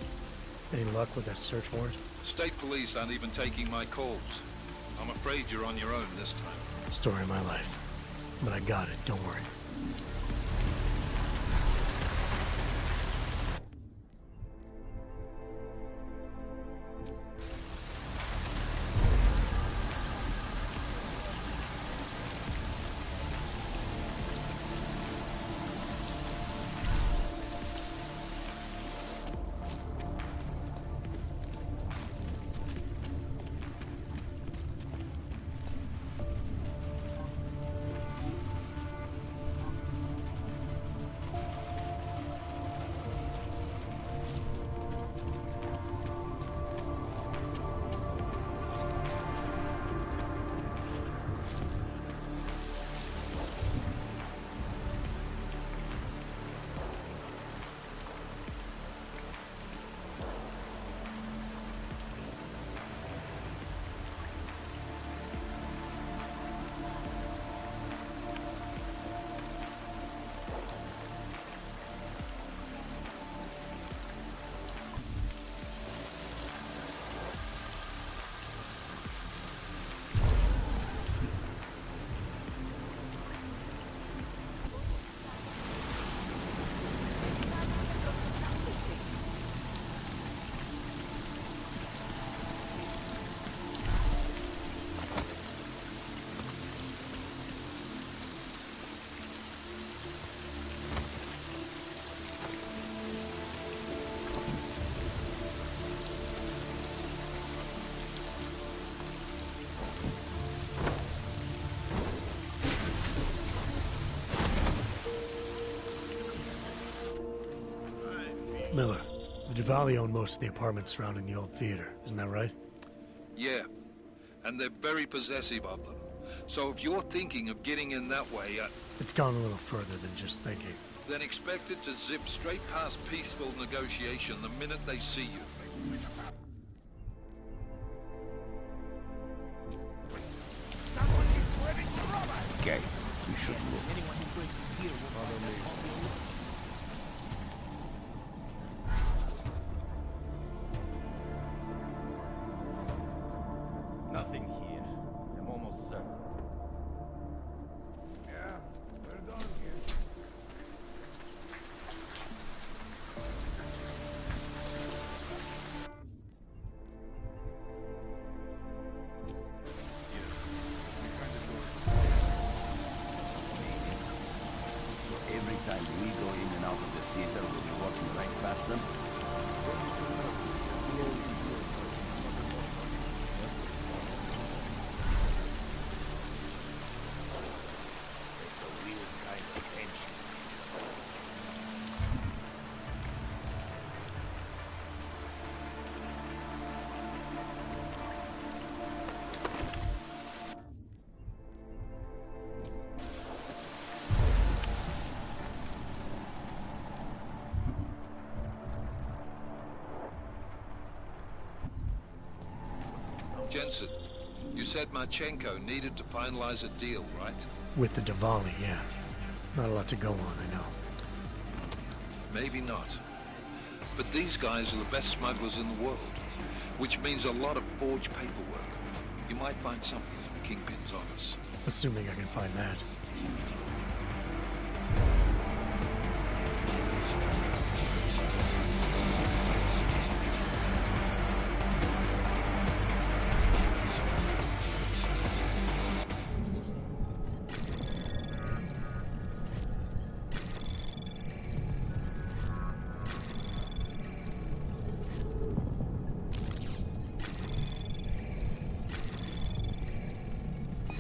Any luck with that search warrant? State police aren't even taking my calls. I'm afraid you're on your own this time. Story of my life. But I got it, don't worry. Miller, the Diwali own most of the apartments surrounding the old theater, isn't that right? Yeah, and they're very possessive of them. So if you're thinking of getting in that way, It's gone a little further than just thinking. then expect it to zip straight past peaceful negotiation the minute they see you. Okay, we should look. Anyone who breaks here will follow me. Nothing here. I'm almost certain. Yeah, we're done here. Every time we go in and out of the theater, we'll be walking right past them. It's a weird kind of tension. Jensen, you said Marchenko needed to finalize a deal, right? With the Diwali, yeah. Not a lot to go on, I know. Maybe not. But these guys are the best smugglers in the world, which means a lot of forged paperwork. You might find something in the Kingpin's office. Assuming I can find that.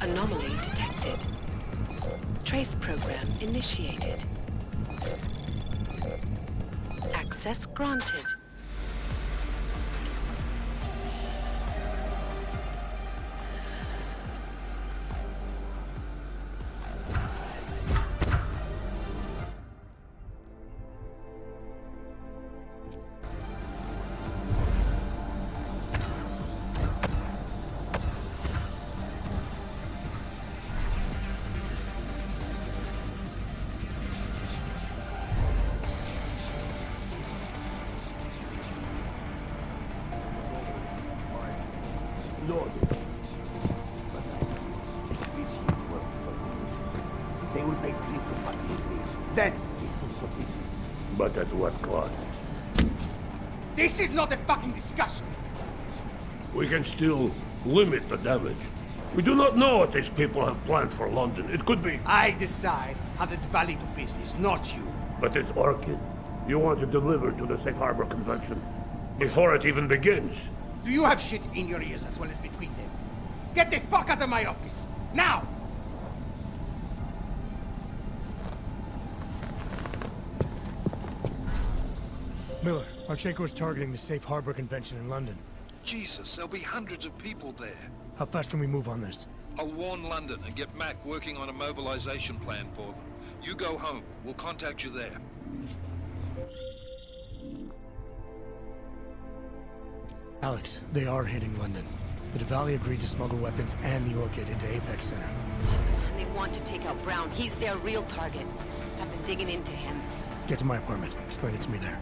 Anomaly detected. Trace program initiated. Access granted. That is good for business. But at what cost? This is not a fucking discussion! We can still limit the damage. We do not know what these people have planned for London. It could be... I decide how the Valley do business, not you. But it's Orchid. You want to deliver to the Safe Harbor Convention before it even begins. Do you have shit in your ears as well as between them? Get the fuck out of my office! Now! Miller, Archenko is targeting the Safe Harbor Convention in London. Jesus, there'll be hundreds of people there. How fast can we move on this? I'll warn London and get Mac working on a mobilization plan for them. You go home. We'll contact you there. Alex, they are hitting London. The Valley agreed to smuggle weapons and the Orchid into Apex Center. And they want to take out Brown. He's their real target. I've been digging into him. Get to my apartment. Explain it to me there.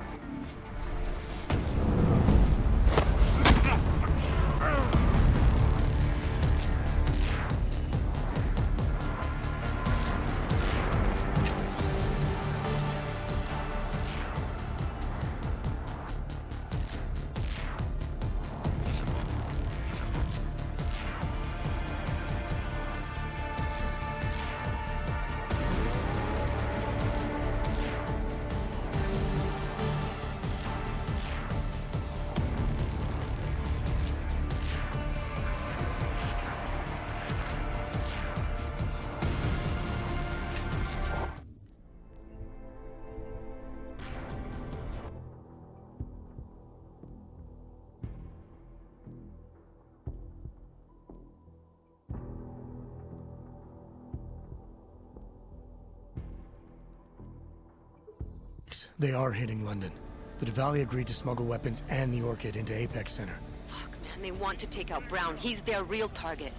They are hitting London. The Valley agreed to smuggle weapons and the Orchid into Apex Center. Fuck, man, they want to take out Brown. He's their real target.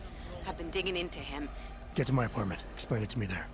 I've been digging into him. Get to my apartment. Explain it to me there.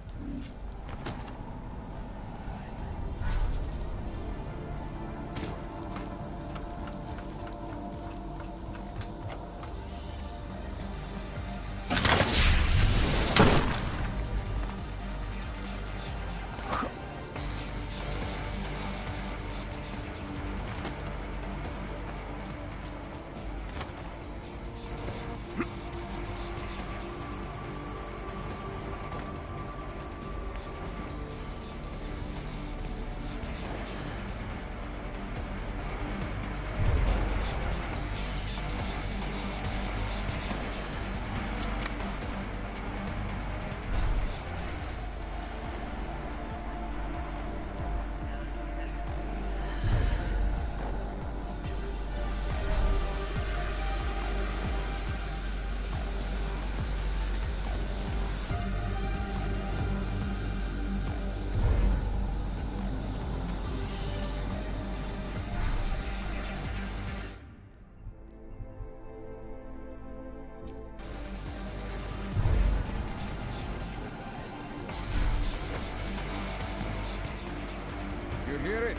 You hear it?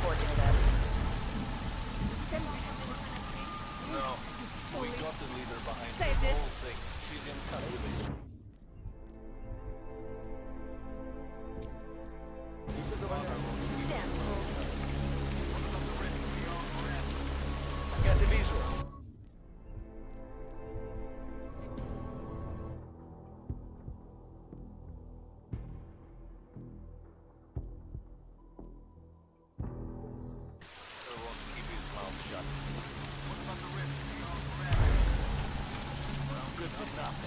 reporting that. No, we got the leader behind Say the this. whole thing. She's in custody. Get the visual. Keep his mouth shut. What about the rest? Well, good enough.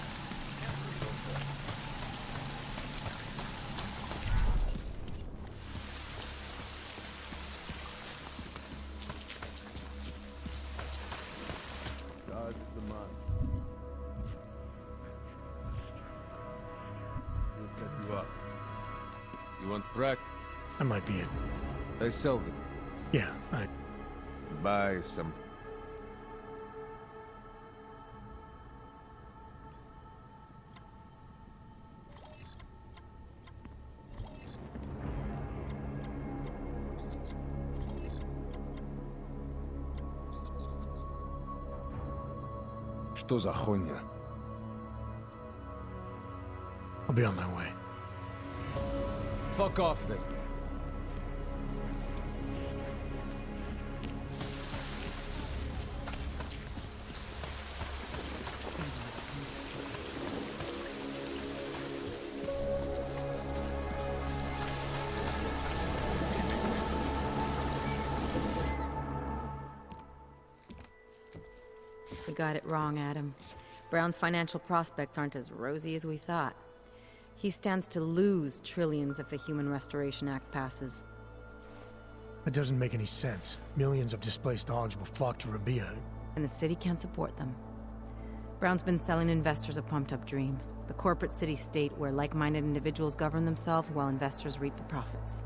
Dodge the man. We'll cut you up. You want crack? I might be it. They sell them. Yeah, I... Buy some. Что за хуйня? I'll be on my way. Fuck off then. We got it wrong, Adam. Brown's financial prospects aren't as rosy as we thought. He stands to lose trillions if the Human Restoration Act passes. That doesn't make any sense. Millions of displaced Augs will flock to Rabia. And the city can't support them. Brown's been selling investors a pumped-up dream. The corporate city-state where like-minded individuals govern themselves while investors reap the profits.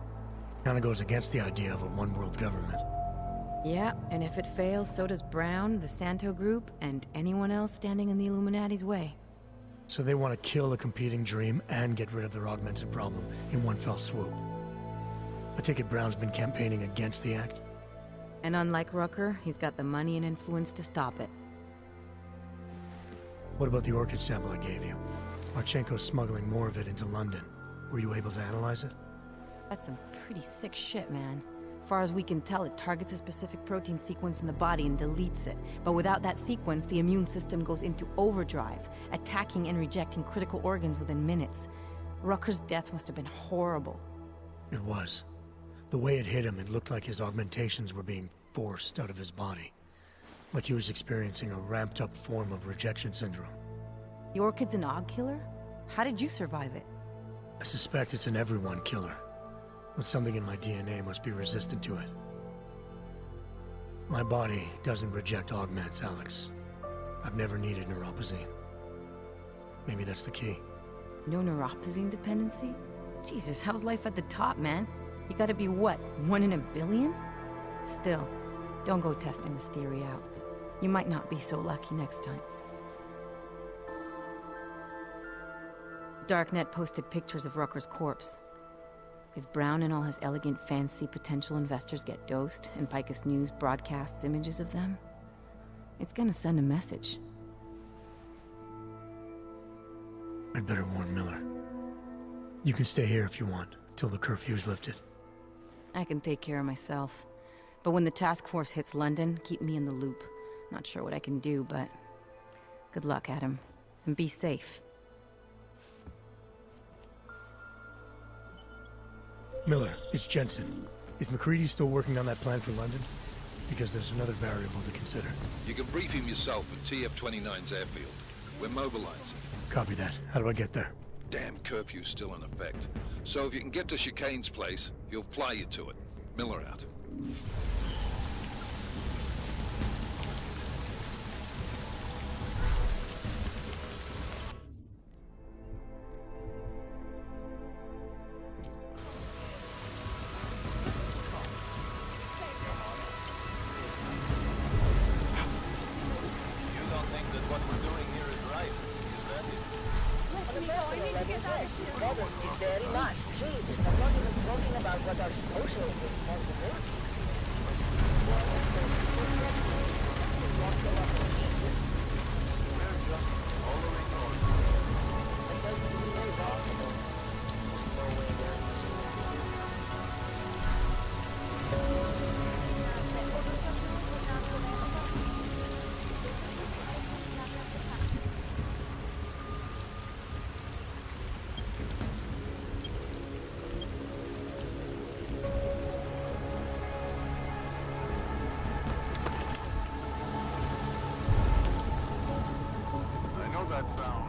Kinda goes against the idea of a one-world government. Yeah, and if it fails, so does Brown, the Santo Group, and anyone else standing in the Illuminati's way. So they want to kill a competing dream and get rid of their augmented problem in one fell swoop. I take it Brown's been campaigning against the act? And unlike Rucker, he's got the money and influence to stop it. What about the orchid sample I gave you? Marchenko's smuggling more of it into London. Were you able to analyze it? That's some pretty sick shit, man. Far as we can tell, it targets a specific protein sequence in the body and deletes it. But without that sequence, the immune system goes into overdrive, attacking and rejecting critical organs within minutes. Rucker's death must have been horrible. It was. The way it hit him, it looked like his augmentations were being forced out of his body. Like he was experiencing a ramped-up form of rejection syndrome. The orchid's an Aug killer? How did you survive it? I suspect it's an everyone killer. But something in my DNA must be resistant to it. My body doesn't reject augments, Alex. I've never needed neuropozyne. Maybe that's the key. No neuropozyne dependency? Jesus, how's life at the top, man? You gotta be what, 1 in a billion? Still, don't go testing this theory out. You might not be so lucky next time. Darknet posted pictures of Rucker's corpse. If Brown and all his elegant, fancy potential investors get dosed, and Picus News broadcasts images of them, it's gonna send a message. I'd better warn Miller. You can stay here if you want, till the curfew's lifted. I can take care of myself. But when the task force hits London, keep me in the loop. Not sure what I can do, but... good luck, Adam. And be safe. Miller, it's Jensen. Is McCready still working on that plan for London? Because there's another variable to consider. You can brief him yourself at TF-29's airfield. We're mobilizing. Copy that. How do I get there? Damn curfew's still in effect. So if you can get to Chicane's place, he'll fly you to it. Miller out. Very much. Jesus, I'm not even talking about what our social responsibilities. that sound?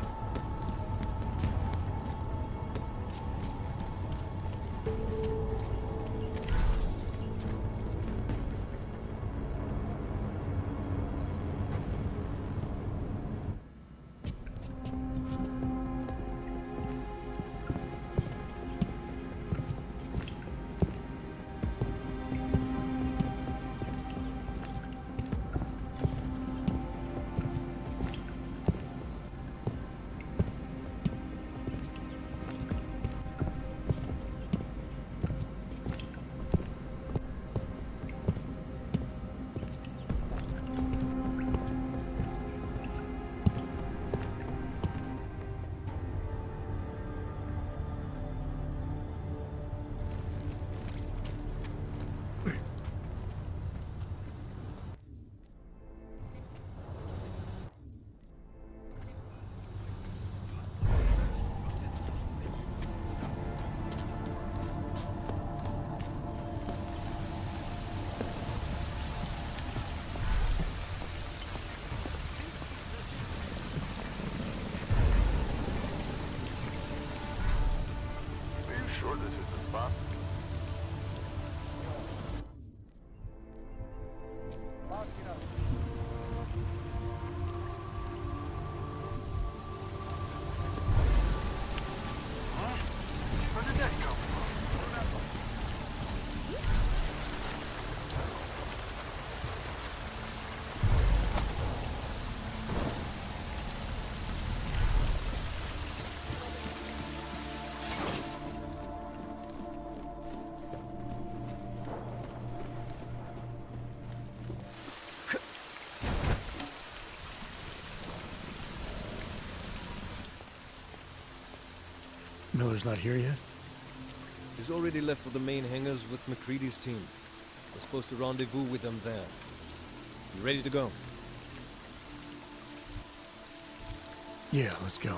Sure this is the spot? Huh? Where did that come from? Miller's not here yet? He's already left for the main hangars with McCready's team. We're supposed to rendezvous with them there. You ready to go? Yeah, let's go.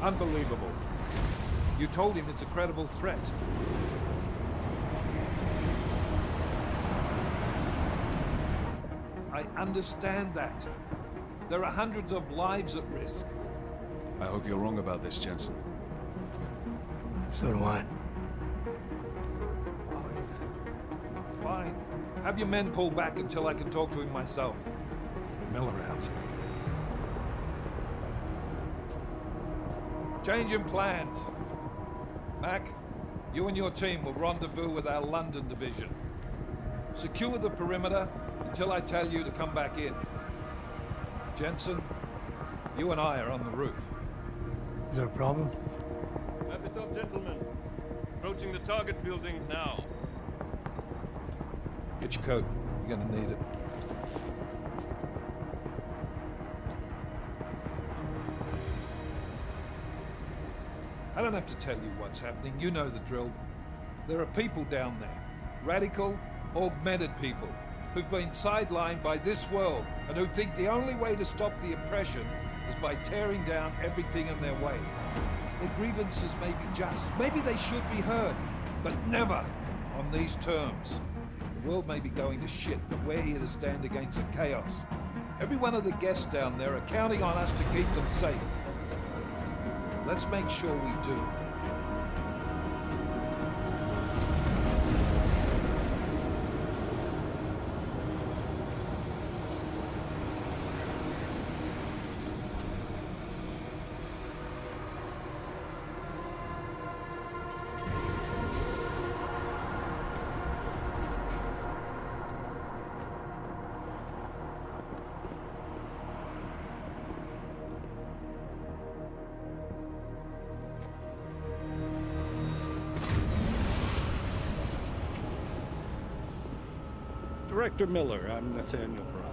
Unbelievable. You told him it's a credible threat. I understand that. There are hundreds of lives at risk. I hope you're wrong about this, Jensen. So do I. Fine. Have your men pull back until I can talk to him myself. Miller out. Changing plans. Mac, you and your team will rendezvous with our London division. Secure the perimeter until I tell you to come back in. Jensen, you and I are on the roof. Is there a problem? Wrap it up, gentlemen. Approaching the target building now. Get your coat. You're gonna need it. I don't have to tell you what's happening. You know the drill. There are people down there. Radical, augmented people who've been sidelined by this world and who think the only way to stop the oppression is by tearing down everything in their way. Their grievances may be just. Maybe they should be heard, but never on these terms. The world may be going to shit, but we're here to stand against the chaos. Every one of the guests down there are counting on us to keep them safe. Let's make sure we do. Director Miller, I'm Nathaniel Brown.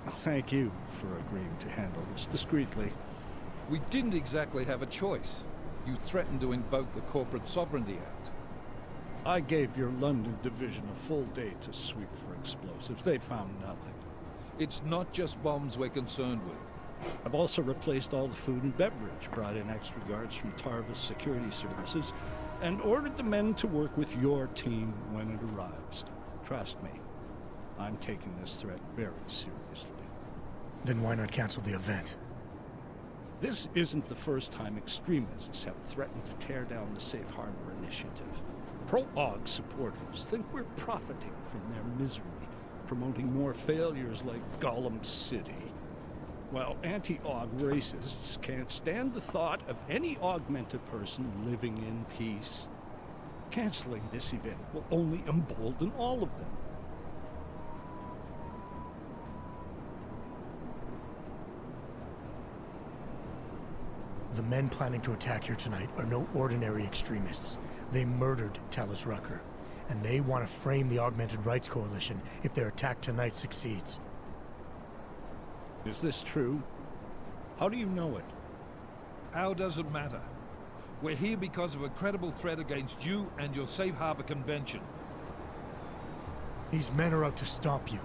Thank you for agreeing to handle this discreetly. We didn't exactly have a choice. You threatened to invoke the Corporate Sovereignty Act. I gave your London division a full day to sweep for explosives. They found nothing. It's not just bombs we're concerned with. I've also replaced all the food and beverage, brought in extra guards from Tarvis Security Services, and ordered the men to work with your team when it arrives. Trust me, I'm taking this threat very seriously. Then why not cancel the event? This isn't the first time extremists have threatened to tear down the Safe Harbor Initiative. Pro-AUG supporters think we're profiting from their misery, promoting more failures like Gollum City. While anti-AUG racists can't stand the thought of any augmented person living in peace. Canceling this event will only embolden all of them. The men planning to attack here tonight are no ordinary extremists. They murdered Talus Rucker, and they want to frame the Augmented Rights Coalition if their attack tonight succeeds. Is this true? How do you know it? How does it matter? We're here because of a credible threat against you and your Safe Harbor Convention. These men are out to stop you.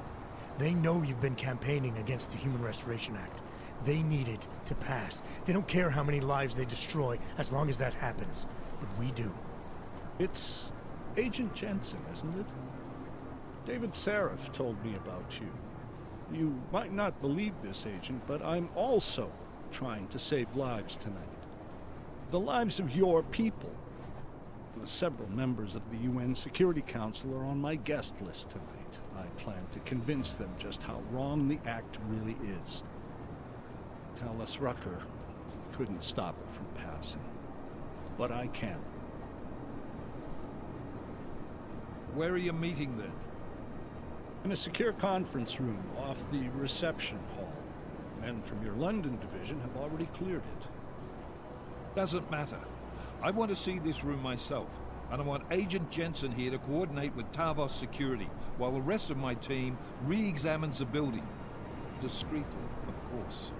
They know you've been campaigning against the Human Restoration Act. They need it to pass. They don't care how many lives they destroy, as long as that happens. But we do. It's Agent Jensen, isn't it? David Seraph told me about you. You might not believe this, Agent, but I'm also trying to save lives tonight. The lives of your people. Several members of the UN Security Council are on my guest list tonight. I plan to convince them just how wrong the act really is. Talus Rucker couldn't stop it from passing. But I can. Where are you meeting then? In a secure conference room off the reception hall. Men from your London division have already cleared it. Doesn't matter. I want to see this room myself, and I want Agent Jensen here to coordinate with Tarvos Security, while the rest of my team re-examines the building. Discreetly, of course.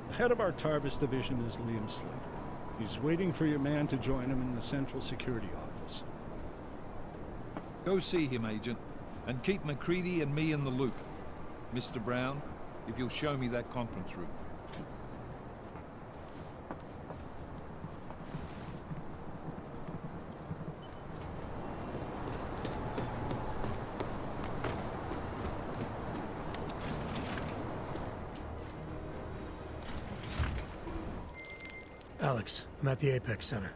The head of our Tarvis division is Liam Slater. He's waiting for your man to join him in the Central Security Office. Go see him, Agent, and keep McCready and me in the loop. Mr. Brown, if you'll show me that conference room. Alex, I'm at the Apex Center.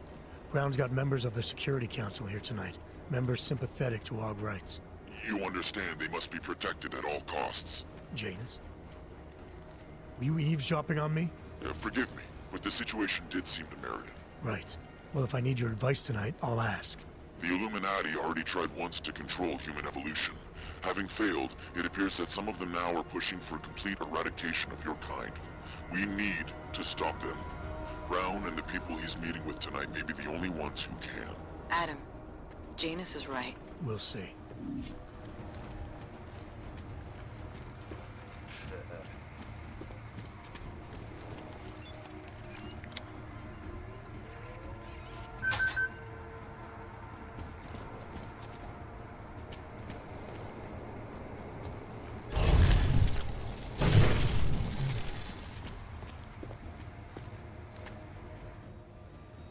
Brown's got members of the Security Council here tonight. Members sympathetic to AUG rights. You understand they must be protected at all costs. Janus? Were you eavesdropping on me? Forgive me, but the situation did seem to merit it. Right. Well, if I need your advice tonight, I'll ask. The Illuminati already tried once to control human evolution. Having failed, it appears that some of them now are pushing for complete eradication of your kind. We need to stop them. Brown and the people he's meeting with tonight may be the only ones who can. Adam, Janus is right. We'll see.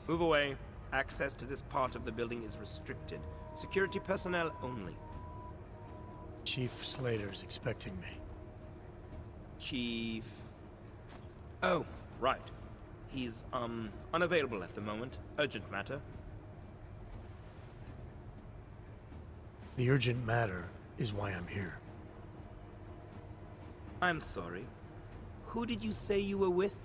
Move away. Access to this part of the building is restricted. Security personnel only. Chief Slater's expecting me. Chief... Oh, right. He's, unavailable at the moment. Urgent matter. The urgent matter is why I'm here. I'm sorry. Who did you say you were with?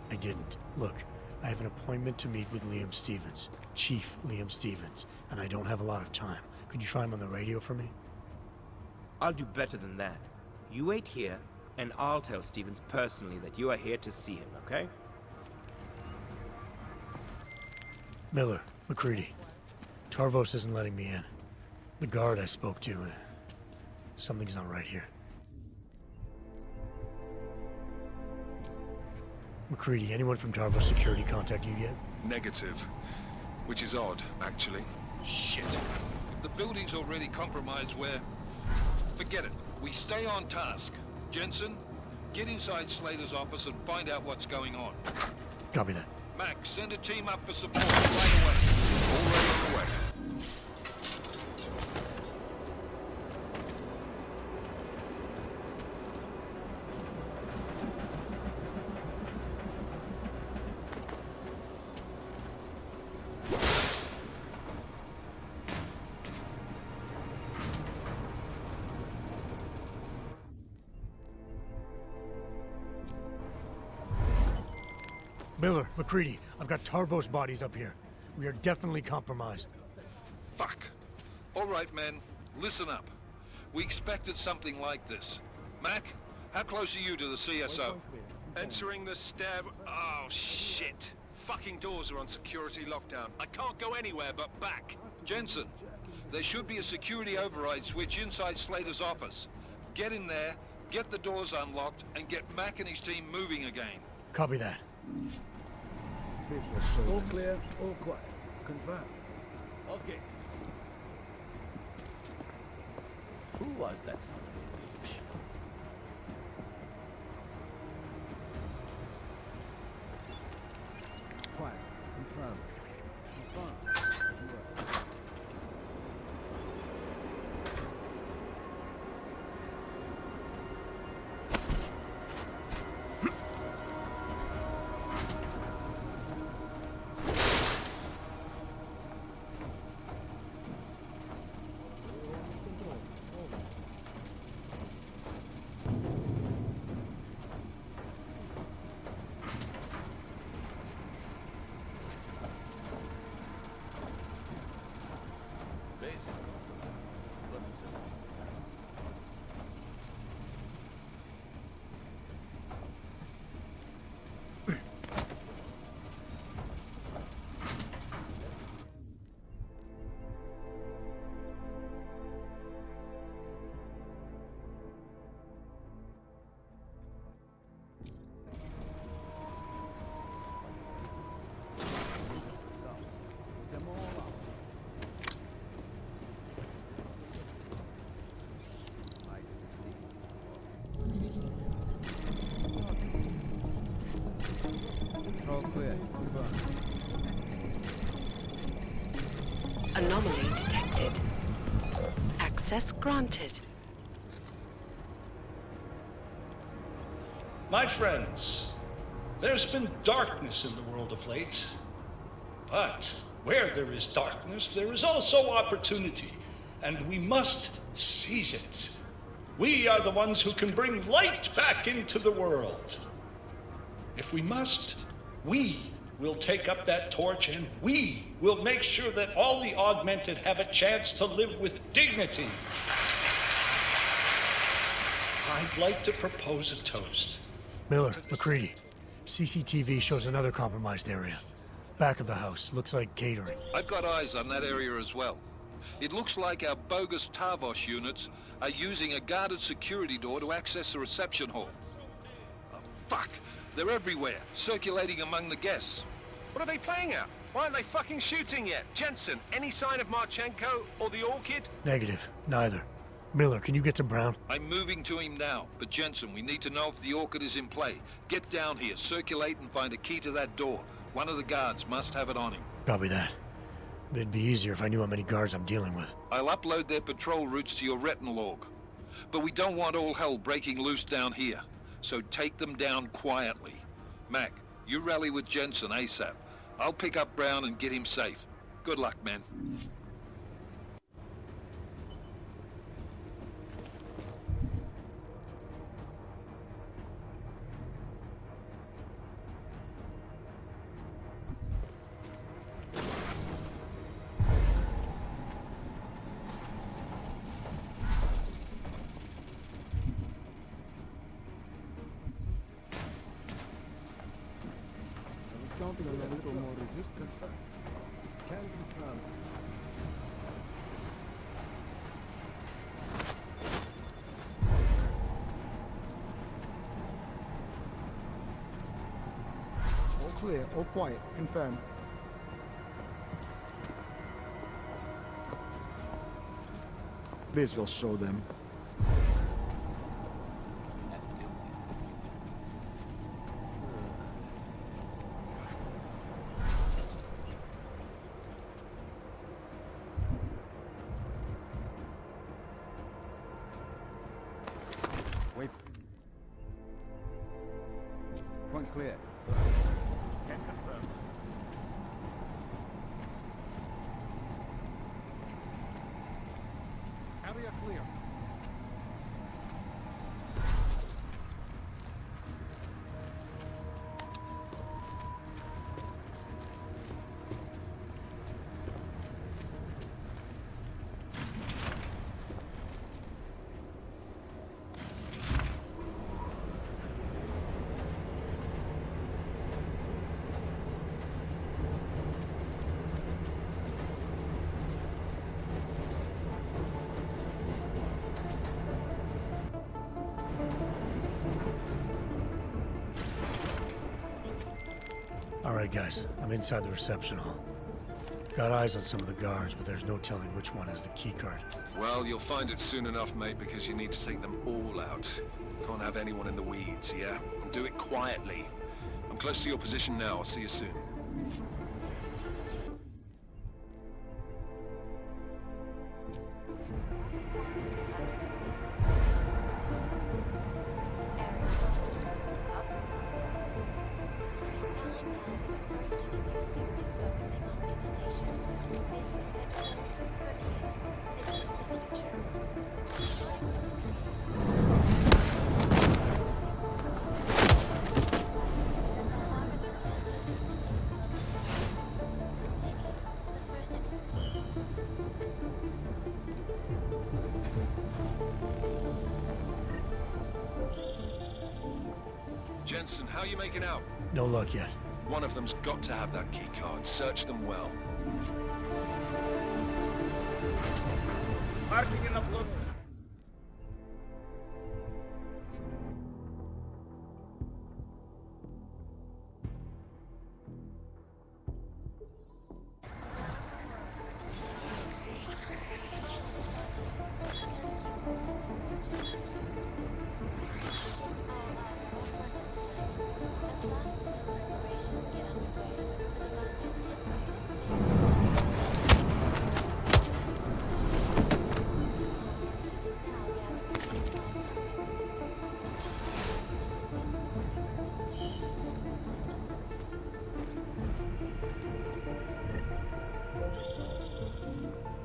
I didn't. Look, I have an appointment to meet with Liam Stevens, Chief Liam Stevens, and I don't have a lot of time. Could you try him on the radio for me? I'll do better than that. You wait here, and I'll tell Stevens personally that you are here to see him, okay? Miller, McCready. Tarvos isn't letting me in. The guard I spoke to, something's not right here. McCready, anyone from Tarbo's security contact you yet? Negative. Which is odd, actually. Shit. If the building's already compromised, forget it. We stay on task. Jensen, get inside Slater's office and find out what's going on. Copy that. Mac, send a team up for support right away. Already on the way. Miller, McCready, I've got Tarbo's bodies up here. We are definitely compromised. Fuck. All right, men. Listen up. We expected something like this. Mac, how close are you to the CSO? Entering the stair... Oh, shit. Fucking doors are on security lockdown. I can't go anywhere but back. Jensen, there should be a security override switch inside Slater's office. Get in there, get the doors unlocked, and get Mac and his team moving again. Copy that. All clear, all quiet. Confirm. Okay. Who was that son of a bitch? Quiet. Confirm. Confirm. All clear. Confirm. Anomaly detected. Access granted. My friends, there's been darkness in the world of late. But where there is darkness, there is also opportunity, and we must seize it. We are the ones who can bring light back into the world. If we must, we will take up that torch, and we will make sure that all the augmented have a chance to live with dignity. I'd like to propose a toast. Miller, McCready, CCTV shows another compromised area. Back of the house, looks like catering. I've got eyes on that area as well. It looks like our bogus Tarvos units are using a guarded security door to access the reception hall. Oh, fuck! They're everywhere, circulating among the guests. What are they playing at? Why aren't they fucking shooting yet? Jensen, any sign of Marchenko or the Orchid? Negative. Neither. Miller, can you get to Brown? I'm moving to him now, but Jensen, we need to know if the Orchid is in play. Get down here, circulate, and find a key to that door. One of the guards must have it on him. Copy that. But it'd be easier if I knew how many guards I'm dealing with. I'll upload their patrol routes to your retinal log. But we don't want all hell breaking loose down here. So take them down quietly. Mac, you rally with Jensen ASAP. I'll pick up Brown and get him safe. Good luck, man. Counting on a little more resistance. Can confirm. clear. All quiet. Confirm. This will show them. Wait. Front clear. Can confirm. Area clear. Alright guys, I'm inside the reception hall. Got eyes on some of the guards, but there's no telling which one has the keycard. Well, you'll find it soon enough, mate, because you need to take them all out. Can't have anyone in the weeds, yeah? And do it quietly. I'm close to your position now. I'll see you soon. Jensen, how are you making out? No luck yet. One of them's got to have that key card. Search them well. Marking in upload.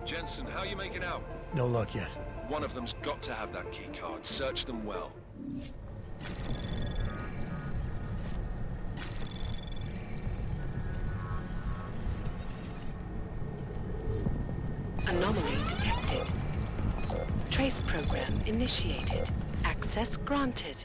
Jensen, how are you making out? No luck yet. One of them's got to have that key card. Search them well. Anomaly detected. Trace program initiated. Access granted.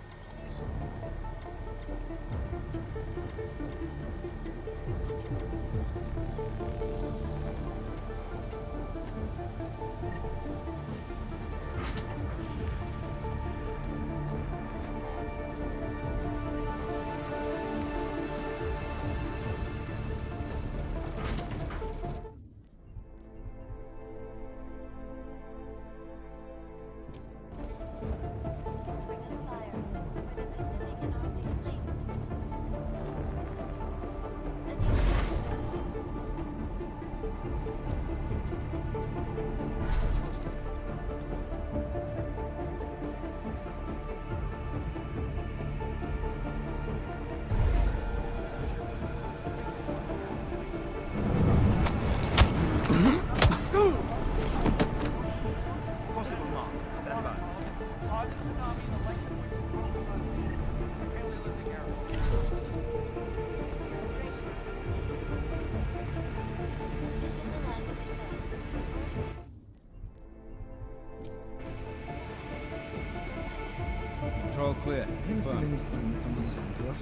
Control clear. Haven't seen anything from this side to us.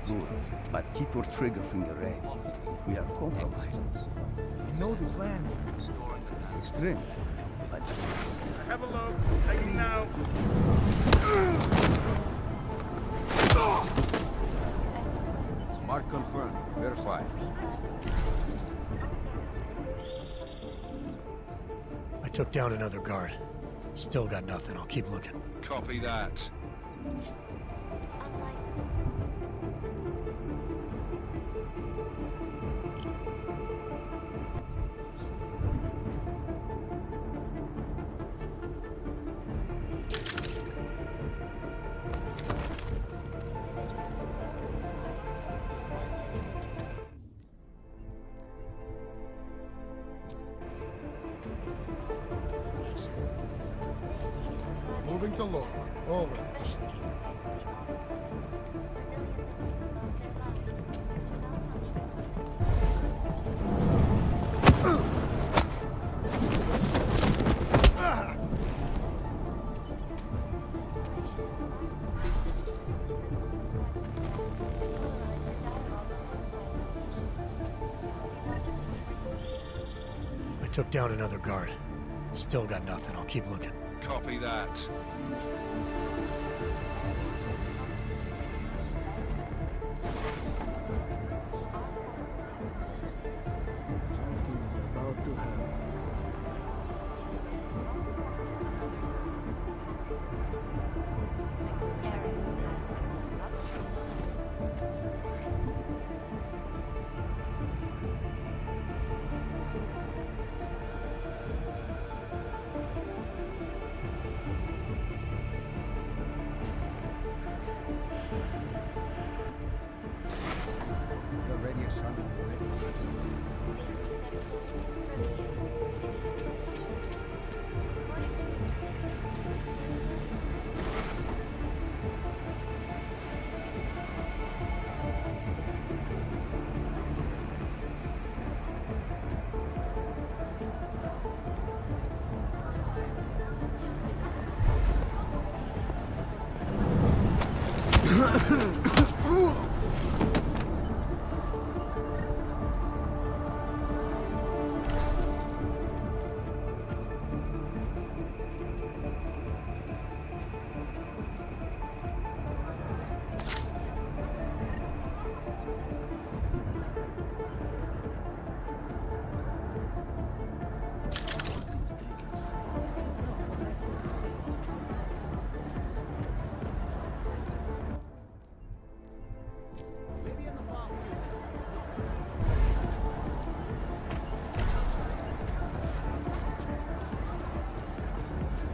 Good, but keep your trigger finger ready. If we are compromised. You know the plan. Extreme. But Have a look. Taking now. Arc confirmed. Verified. I took down another guard. Still got nothing. I'll keep looking. Copy that. Moving to look. Over. I took down another guard. Still got nothing. I'll keep looking. Copy that. Something is about to happen. You're ready, son.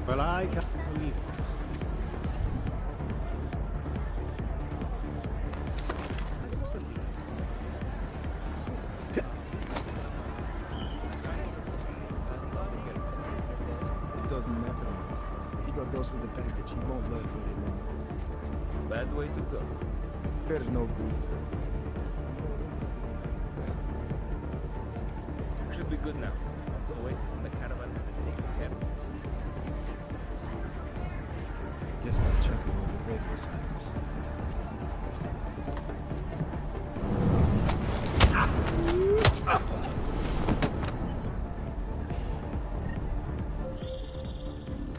Well, I can't believe it. It doesn't matter. He got those with the package. He won't last very long. Bad way to go. There's no good. Should be good now. Once Oasis and the caravan have been taken care of. Guess I'll check over the radio signs.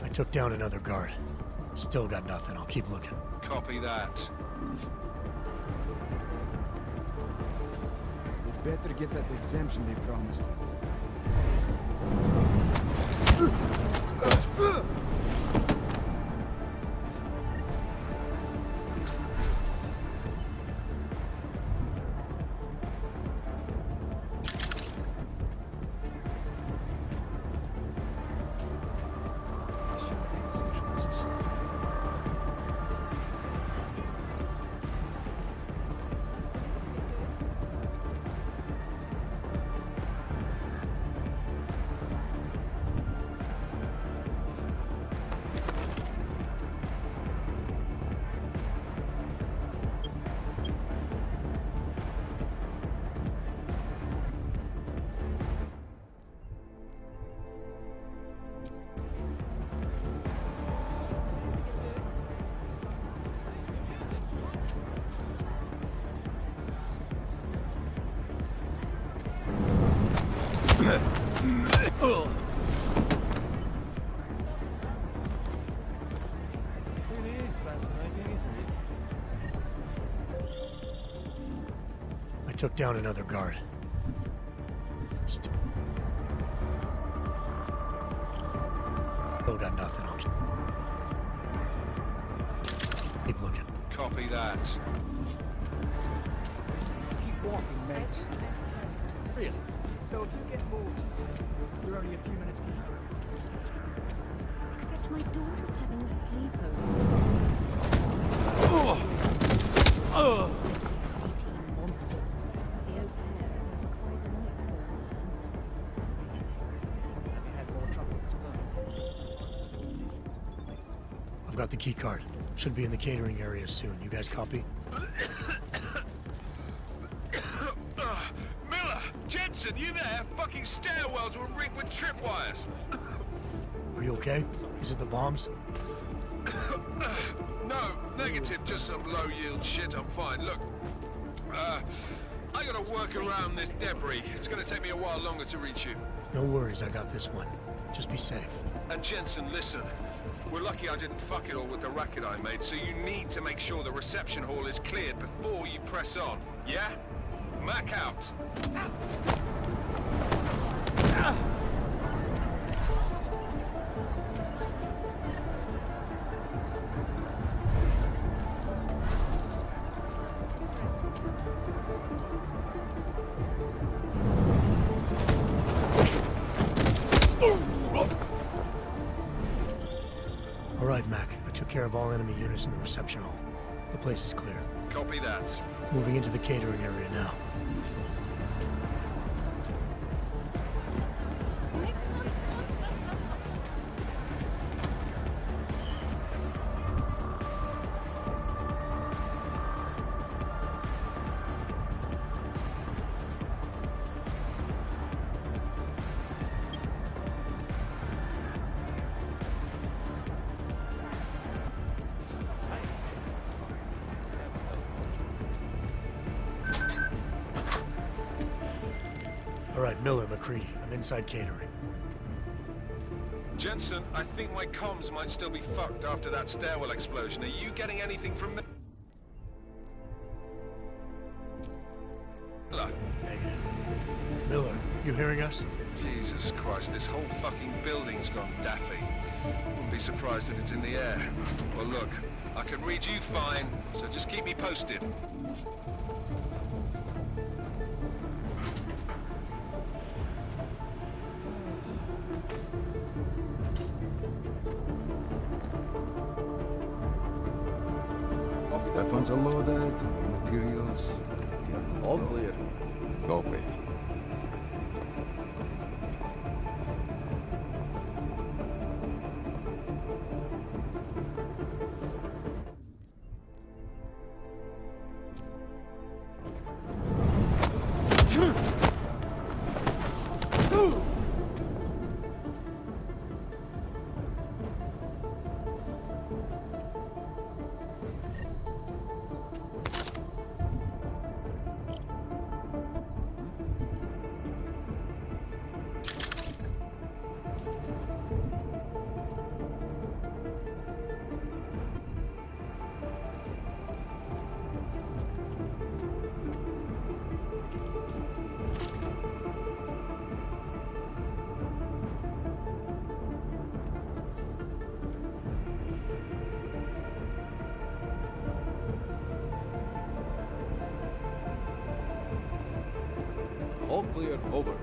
I took down another guard. Still got nothing. I'll keep looking. Copy that. We better get that exemption they promised. Took down another guard. Still got nothing on. Keep looking. Copy that. Keep walking, mate. Really? So if you get moved, you're only a few minutes behind. Except my daughter's having a sleepover. Monsters. The au pair is quite a night for Have you had more trouble exploring? I've got the key card. Should be in the catering area soon. You guys copy? Miller! Jensen, you there? Fucking stairwells were rigged with tripwires. Are you okay? Is it the bombs? No, negative, just some low-yield shit. I'm fine. Look, I gotta work around this debris. It's gonna take me a while longer to reach you. No worries, I got this one. Just be safe. And Jensen, listen. We're lucky I didn't fuck it all with the racket I made, so you need to make sure the reception hall is cleared before you press on. Yeah? Mac out. All right, Mac. I took care of all enemy units in the reception hall. The place is clear. Copy that. Moving into the catering area now. All right, Miller, McCready. I'm inside catering. Jensen, I think my comms might still be fucked after that stairwell explosion. Are you getting anything from me? Miller? Negative. Miller, you hearing us? Jesus Christ, this whole fucking building's gone daffy. Wouldn't be surprised if it's in the air. Well, look, I can read you fine, so just keep me posted. Weapons are loaded, materials. All clear. Copy. All clear, over.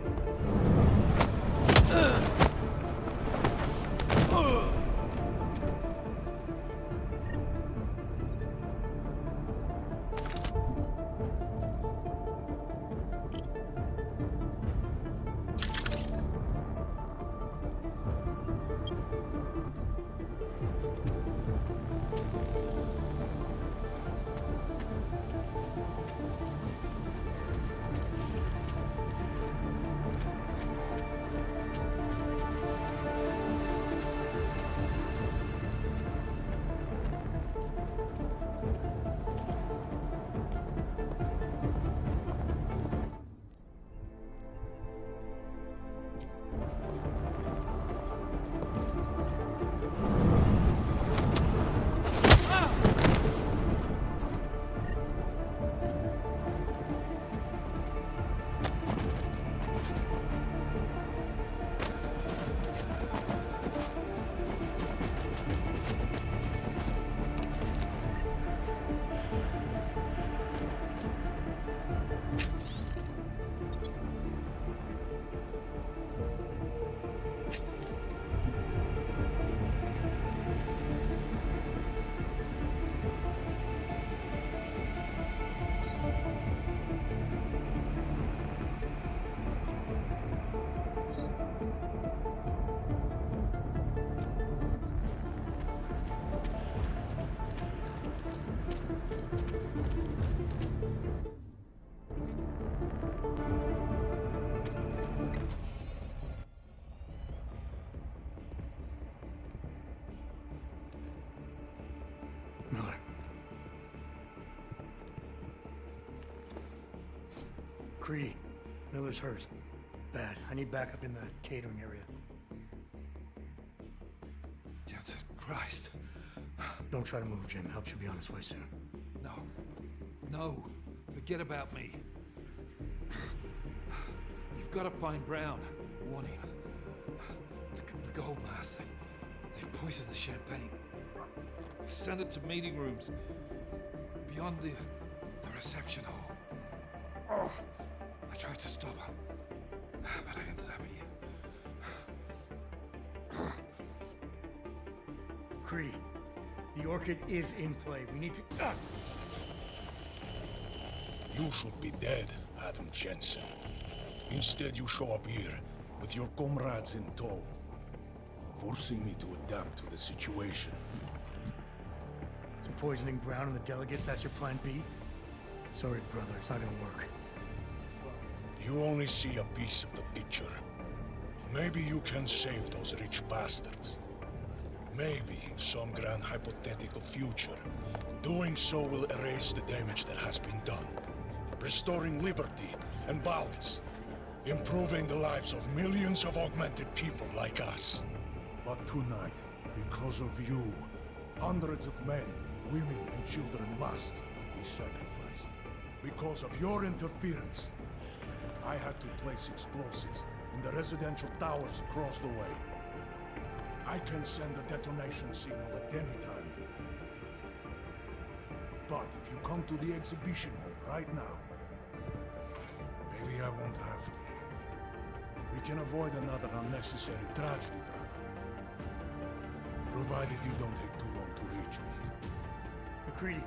Creedy, Miller's hurt. Bad. I need backup in the catering area. Jensen, Christ. Don't try to move, Jim. Help should be on its way soon. No. No. Forget about me. You've got to find Brown. Warn him. The gold mask. They poisoned the champagne. Send it to meeting rooms. Beyond the reception hall. Oh, I tried to stop him. But I ended up here. Creedy, the Orchid is in play. We need to... You should be dead, Adam Jensen. Instead, you show up here with your comrades in tow, forcing me to adapt to the situation. So poisoning Brown and the delegates, that's your plan B? Sorry, brother, it's not gonna work. You only see a piece of the picture. Maybe you can save those rich bastards. Maybe in some grand hypothetical future, doing so will erase the damage that has been done, restoring liberty and balance, improving the lives of millions of augmented people like us. But tonight, because of you, hundreds of men, women, and children must be sacrificed. Because of your interference, I had to place explosives in the residential towers across the way. I can send a detonation signal at any time. But if you come to the exhibition hall right now, maybe I won't have to. We can avoid another unnecessary tragedy, brother. Provided you don't take too long to reach me. McCready,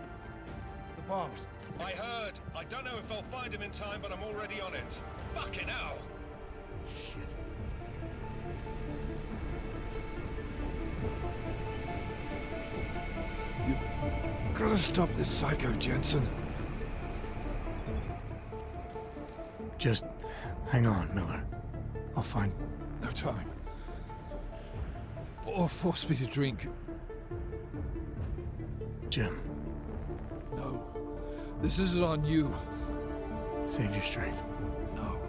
the bombs. I heard. I don't know if I'll find him in time, but I'm already on it. Fucking hell! Shit. You gotta stop this psycho, Jensen. Just hang on, Miller. I'll find... No time. Or force me to drink. Jim. No. This isn't on you. Save your strength. No.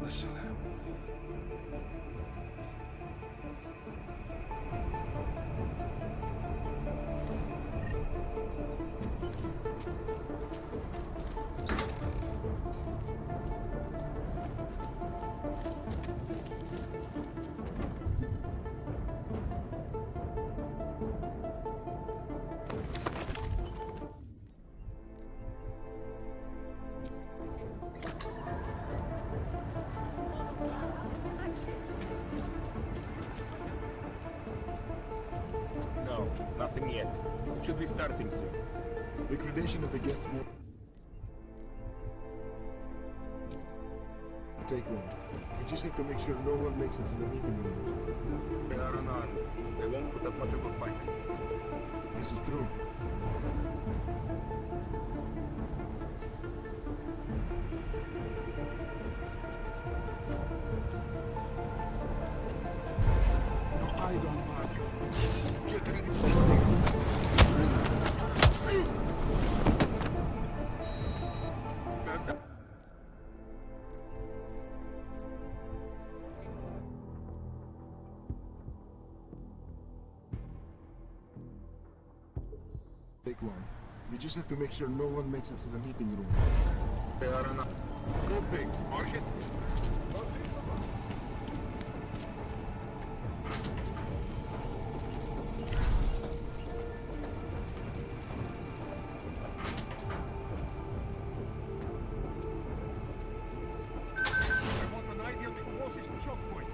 Listen. No, nothing yet. Should be starting soon. Liquidation of the guest book. Take one. We just need to make sure no one makes it to the meeting room. They are unarmed. They won't put up much of a fight. This is true. No eyes on mark. Get ready for the Take one. We just have to make sure no one makes it to the meeting room. They are unarmed. Go big. Mark it. I want an ideal explosive choke point.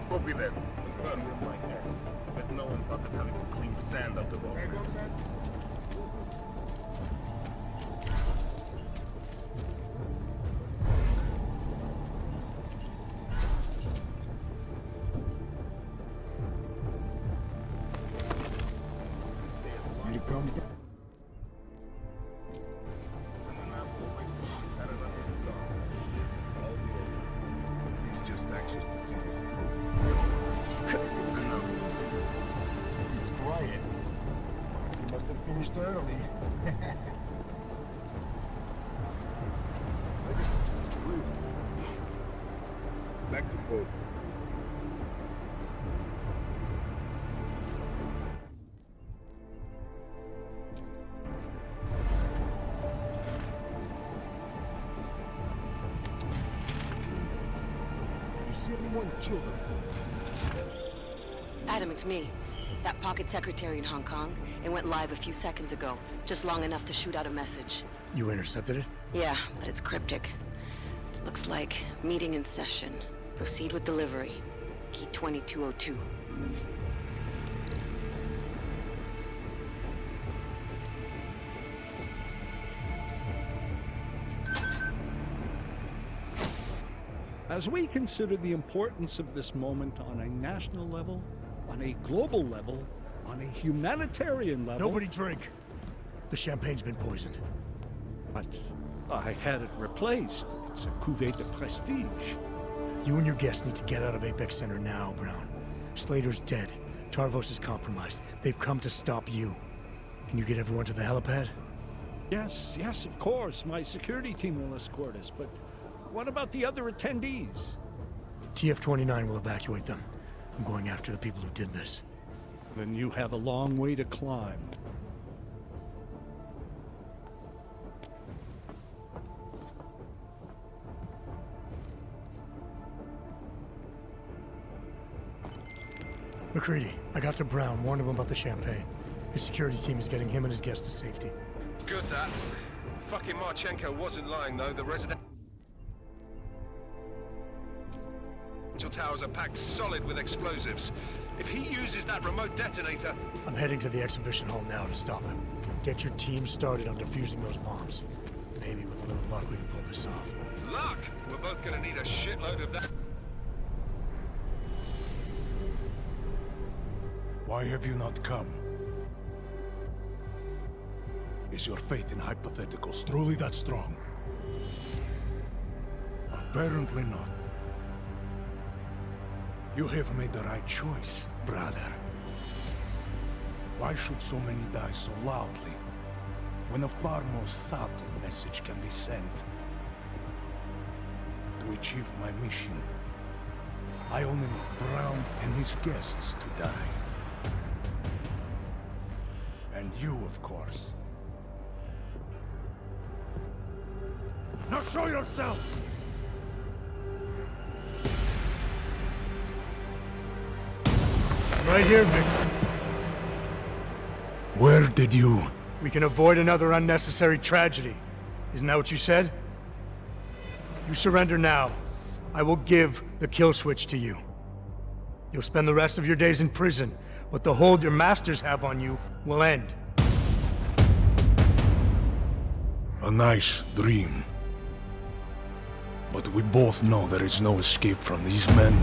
Copy that. Confirm with my head. But no one thought of having to clean sand out of all this. just to see this through. It's quiet. You must have finished early. Back to post. You see anyone killed him? Adam, it's me. That pocket secretary in Hong Kong. It went live a few seconds ago. Just long enough to shoot out a message. You intercepted it? Yeah, but it's cryptic. Looks like meeting in session. Proceed with delivery. Key 2202. As we consider the importance of this moment on a national level, on a global level, on a humanitarian level... Nobody drink. The champagne's been poisoned. But I had it replaced. It's a cuvée de prestige. You and your guests need to get out of Apex Center now, Brown. Slater's dead. Tarvos is compromised. They've come to stop you. Can you get everyone to the helipad? Yes, of course. My security team will escort us, but what about the other attendees? TF-29 will evacuate them. I'm going after the people who did this. Then you have a long way to climb. McCready, I got to Brown, warned him about the champagne. His security team is getting him and his guests to safety. Good, that. Fucking Marchenko wasn't lying, though. The residential towers are packed solid with explosives. If he uses that remote detonator... I'm heading to the exhibition hall now to stop him. Get your team started on defusing those bombs. Maybe with a little luck we can pull this off. Luck! We're both gonna need a shitload of that. Why have you not come? Is your faith in hypotheticals truly that strong? Apparently not. You have made the right choice, brother. Why should so many die so loudly, when a far more subtle message can be sent? To achieve my mission, I only need Brown and his guests to die. And you, of course. Now show yourself! Right here, Victor. Where did you... We can avoid another unnecessary tragedy. Isn't that what you said? You surrender now. I will give the kill switch to you. You'll spend the rest of your days in prison, but the hold your masters have on you will end. A nice dream. But we both know there is no escape from these men.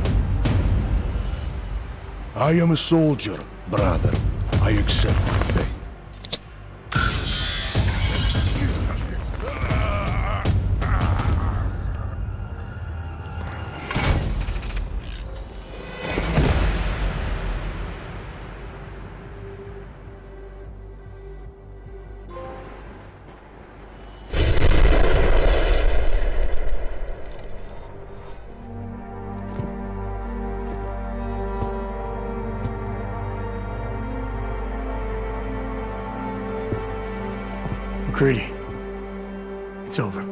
I am a soldier, brother. I accept my fate. McCready, it's over.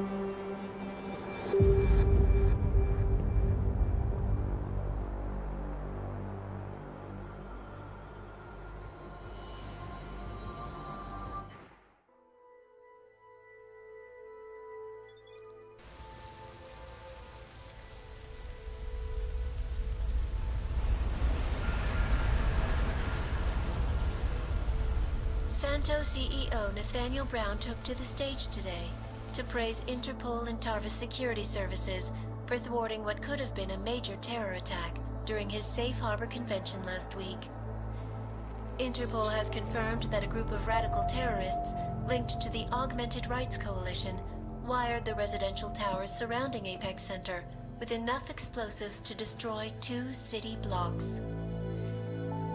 Santo CEO Nathaniel Brown took to the stage today to praise Interpol and Tarvis security services for thwarting what could have been a major terror attack during his Safe Harbor convention last week. Interpol has confirmed that a group of radical terrorists linked to the Augmented Rights Coalition wired the residential towers surrounding Apex Center with enough explosives to destroy 2 city blocks.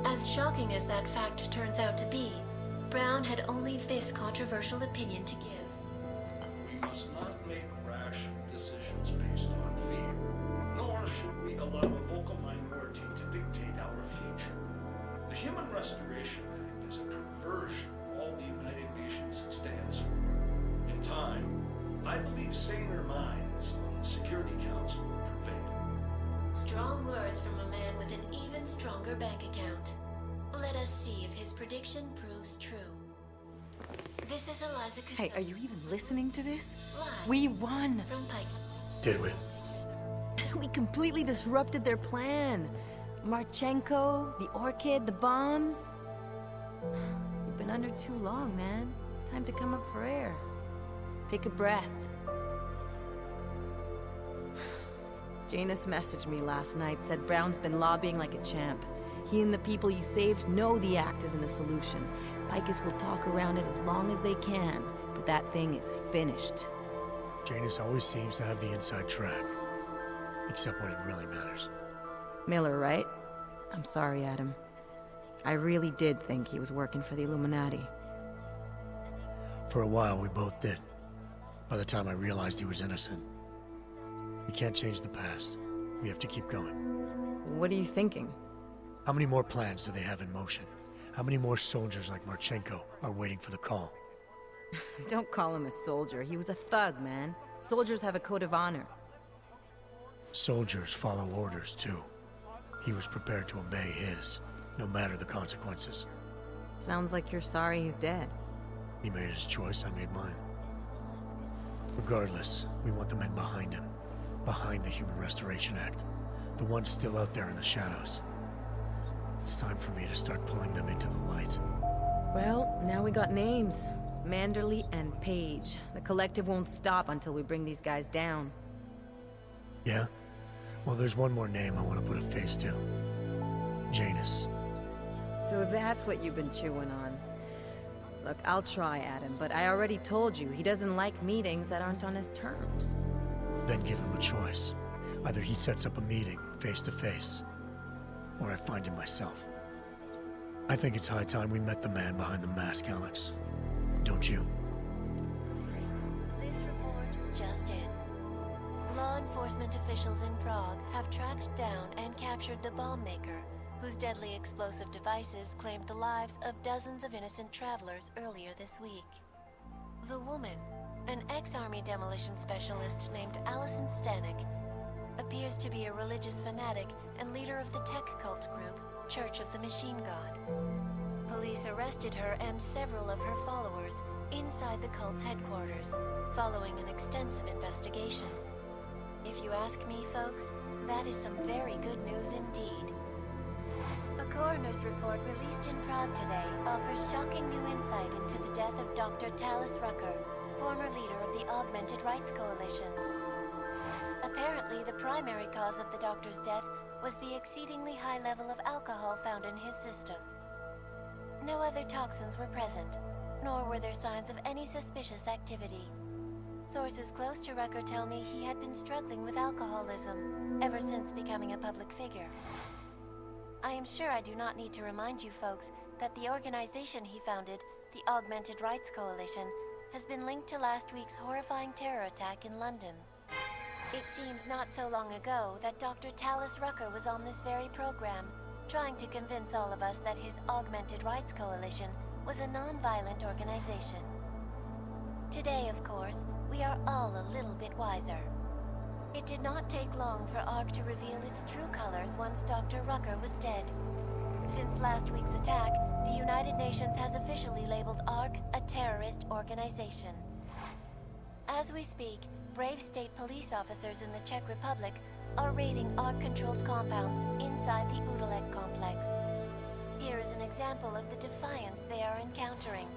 As shocking as that fact turns out to be, Brown had only this controversial opinion to give. We must not make rash decisions based on fear, nor should we allow a vocal minority to dictate our future. The Human Restoration Act is a perversion of all the United Nations stands for. In time, I believe saner minds on the Security Council will prevail. Strong words from a man with an even stronger bank account. Let us see if his prediction proves true. This is Eliza Costello. Hey, are you even listening to this? Live We won! from Pike. Did we? We completely disrupted their plan. Marchenko, the Orchid, the bombs. You've been under too long, man. Time to come up for air. Take a breath. Janus messaged me last night, said Brown's been lobbying like a champ. He and the people you saved know the act isn't a solution. Picus will talk around it as long as they can, but that thing is finished. Janus always seems to have the inside track. Except when it really matters. Miller, right? I'm sorry, Adam. I really did think he was working for the Illuminati. For a while, we both did. By the time I realized he was innocent. We can't change the past. We have to keep going. What are you thinking? How many more plans do they have in motion? How many more soldiers like Marchenko are waiting for the call? Don't call him a soldier. He was a thug, man. Soldiers have a code of honor. Soldiers follow orders, too. He was prepared to obey his, no matter the consequences. Sounds like you're sorry he's dead. He made his choice, I made mine. Regardless, we want the men behind him. Behind the Human Restoration Act. The ones still out there in the shadows. It's time for me to start pulling them into the light. Well, now we got names. Manderley and Page. The collective won't stop until we bring these guys down. Yeah? Well, there's one more name I want to put a face to. Janus. So that's what you've been chewing on. Look, I'll try, Adam, but I already told you, he doesn't like meetings that aren't on his terms. Then give him a choice. Either he sets up a meeting, face to face, or I find him myself. I think it's high time we met the man behind the mask, Alex. Don't you? This report just in. Law enforcement officials in Prague have tracked down and captured the bomb maker, whose deadly explosive devices claimed the lives of dozens of innocent travelers earlier this week. The woman, an ex-army demolition specialist named Allison Stanek, appears to be a religious fanatic and leader of the tech cult group, Church of the Machine God. Police arrested her and several of her followers inside the cult's headquarters, following an extensive investigation. If you ask me, folks, that is some very good news indeed. A coroner's report released in Prague today offers shocking new insight into the death of Dr. Talis Rucker, former leader of the Augmented Rights Coalition. Apparently, the primary cause of the doctor's death was the exceedingly high level of alcohol found in his system. No other toxins were present, nor were there signs of any suspicious activity. Sources close to Rucker tell me he had been struggling with alcoholism ever since becoming a public figure. I am sure I do not need to remind you folks that the organization he founded, the Augmented Rights Coalition, has been linked to last week's horrifying terror attack in London. It seems not so long ago that Dr. Talis Rucker was on this very program, trying to convince all of us that his Augmented Rights Coalition was a non-violent organization. Today, of course, we are all a little bit wiser. It did not take long for ARC to reveal its true colors once Dr. Rucker was dead. Since last week's attack, the United Nations has officially labeled ARC a terrorist organization. As we speak, brave state police officers in the Czech Republic are raiding ARC-controlled compounds inside the Udalek complex. Here is an example of the defiance they are encountering.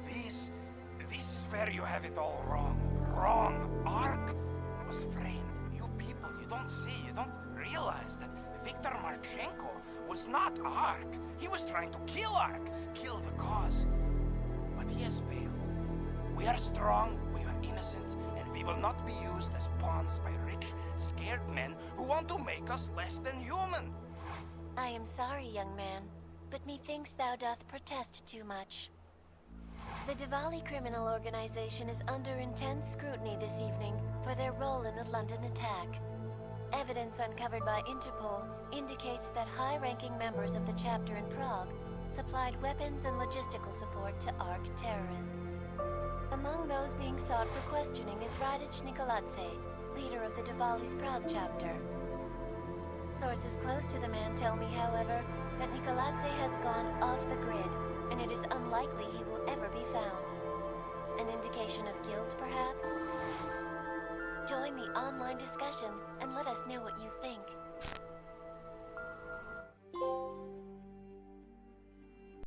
This is where you have it all wrong. Wrong. ARC was framed. You people, you don't see, you don't realize that Viktor Marchenko was not ARC. He was trying to kill ARC, kill the cause. But he has failed. We are strong, we are innocent, and we will not be used as pawns by rich, scared hired men who want to make us less than human. I am sorry, young man, but methinks thou doth protest too much. The Diwali criminal organization is under intense scrutiny this evening for their role in the London attack. Evidence uncovered by Interpol indicates that high-ranking members of the chapter in Prague supplied weapons and logistical support to ARC terrorists. Among those being sought for questioning is Radic Nikoladze, leader of the Diwali's Prague chapter. Sources close to the man tell me, however, that Nikoladze has gone off the grid, and it is unlikely he will ever be found. An indication of guilt, perhaps? Join the online discussion and let us know what you think.